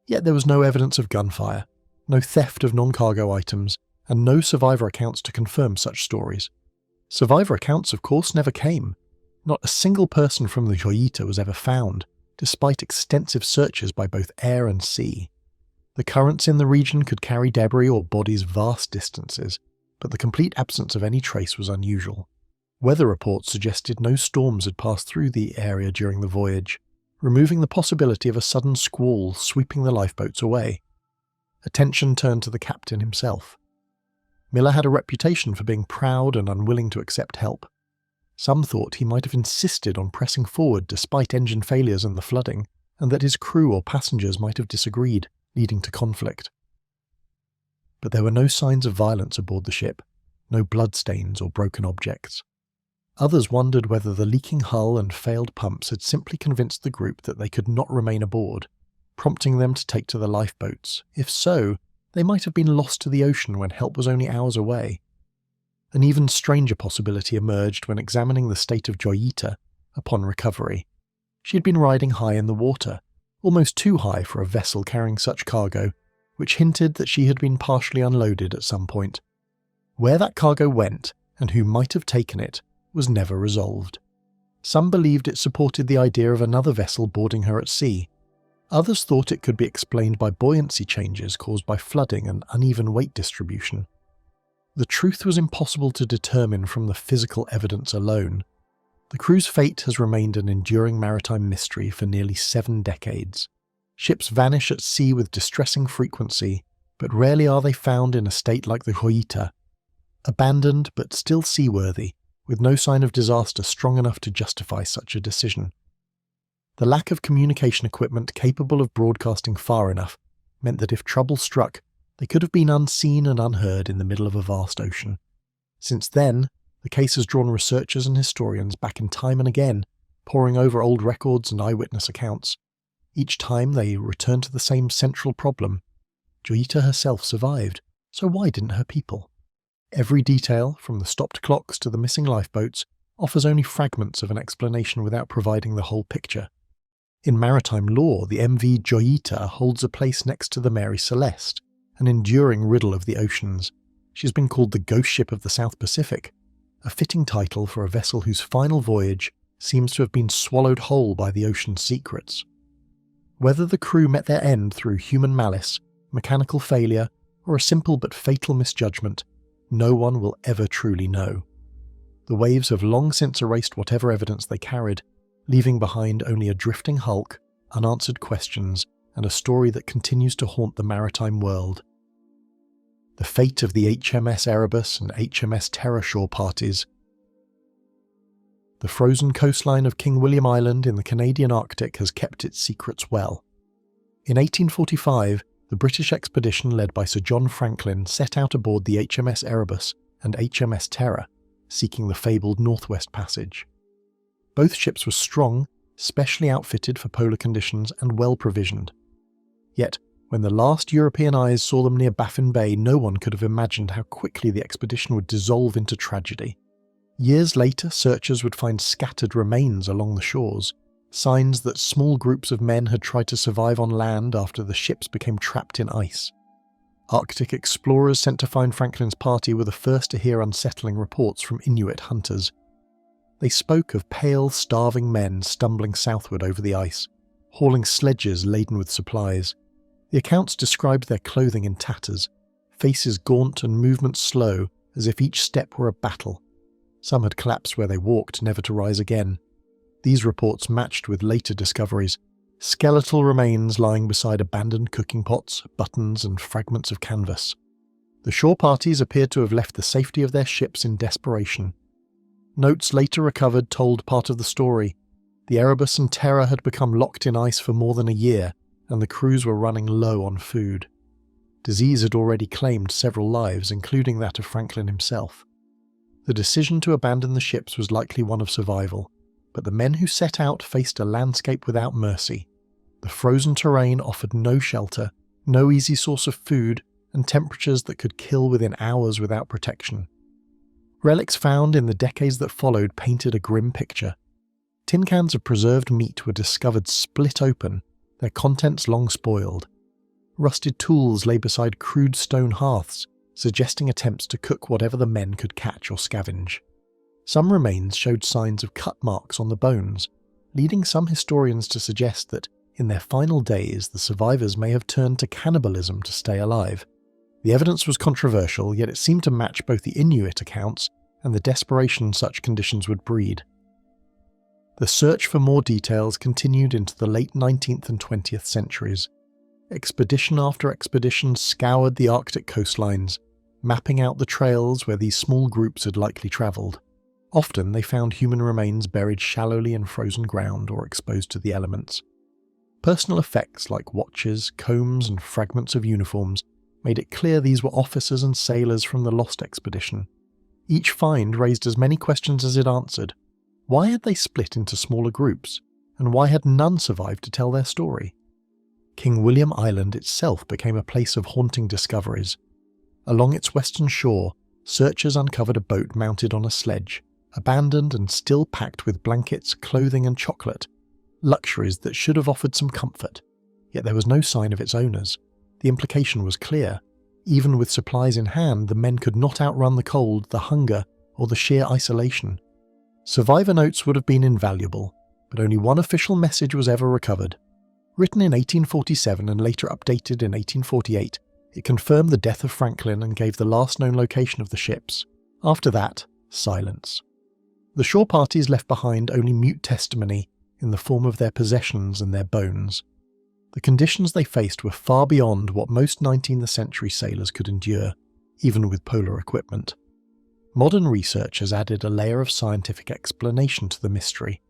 Yet there was no evidence of gunfire, no theft of non-cargo items, and no survivor accounts to confirm such stories. Survivor accounts, of course, never came. Not a single person from the Joyita was ever found, despite extensive searches by both air and sea. The currents in the region could carry debris or bodies vast distances, but the complete absence of any trace was unusual. Weather reports suggested no storms had passed through the area during the voyage, removing the possibility of a sudden squall sweeping the lifeboats away. Attention turned to the captain himself. Miller had a reputation for being proud and unwilling to accept help. Some thought he might have insisted on pressing forward despite engine failures and the flooding, and that his crew or passengers might have disagreed, leading to conflict. but there were no signs of violence aboard the ship, no bloodstains or broken objects. Others wondered whether the leaking hull and failed pumps had simply convinced the group that they could not remain aboard, prompting them to take to the lifeboats. If so, they might have been lost to the ocean when help was only hours away. An even stranger possibility emerged when examining the state of Joyita upon recovery. She had been riding high in the water, almost too high for a vessel carrying such cargo, which hinted that she had been partially unloaded at some point. Where that cargo went, and who might have taken it, was never resolved. Some believed it supported the idea of another vessel boarding her at sea. Others thought it could be explained by buoyancy changes caused by flooding and uneven weight distribution. The truth was impossible to determine from the physical evidence alone. The crew's fate has remained an enduring maritime mystery for nearly 7 decades. Ships vanish at sea with distressing frequency, but rarely are they found in a state like the Joyita, abandoned but still seaworthy, with no sign of disaster strong enough to justify such a decision. The lack of communication equipment capable of broadcasting far enough meant that if trouble struck, they could have been unseen and unheard in the middle of a vast ocean. Since then, the case has drawn researchers and historians back in time and again, poring over old records and eyewitness accounts. Each time they return to the same central problem. Joyita herself survived, so why didn't her people? Every detail, from the stopped clocks to the missing lifeboats, offers only fragments of an explanation without providing the whole picture. In maritime lore, the MV Joyita holds a place next to the Mary Celeste, an enduring riddle of the oceans. She's been called the ghost ship of the South Pacific, a fitting title for a vessel whose final voyage seems to have been swallowed whole by the ocean's secrets. Whether the crew met their end through human malice, mechanical failure, or a simple but fatal misjudgment, no one will ever truly know. The waves have long since erased whatever evidence they carried, leaving behind only a drifting hulk, unanswered questions, and a story that continues to haunt the maritime world. The fate of the HMS Erebus and HMS Terror shore parties. The frozen coastline of King William Island in the Canadian Arctic has kept its secrets well. In 1845, the British expedition led by Sir John Franklin set out aboard the HMS Erebus and HMS Terror, seeking the fabled Northwest Passage. Both ships were strong, specially outfitted for polar conditions and well provisioned. Yet, when the last European eyes saw them near Baffin Bay, no one could have imagined how quickly the expedition would dissolve into tragedy. Years later, searchers would find scattered remains along the shores, signs that small groups of men had tried to survive on land after the ships became trapped in ice. Arctic explorers sent to find Franklin's party were the first to hear unsettling reports from Inuit hunters. They spoke of pale, starving men stumbling southward over the ice, hauling sledges laden with supplies. The accounts described their clothing in tatters, faces gaunt and movements slow, as if each step were a battle. Some had collapsed where they walked, never to rise again. These reports matched with later discoveries, skeletal remains lying beside abandoned cooking pots, buttons, and fragments of canvas. The shore parties appeared to have left the safety of their ships in desperation. Notes later recovered told part of the story. The Erebus and Terror had become locked in ice for more than a year, and the crews were running low on food. Disease had already claimed several lives, including that of Franklin himself. The decision to abandon the ships was likely one of survival, but the men who set out faced a landscape without mercy. The frozen terrain offered no shelter, no easy source of food, and temperatures that could kill within hours without protection. Relics found in the decades that followed painted a grim picture. Tin cans of preserved meat were discovered split open, their contents long spoiled. Rusted tools lay beside crude stone hearths, suggesting attempts to cook whatever the men could catch or scavenge. Some remains showed signs of cut marks on the bones, leading some historians to suggest that, in their final days, the survivors may have turned to cannibalism to stay alive. The evidence was controversial, yet it seemed to match both the Inuit accounts and the desperation such conditions would breed. The search for more details continued into the late 19th and 20th centuries. Expedition after expedition scoured the Arctic coastlines, mapping out the trails where these small groups had likely travelled. Often they found human remains buried shallowly in frozen ground or exposed to the elements. Personal effects like watches, combs, and fragments of uniforms made it clear these were officers and sailors from the lost expedition. Each find raised as many questions as it answered. Why had they split into smaller groups? And why had none survived to tell their story? King William Island itself became a place of haunting discoveries. Along its western shore, searchers uncovered a boat mounted on a sledge, abandoned and still packed with blankets, clothing and chocolate, luxuries that should have offered some comfort. Yet there was no sign of its owners. The implication was clear. Even with supplies in hand, the men could not outrun the cold, the hunger, or the sheer isolation. Survivor notes would have been invaluable, but only one official message was ever recovered. Written in 1847 and later updated in 1848, it confirmed the death of Franklin and gave the last known location of the ships. After that, silence. The shore parties left behind only mute testimony in the form of their possessions and their bones. The conditions they faced were far beyond what most 19th century sailors could endure, even with polar equipment. Modern research has added a layer of scientific explanation to the mystery.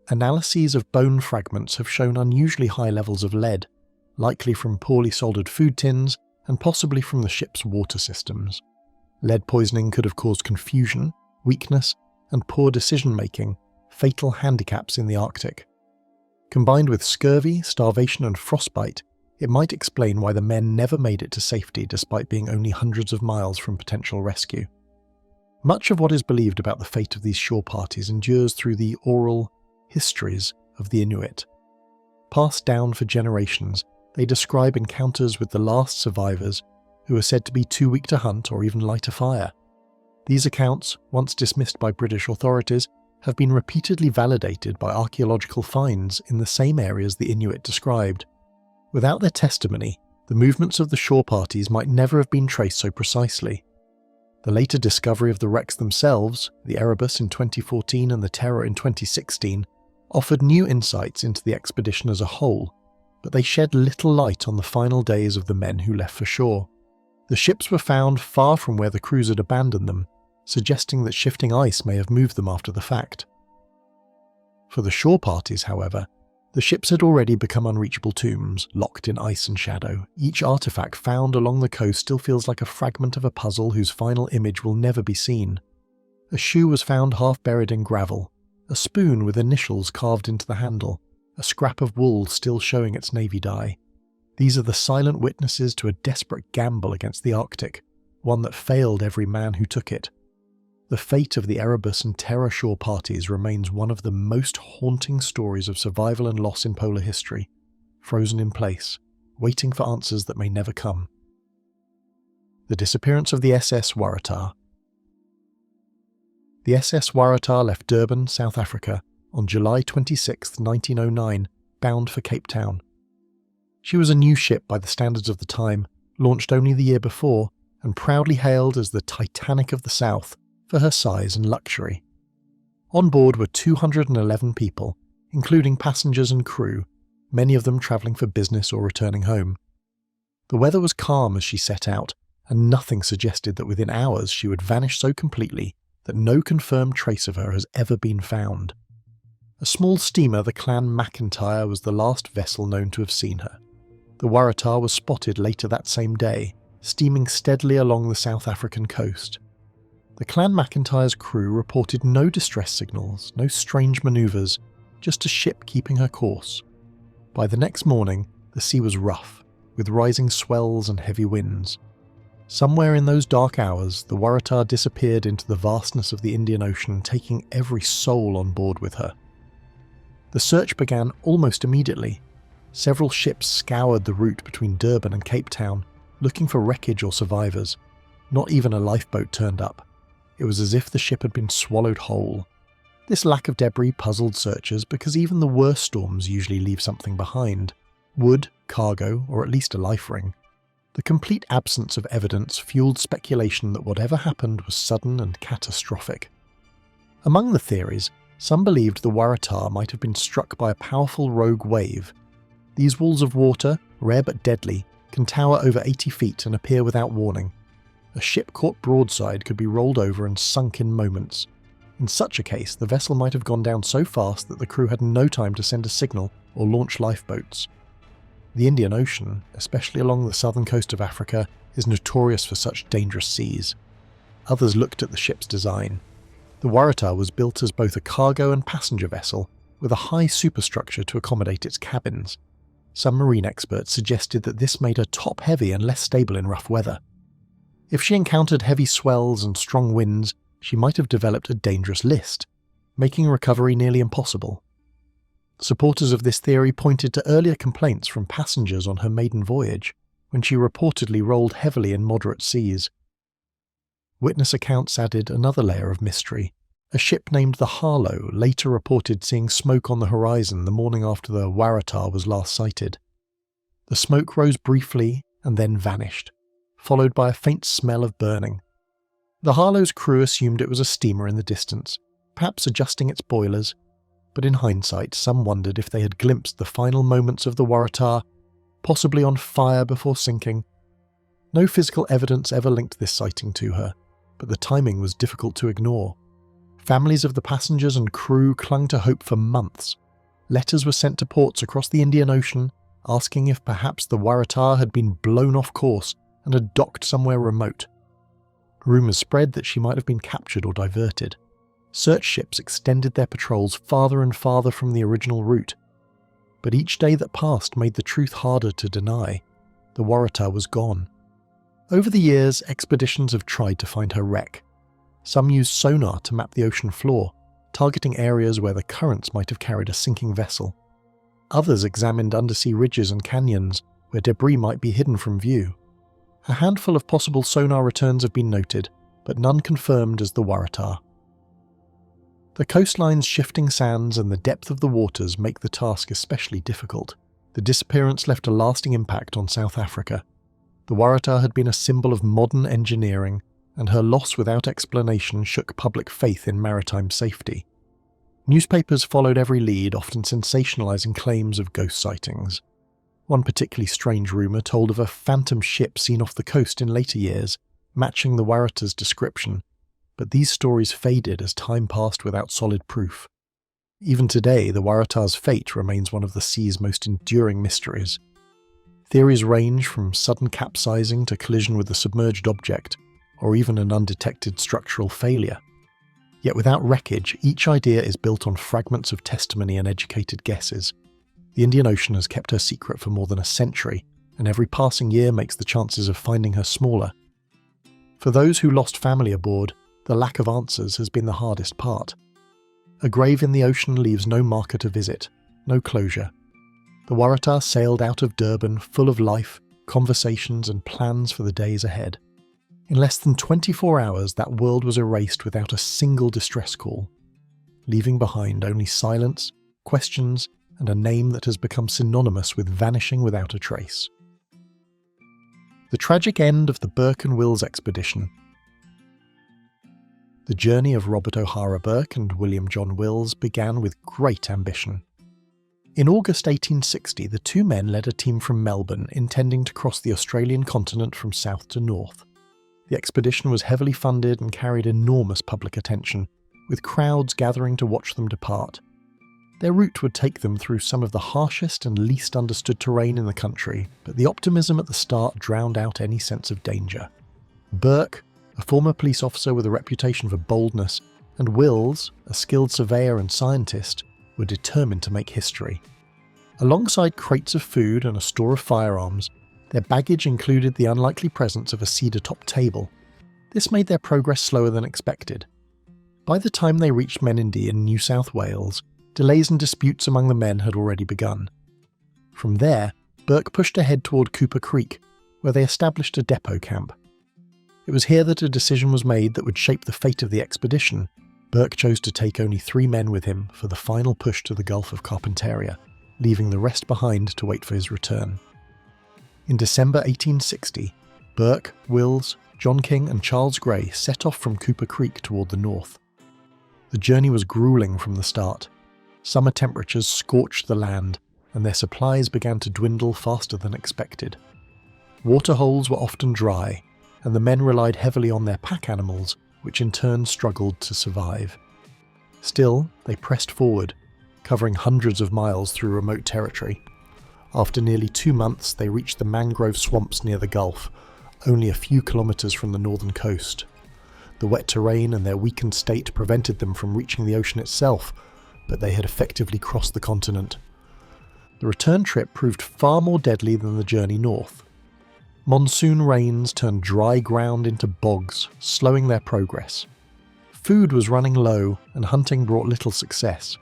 Analyses of bone fragments have shown unusually high levels of lead, likely from poorly soldered food tins and possibly from the ship's water systems. Lead poisoning could have caused confusion, weakness, and poor decision-making, fatal handicaps in the Arctic. Combined with scurvy, starvation and frostbite, it might explain why the men never made it to safety despite being only hundreds of miles from potential rescue. Much of what is believed about the fate of these shore parties endures through the oral histories of the Inuit. Passed down for generations, they describe encounters with the last survivors who are said to be too weak to hunt or even light a fire. These accounts, once dismissed by British authorities, have been repeatedly validated by archaeological finds in the same areas the Inuit described. Without their testimony, the movements of the shore parties might never have been traced so precisely. The later discovery of the wrecks themselves, the Erebus in 2014 and the Terror in 2016, offered new insights into the expedition as a whole, but they shed little light on the final days of the men who left for shore. The ships were found far from where the crews had abandoned them, suggesting that shifting ice may have moved them after the fact. For the shore parties, however, the ships had already become unreachable tombs, locked in ice and shadow. Each artifact found along the coast still feels like a fragment of a puzzle whose final image will never be seen. A shoe was found half buried in gravel, a spoon with initials carved into the handle, a scrap of wool still showing its navy dye. These are the silent witnesses to a desperate gamble against the Arctic, one that failed every man who took it. The fate of the Erebus and Terror shore parties remains one of the most haunting stories of survival and loss in polar history, frozen in place, waiting for answers that may never come. The disappearance of the SS Waratah. The SS Waratah left Durban, South Africa, on July 26, 1909, bound for Cape Town. She was a new ship by the standards of the time, launched only the year before, and proudly hailed as the Titanic of the South for her size and luxury. On board were 211 people, including passengers and crew, many of them travelling for business or returning home. The weather was calm as she set out, and nothing suggested that within hours she would vanish so completely that no confirmed trace of her has ever been found. A small steamer, the Clan McIntyre, was the last vessel known to have seen her. The Waratah was spotted later that same day, steaming steadily along the South African coast. The Clan McIntyre's crew reported no distress signals, no strange manoeuvres, just a ship keeping her course. By the next morning, the sea was rough, with rising swells and heavy winds. Somewhere in those dark hours, the Waratah disappeared into the vastness of the Indian Ocean, taking every soul on board with her. The search began almost immediately. Several ships scoured the route between Durban and Cape Town, looking for wreckage or survivors. Not even a lifeboat turned up. It was as if the ship had been swallowed whole. This lack of debris puzzled searchers because even the worst storms usually leave something behind. Wood, cargo, or at least a life ring. The complete absence of evidence fueled speculation that whatever happened was sudden and catastrophic. Among the theories, some believed the Waratah might have been struck by a powerful rogue wave. These walls of water, rare but deadly, can tower over 80 feet and appear without warning. A ship caught broadside could be rolled over and sunk in moments. In such a case, the vessel might have gone down so fast that the crew had no time to send a signal or launch lifeboats. The Indian Ocean, especially along the southern coast of Africa, is notorious for such dangerous seas. Others looked at the ship's design. The Waratah was built as both a cargo and passenger vessel, with a high superstructure to accommodate its cabins. Some marine experts suggested that this made her top-heavy and less stable in rough weather. If she encountered heavy swells and strong winds, she might have developed a dangerous list, making recovery nearly impossible. Supporters of this theory pointed to earlier complaints from passengers on her maiden voyage, when she reportedly rolled heavily in moderate seas. Witness accounts added another layer of mystery. A ship named the Harlow later reported seeing smoke on the horizon the morning after the Waratah was last sighted. The smoke rose briefly and then vanished, followed by a faint smell of burning. The Harlow's crew assumed it was a steamer in the distance, perhaps adjusting its boilers, but in hindsight some wondered if they had glimpsed the final moments of the Waratah, possibly on fire before sinking. No physical evidence ever linked this sighting to her, but the timing was difficult to ignore. Families of the passengers and crew clung to hope for months. Letters were sent to ports across the Indian Ocean, asking if perhaps the Waratah had been blown off course and had docked somewhere remote. Rumours spread that she might have been captured or diverted. Search ships extended their patrols farther and farther from the original route. But each day that passed made the truth harder to deny. The Waratah was gone. Over the years, expeditions have tried to find her wreck. Some used sonar to map the ocean floor, targeting areas where the currents might have carried a sinking vessel. Others examined undersea ridges and canyons, where debris might be hidden from view. A handful of possible sonar returns have been noted, but none confirmed as the Waratah. The coastline's shifting sands and the depth of the waters make the task especially difficult. The disappearance left a lasting impact on South Africa. The Waratah had been a symbol of modern engineering, and her loss without explanation shook public faith in maritime safety. Newspapers followed every lead, often sensationalizing claims of ghost sightings. One particularly strange rumour told of a phantom ship seen off the coast in later years, matching the Waratah's description, but these stories faded as time passed without solid proof. Even today, the Waratah's fate remains one of the sea's most enduring mysteries. Theories range from sudden capsizing to collision with a submerged object, or even an undetected structural failure. Yet without wreckage, each idea is built on fragments of testimony and educated guesses. The Indian Ocean has kept her secret for more than a century, and every passing year makes the chances of finding her smaller. For those who lost family aboard, the lack of answers has been the hardest part. A grave in the ocean leaves no marker to visit, no closure. The Waratah sailed out of Durban full of life, conversations and plans for the days ahead. In less than 24 hours, that world was erased without a single distress call, leaving behind only silence, questions, and a name that has become synonymous with vanishing without a trace. The tragic end of the Burke and Wills expedition. The journey of Robert O'Hara Burke and William John Wills began with great ambition. In August 1860, the two men led a team from Melbourne intending to cross the Australian continent from south to north. The expedition was heavily funded and carried enormous public attention, with crowds gathering to watch them depart. Their route would take them through some of the harshest and least understood terrain in the country, but the optimism at the start drowned out any sense of danger. Burke, a former police officer with a reputation for boldness, and Wills, a skilled surveyor and scientist, were determined to make history. Alongside crates of food and a store of firearms, their baggage included the unlikely presence of a cedar-topped table. This made their progress slower than expected. By the time they reached Menindee in New South Wales, delays and disputes among the men had already begun. From there, Burke pushed ahead toward Cooper Creek, where they established a depot camp. It was here that a decision was made that would shape the fate of the expedition. Burke chose to take only 3 men with him for the final push to the Gulf of Carpentaria, leaving the rest behind to wait for his return. In December 1860, Burke, Wills, John King and Charles Gray set off from Cooper Creek toward the north. The journey was grueling from the start. Summer temperatures scorched the land, and their supplies began to dwindle faster than expected. Waterholes were often dry, and the men relied heavily on their pack animals, which in turn struggled to survive. Still, they pressed forward, covering hundreds of miles through remote territory. After nearly 2 months, they reached the mangrove swamps near the Gulf, only a few kilometres from the northern coast. The wet terrain and their weakened state prevented them from reaching the ocean itself, but they had effectively crossed the continent. The return trip proved far more deadly than the journey north. Monsoon rains turned dry ground into bogs, slowing their progress. Food was running low, and hunting brought little success.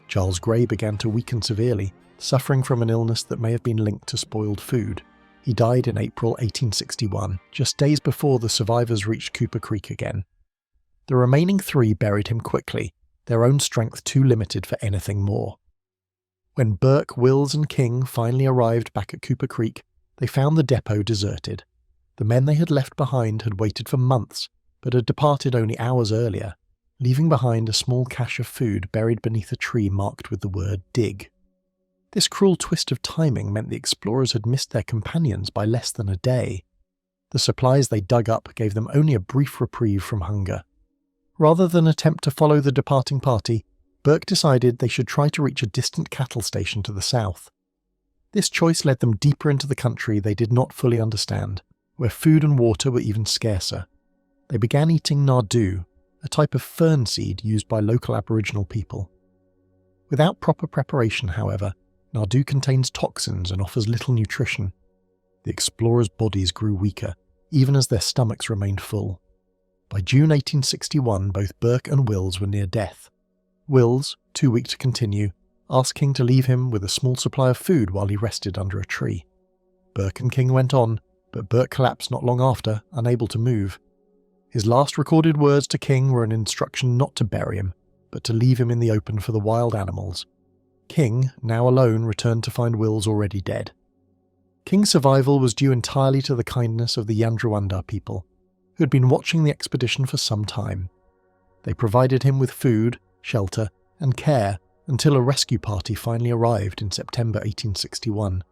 Charles Grey began to weaken severely, suffering from an illness that may have been linked to spoiled food. He died in April 1861, just days before the survivors reached Cooper Creek again. The remaining 3 buried him quickly, their own strength too limited for anything more. When Burke, Wills and King finally arrived back at Cooper Creek, they found the depot deserted. The men they had left behind had waited for months, but had departed only hours earlier, leaving behind a small cache of food buried beneath a tree marked with the word dig. This cruel twist of timing meant the explorers had missed their companions by less than a day. The supplies they dug up gave them only a brief reprieve from hunger. Rather than attempt to follow the departing party, Burke decided they should try to reach a distant cattle station to the south. This choice led them deeper into the country they did not fully understand, where food and water were even scarcer. They began eating nardoo, a type of fern seed used by local Aboriginal people. Without proper preparation, however, nardoo contains toxins and offers little nutrition. The explorers' bodies grew weaker, even as their stomachs remained full. By June 1861, both Burke and Wills were near death. Wills, too weak to continue, asked King to leave him with a small supply of food while he rested under a tree. Burke and King went on, but Burke collapsed not long after, unable to move. His last recorded words to King were an instruction not to bury him, but to leave him in the open for the wild animals. King, now alone, returned to find Wills already dead. King's survival was due entirely to the kindness of the Yandrawanda people, who had been watching the expedition for some time. They provided him with food, shelter, and care until a rescue party finally arrived in September 1861.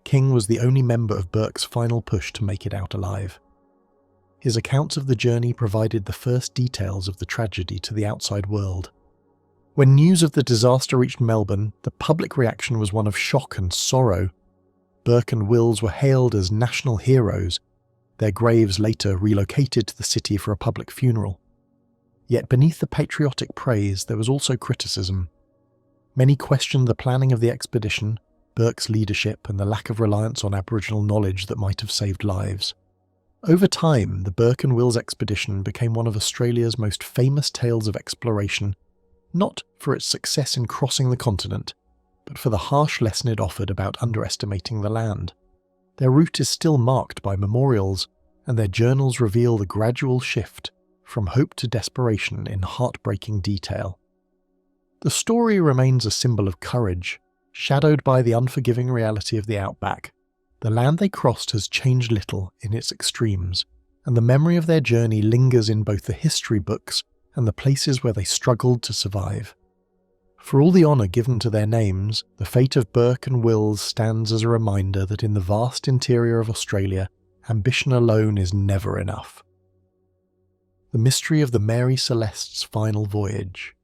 King was the only member of Burke's final push to make it out alive. His accounts of the journey provided the first details of the tragedy to the outside world. When news of the disaster reached Melbourne, the public reaction was one of shock and sorrow. Burke and Wills were hailed as national heroes, their graves later relocated to the city for a public funeral. Yet beneath the patriotic praise there was also criticism. Many questioned the planning of the expedition, Burke's leadership and the lack of reliance on Aboriginal knowledge that might have saved lives. Over time, the Burke and Wills expedition became one of Australia's most famous tales of exploration, not for its success in crossing the continent, but for the harsh lesson it offered about underestimating the land. Their route is still marked by memorials, and their journals reveal the gradual shift from hope to desperation in heartbreaking detail. The story remains a symbol of courage, shadowed by the unforgiving reality of the outback. The land they crossed has changed little in its extremes, and the memory of their journey lingers in both the history books and the places where they struggled to survive. For all the honour given to their names, the fate of Burke and Wills stands as a reminder that in the vast interior of Australia, ambition alone is never enough. The mystery of the Mary Celeste's final voyage.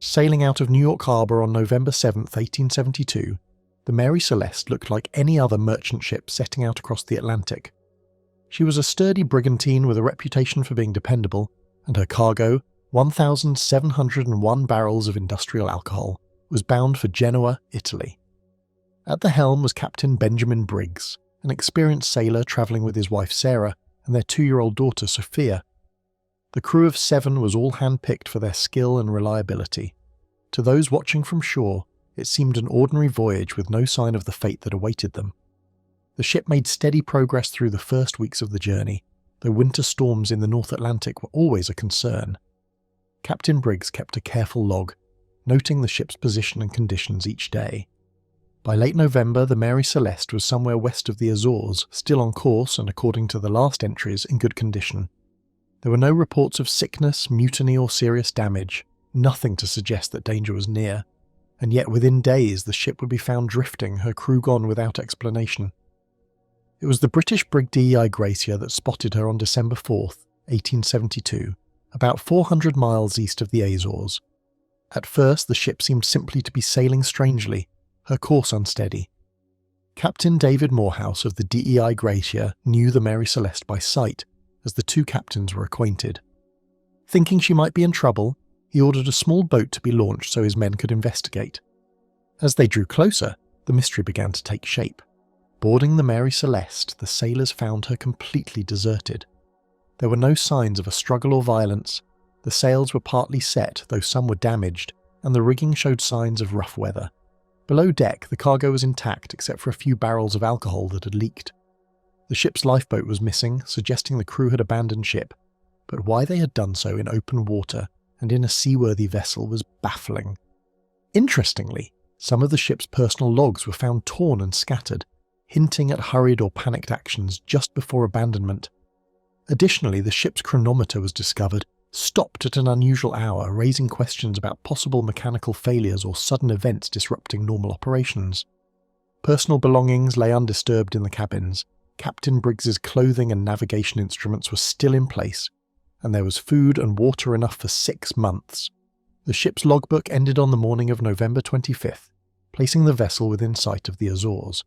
Sailing out of New York Harbour on November 7, 1872, the Mary Celeste looked like any other merchant ship setting out across the Atlantic. She was a sturdy brigantine with a reputation for being dependable, and her cargo, 1,701 barrels of industrial alcohol, was bound for Genoa, Italy. At the helm was Captain Benjamin Briggs, an experienced sailor travelling with his wife Sarah and their 2-year-old daughter Sophia. The crew of 7 was all hand-picked for their skill and reliability. To those watching from shore, it seemed an ordinary voyage with no sign of the fate that awaited them. The ship made steady progress through the first weeks of the journey, though winter storms in the North Atlantic were always a concern. Captain Briggs kept a careful log, noting the ship's position and conditions each day. By late November, the Mary Celeste was somewhere west of the Azores, still on course and, according to the last entries, in good condition. There were no reports of sickness, mutiny or serious damage, nothing to suggest that danger was near, and yet within days the ship would be found drifting, her crew gone without explanation. It was the British brig DEI Gracia that spotted her on December 4th, 1872, about 400 miles east of the Azores. At first the ship seemed simply to be sailing strangely, her course unsteady. Captain David Morehouse of the DEI Glacier knew the Mary Celeste by sight, as the two captains were acquainted. Thinking she might be in trouble, he ordered a small boat to be launched so his men could investigate. As they drew closer, the mystery began to take shape. Boarding the Mary Celeste, the sailors found her completely deserted. There were no signs of a struggle or violence. The sails were partly set, though some were damaged, and the rigging showed signs of rough weather. Below deck, the cargo was intact except for a few barrels of alcohol that had leaked. The ship's lifeboat was missing, suggesting the crew had abandoned ship, but why they had done so in open water and in a seaworthy vessel was baffling. Interestingly, some of the ship's personal logs were found torn and scattered, hinting at hurried or panicked actions just before abandonment. Additionally, the ship's chronometer was discovered, stopped at an unusual hour, raising questions about possible mechanical failures or sudden events disrupting normal operations. Personal belongings lay undisturbed in the cabins. Captain Briggs's clothing and navigation instruments were still in place, and there was food and water enough for 6 months. The ship's logbook ended on the morning of November 25th, placing the vessel within sight of the Azores.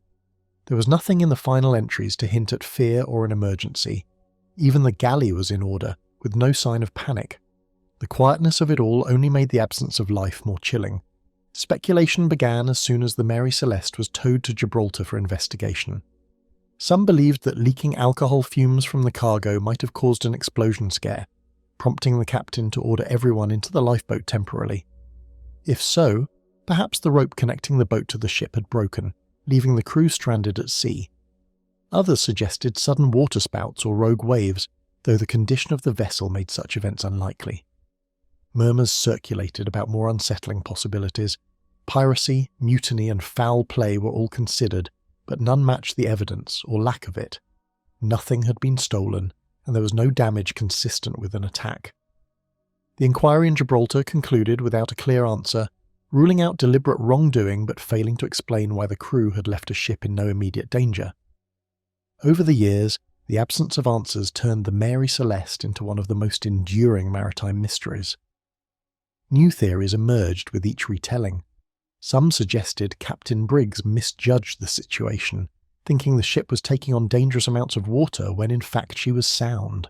There was nothing in the final entries to hint at fear or an emergency. Even the galley was in order, with no sign of panic. The quietness of it all only made the absence of life more chilling. Speculation began as soon as the Mary Celeste was towed to Gibraltar for investigation. Some believed that leaking alcohol fumes from the cargo might have caused an explosion scare, prompting the captain to order everyone into the lifeboat temporarily. If so, perhaps the rope connecting the boat to the ship had broken, leaving the crew stranded at sea. Others suggested sudden waterspouts or rogue waves, though the condition of the vessel made such events unlikely. Murmurs circulated about more unsettling possibilities. Piracy, mutiny, and foul play were all considered, but none matched the evidence, or lack of it. Nothing had been stolen, and there was no damage consistent with an attack. The inquiry in Gibraltar concluded without a clear answer, ruling out deliberate wrongdoing but failing to explain why the crew had left a ship in no immediate danger. Over the years, the absence of answers turned the Mary Celeste into one of the most enduring maritime mysteries. New theories emerged with each retelling. Some suggested Captain Briggs misjudged the situation, thinking the ship was taking on dangerous amounts of water when in fact she was sound.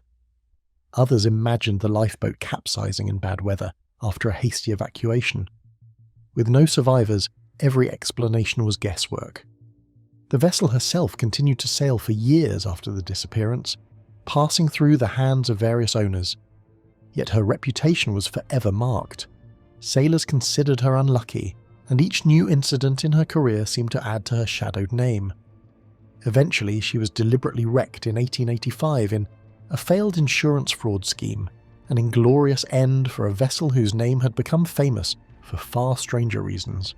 Others imagined the lifeboat capsizing in bad weather after a hasty evacuation. With no survivors, every explanation was guesswork. The vessel herself continued to sail for years after the disappearance, passing through the hands of various owners. Yet her reputation was forever marked. Sailors considered her unlucky, and each new incident in her career seemed to add to her shadowed name. Eventually, she was deliberately wrecked in 1885 in a failed insurance fraud scheme, an inglorious end for a vessel whose name had become famous for far stranger reasons.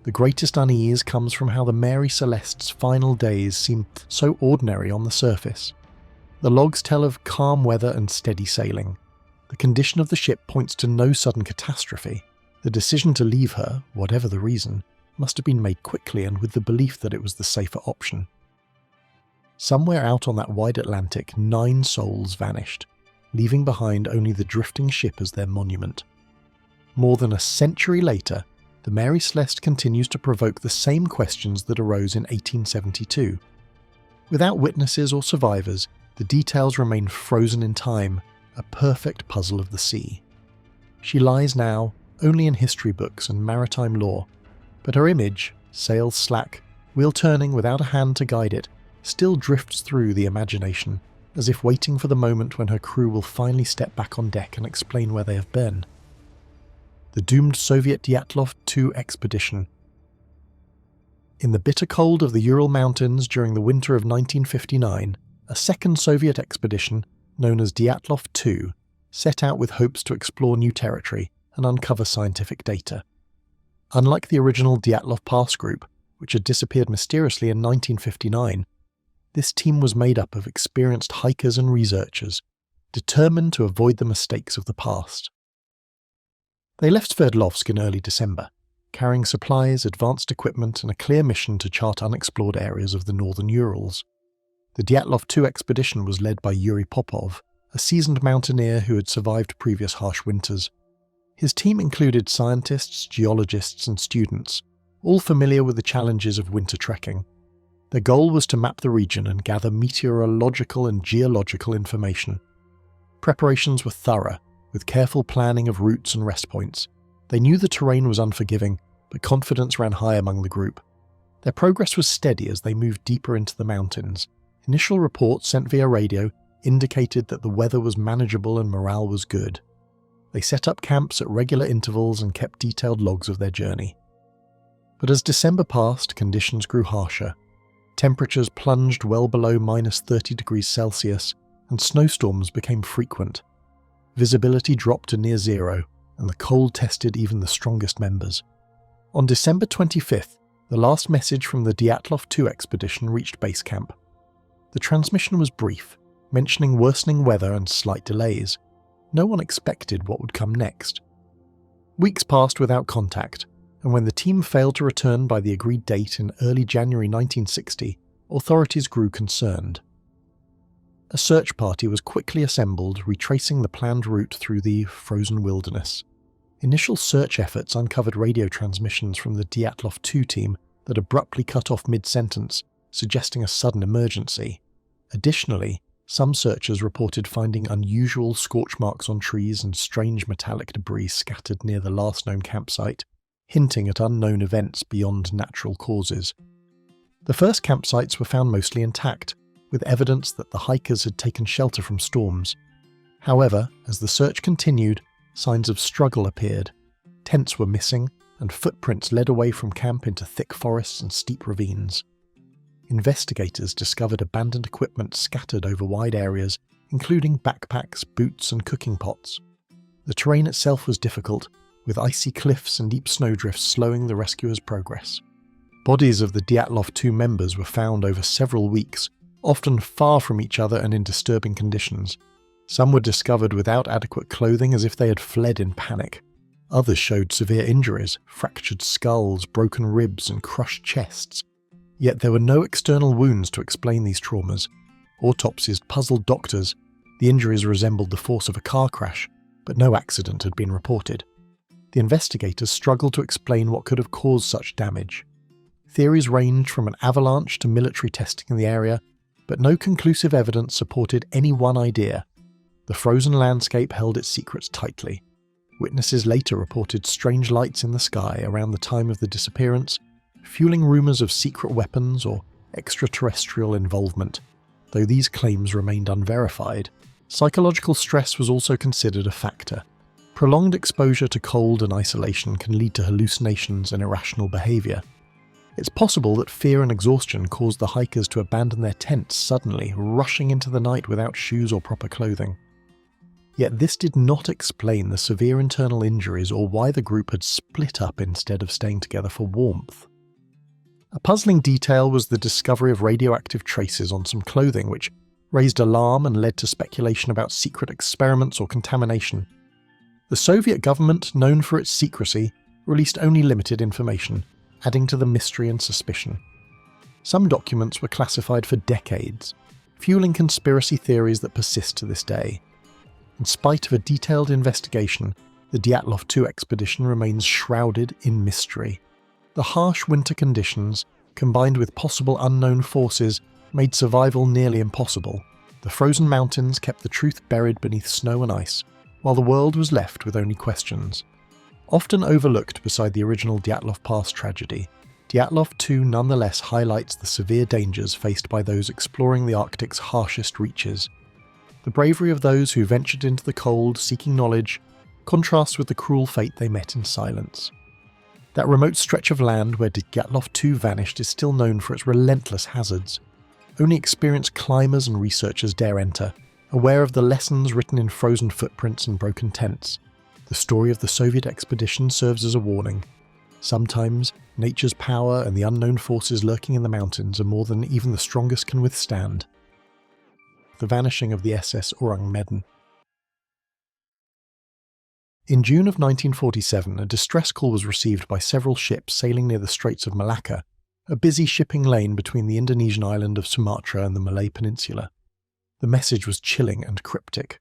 The greatest unease comes from how the Mary Celeste's final days seem so ordinary on the surface. The logs tell of calm weather and steady sailing. The condition of the ship points to no sudden catastrophe. The decision to leave her, whatever the reason, must have been made quickly and with the belief that it was the safer option. Somewhere out on that wide Atlantic, 9 souls vanished, leaving behind only the drifting ship as their monument. More than a century later, the Mary Celeste continues to provoke the same questions that arose in 1872. Without witnesses or survivors, the details remain frozen in time, a perfect puzzle of the sea. She lies now only in history books and maritime lore, but her image, sails slack, wheel turning without a hand to guide it, still drifts through the imagination, as if waiting for the moment when her crew will finally step back on deck and explain where they have been. The doomed Soviet Dyatlov II expedition. In the bitter cold of the Ural Mountains during the winter of 1959, a second Soviet expedition, known as Dyatlov II, set out with hopes to explore new territory and uncover scientific data. Unlike the original Dyatlov Pass group, which had disappeared mysteriously in 1959, this team was made up of experienced hikers and researchers, determined to avoid the mistakes of the past. They left Sverdlovsk in early December, carrying supplies, advanced equipment, and a clear mission to chart unexplored areas of the northern Urals. The Dyatlov II expedition was led by Yuri Popov, a seasoned mountaineer who had survived previous harsh winters. His team included scientists, geologists, and students, all familiar with the challenges of winter trekking. Their goal was to map the region and gather meteorological and geological information. Preparations were thorough, with careful planning of routes and rest points. They knew the terrain was unforgiving, but confidence ran high among the group. Their progress was steady as they moved deeper into the mountains. Initial reports sent via radio indicated that the weather was manageable and morale was good. They set up camps at regular intervals and kept detailed logs of their journey. But as December passed, conditions grew harsher. Temperatures plunged well below -30°C, and snowstorms became frequent. Visibility dropped to near zero, and the cold tested even the strongest members. On December 25th, the last message from the Dyatlov 2 expedition reached base camp. The transmission was brief, mentioning worsening weather and slight delays. No one expected what would come next. Weeks passed without contact, and when the team failed to return by the agreed date in early January 1960, authorities grew concerned. A search party was quickly assembled, retracing the planned route through the frozen wilderness. Initial search efforts uncovered radio transmissions from the Dyatlov 2 team that abruptly cut off mid-sentence, suggesting a sudden emergency. Additionally, some searchers reported finding unusual scorch marks on trees and strange metallic debris scattered near the last known campsite, hinting at unknown events beyond natural causes. The first campsites were found mostly intact, with evidence that the hikers had taken shelter from storms. However, as the search continued, signs of struggle appeared. Tents were missing, and footprints led away from camp into thick forests and steep ravines. Investigators discovered abandoned equipment scattered over wide areas, including backpacks, boots, and cooking pots. The terrain itself was difficult, with icy cliffs and deep snowdrifts slowing the rescuers' progress. Bodies of the Dyatlov 2 members were found over several weeks, often far from each other and in disturbing conditions. Some were discovered without adequate clothing as if they had fled in panic. Others showed severe injuries, fractured skulls, broken ribs, and crushed chests. Yet there were no external wounds to explain these traumas. Autopsies puzzled doctors. The injuries resembled the force of a car crash, but no accident had been reported. The investigators struggled to explain what could have caused such damage. Theories ranged from an avalanche to military testing in the area, but no conclusive evidence supported any one idea. The frozen landscape held its secrets tightly. Witnesses later reported strange lights in the sky around the time of the disappearance, fueling rumours of secret weapons or extraterrestrial involvement. Though these claims remained unverified, psychological stress was also considered a factor. Prolonged exposure to cold and isolation can lead to hallucinations and irrational behaviour. It's possible that fear and exhaustion caused the hikers to abandon their tents suddenly, rushing into the night without shoes or proper clothing. Yet this did not explain the severe internal injuries or why the group had split up instead of staying together for warmth. A puzzling detail was the discovery of radioactive traces on some clothing, which raised alarm and led to speculation about secret experiments or contamination. The Soviet government, known for its secrecy, released only limited information, adding to the mystery and suspicion. Some documents were classified for decades, fueling conspiracy theories that persist to this day. In spite of a detailed investigation, the Dyatlov 2 expedition remains shrouded in mystery. The harsh winter conditions, combined with possible unknown forces, made survival nearly impossible. The frozen mountains kept the truth buried beneath snow and ice, while the world was left with only questions. Often overlooked beside the original Dyatlov Pass tragedy, Dyatlov 2 nonetheless highlights the severe dangers faced by those exploring the Arctic's harshest reaches. The bravery of those who ventured into the cold seeking knowledge contrasts with the cruel fate they met in silence. That remote stretch of land where Dyatlov 2 vanished is still known for its relentless hazards. Only experienced climbers and researchers dare enter, aware of the lessons written in frozen footprints and broken tents. The story of the Soviet expedition serves as a warning. Sometimes, nature's power and the unknown forces lurking in the mountains are more than even the strongest can withstand. The vanishing of the SS Orang Medan. In June of 1947, a distress call was received by several ships sailing near the Straits of Malacca, a busy shipping lane between the Indonesian island of Sumatra and the Malay Peninsula. The message was chilling and cryptic.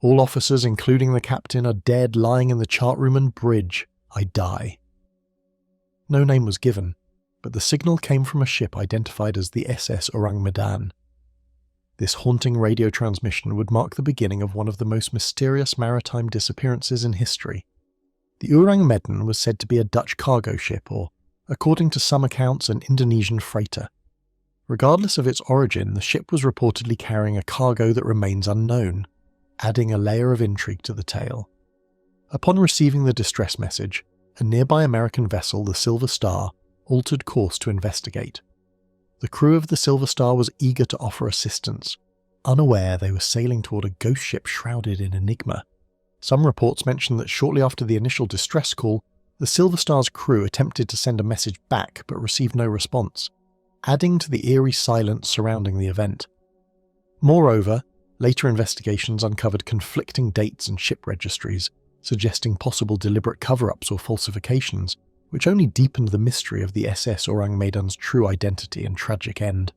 All officers, including the captain, are dead, lying in the chart room and bridge. I die. No name was given, but the signal came from a ship identified as the SS Orang Medan. This haunting radio transmission would mark the beginning of one of the most mysterious maritime disappearances in history. The Orang Medan was said to be a Dutch cargo ship or, according to some accounts, an Indonesian freighter. Regardless of its origin, the ship was reportedly carrying a cargo that remains unknown, adding a layer of intrigue to the tale. Upon receiving the distress message, a nearby American vessel, the Silver Star, altered course to investigate. The crew of the Silver Star was eager to offer assistance, unaware they were sailing toward a ghost ship shrouded in enigma. Some reports mention that shortly after the initial distress call, the Silver Star's crew attempted to send a message back but received no response, adding to the eerie silence surrounding the event. Moreover, later investigations uncovered conflicting dates and ship registries, suggesting possible deliberate cover-ups or falsifications, which only deepened the mystery of the SS Orang Medan's true identity and tragic end.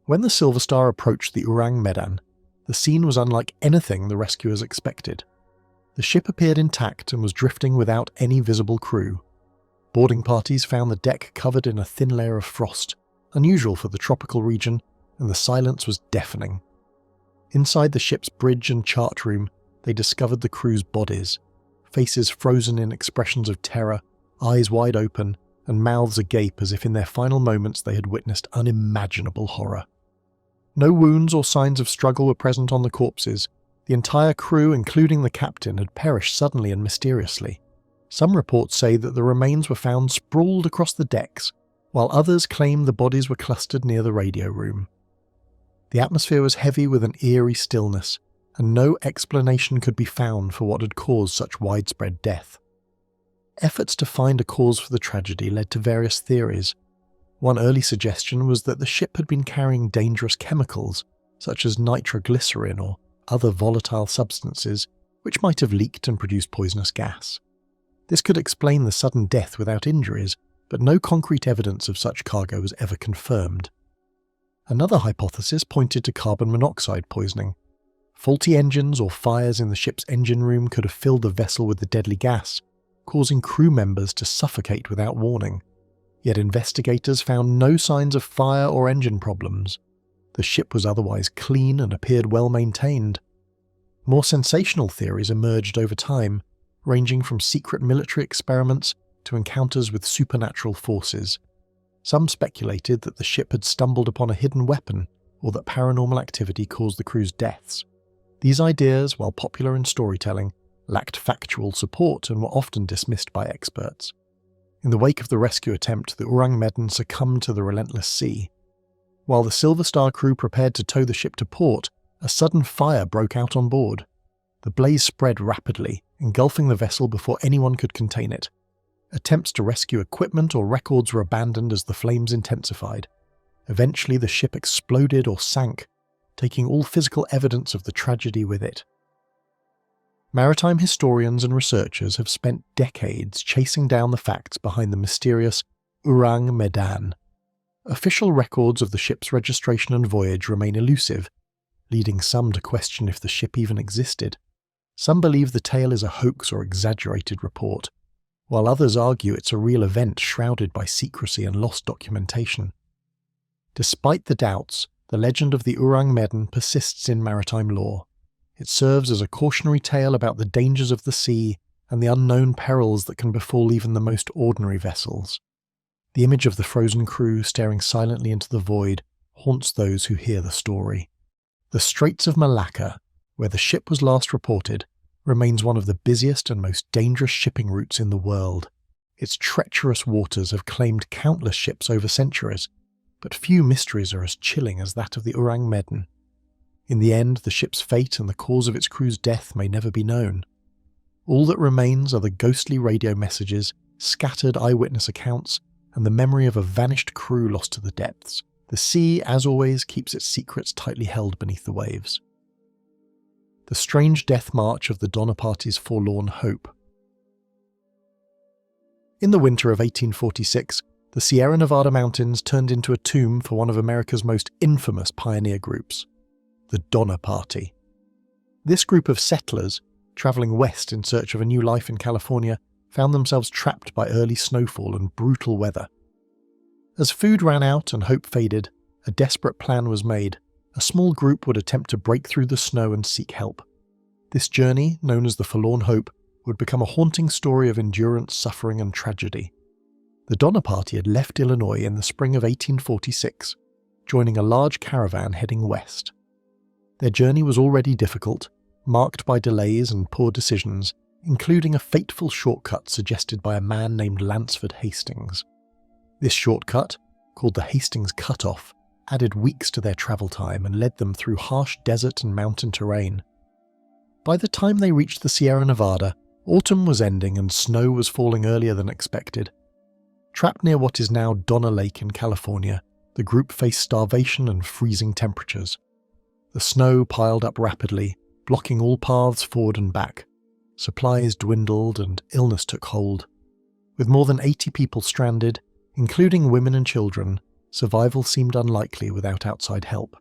When the Silver Star approached the Orang Medan, the scene was unlike anything the rescuers expected. The ship appeared intact and was drifting without any visible crew. Boarding parties found the deck covered in a thin layer of frost, unusual for the tropical region, and the silence was deafening. Inside the ship's bridge and chart room, they discovered the crew's bodies, faces frozen in expressions of terror, eyes wide open, and mouths agape as if in their final moments they had witnessed unimaginable horror. No wounds or signs of struggle were present on the corpses. The entire crew, including the captain, had perished suddenly and mysteriously. Some reports say that the remains were found sprawled across the decks, while others claim the bodies were clustered near the radio room. The atmosphere was heavy with an eerie stillness, and no explanation could be found for what had caused such widespread death. Efforts to find a cause for the tragedy led to various theories. One early suggestion was that the ship had been carrying dangerous chemicals, such as nitroglycerin or other volatile substances, which might have leaked and produced poisonous gas. This could explain the sudden death without injuries, but no concrete evidence of such cargo was ever confirmed. Another hypothesis pointed to carbon monoxide poisoning. Faulty engines or fires in the ship's engine room could have filled the vessel with the deadly gas, causing crew members to suffocate without warning. Yet investigators found no signs of fire or engine problems. The ship was otherwise clean and appeared well maintained. More sensational theories emerged over time, ranging from secret military experiments to encounters with supernatural forces. Some speculated that the ship had stumbled upon a hidden weapon, or that paranormal activity caused the crew's deaths. These ideas, while popular in storytelling, lacked factual support and were often dismissed by experts. In the wake of the rescue attempt, the Orang Medan succumbed to the relentless sea. While the Silver Star crew prepared to tow the ship to port, a sudden fire broke out on board. The blaze spread rapidly, engulfing the vessel before anyone could contain it. Attempts to rescue equipment or records were abandoned as the flames intensified. Eventually, the ship exploded or sank, taking all physical evidence of the tragedy with it. Maritime historians and researchers have spent decades chasing down the facts behind the mysterious Orang Medan. Official records of the ship's registration and voyage remain elusive, leading some to question if the ship even existed. Some believe the tale is a hoax or exaggerated report, while others argue it's a real event shrouded by secrecy and lost documentation. Despite the doubts, the legend of the Orang Medan persists in maritime lore. It serves as a cautionary tale about the dangers of the sea and the unknown perils that can befall even the most ordinary vessels. The image of the frozen crew staring silently into the void haunts those who hear the story. The Straits of Malacca, where the ship was last reported, remains one of the busiest and most dangerous shipping routes in the world. Its treacherous waters have claimed countless ships over centuries, but few mysteries are as chilling as that of the Orang Medan. In the end, the ship's fate and the cause of its crew's death may never be known. All that remains are the ghostly radio messages, scattered eyewitness accounts, and the memory of a vanished crew lost to the depths. The sea, as always, keeps its secrets tightly held beneath the waves. The strange death march of the Donner Party's forlorn hope. In the winter of 1846, the Sierra Nevada mountains turned into a tomb for one of America's most infamous pioneer groups, the Donner Party. This group of settlers, traveling west in search of a new life in California, found themselves trapped by early snowfall and brutal weather. As food ran out and hope faded, a desperate plan was made. A small group would attempt to break through the snow and seek help. This journey, known as the Forlorn Hope, would become a haunting story of endurance, suffering and tragedy. The Donner Party had left Illinois in the spring of 1846, joining a large caravan heading west. Their journey was already difficult, marked by delays and poor decisions, including a fateful shortcut suggested by a man named Lansford Hastings. This shortcut, called the Hastings Cutoff, added weeks to their travel time and led them through harsh desert and mountain terrain. By the time they reached the Sierra Nevada, autumn was ending and snow was falling earlier than expected. Trapped near what is now Donner Lake in California, the group faced starvation and freezing temperatures. The snow piled up rapidly, blocking all paths forward and back. Supplies dwindled and illness took hold. With more than 80 people stranded, including women and children, survival seemed unlikely without outside help.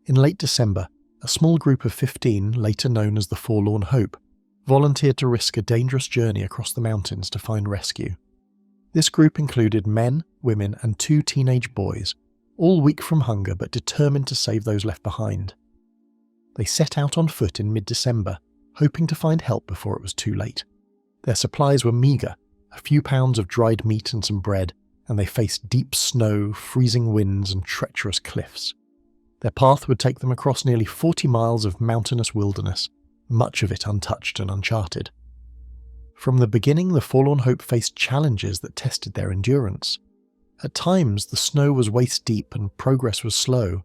In late December, a small group of 15, later known as the Forlorn Hope, volunteered to risk a dangerous journey across the mountains to find rescue. This group included men, women, and 2 teenage boys, all weak from hunger but determined to save those left behind. They set out on foot in mid-December, hoping to find help before it was too late. Their supplies were meagre, a few pounds of dried meat and some bread, and they faced deep snow, freezing winds, and treacherous cliffs. Their path would take them across nearly 40 miles of mountainous wilderness, much of it untouched and uncharted. From the beginning, the Forlorn Hope faced challenges that tested their endurance. At times, the snow was waist-deep and progress was slow.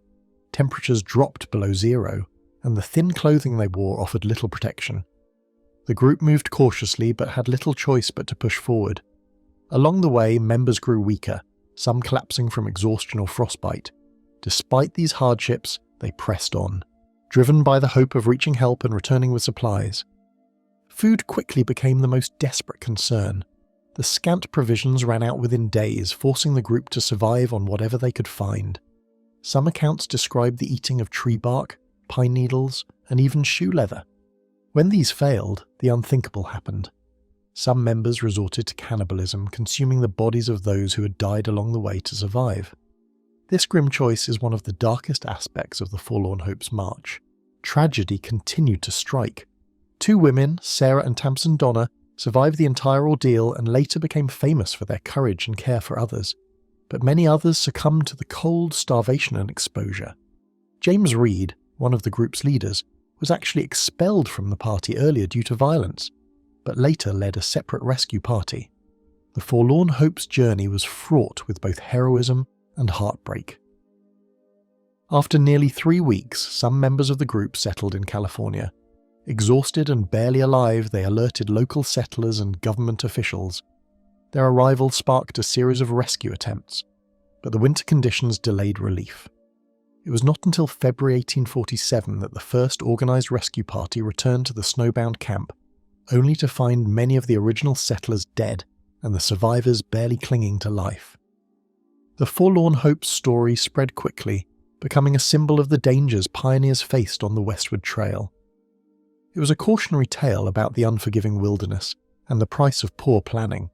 Temperatures dropped below zero, and the thin clothing they wore offered little protection. The group moved cautiously but had little choice but to push forward. Along the way, members grew weaker, some collapsing from exhaustion or frostbite. Despite these hardships, they pressed on, driven by the hope of reaching help and returning with supplies. Food quickly became the most desperate concern. The scant provisions ran out within days, forcing the group to survive on whatever they could find. Some accounts describe the eating of tree bark, pine needles, and even shoe leather. When these failed, the unthinkable happened. Some members resorted to cannibalism, consuming the bodies of those who had died along the way to survive. This grim choice is one of the darkest aspects of the Forlorn Hope's march. Tragedy continued to strike. 2 women, Sarah and Tamsin Donner, survived the entire ordeal and later became famous for their courage and care for others. But many others succumbed to the cold, starvation and exposure. James Reed, one of the group's leaders, was actually expelled from the party earlier due to violence, but later led a separate rescue party. The Forlorn Hope's journey was fraught with both heroism and heartbreak. After nearly 3 weeks, some members of the group settled in California. Exhausted and barely alive, they alerted local settlers and government officials. Their arrival sparked a series of rescue attempts, but the winter conditions delayed relief. It was not until February 1847 that the first organised rescue party returned to the snowbound camp, only to find many of the original settlers dead and the survivors barely clinging to life. The Forlorn Hope's story spread quickly, becoming a symbol of the dangers pioneers faced on the westward trail. It was a cautionary tale about the unforgiving wilderness and the price of poor planning.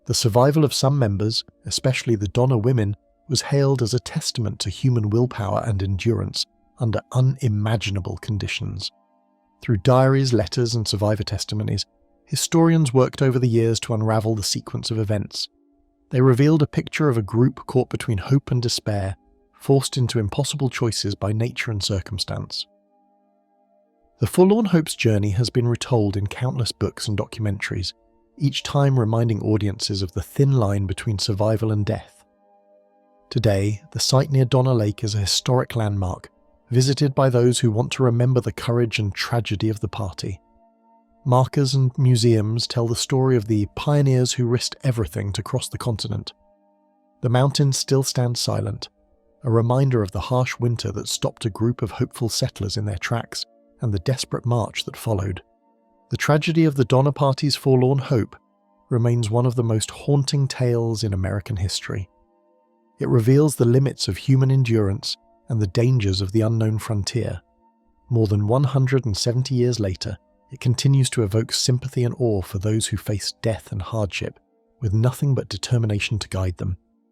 The survival of some members, especially the Donner women, was hailed as a testament to human willpower and endurance under unimaginable conditions. Through diaries, letters, and survivor testimonies, historians worked over the years to unravel the sequence of events. They revealed a picture of a group caught between hope and despair, forced into impossible choices by nature and circumstance. The Forlorn Hope's journey has been retold in countless books and documentaries, each time reminding audiences of the thin line between survival and death. Today, the site near Donner Lake is a historic landmark, visited by those who want to remember the courage and tragedy of the party. Markers and museums tell the story of the pioneers who risked everything to cross the continent. The mountains still stand silent, a reminder of the harsh winter that stopped a group of hopeful settlers in their tracks and the desperate march that followed. The tragedy of the Donner Party's Forlorn Hope remains one of the most haunting tales in American history. It reveals the limits of human endurance and the dangers of the unknown frontier. More than 170 years later, it continues to evoke sympathy and awe for those who face death and hardship, with nothing but determination to guide them.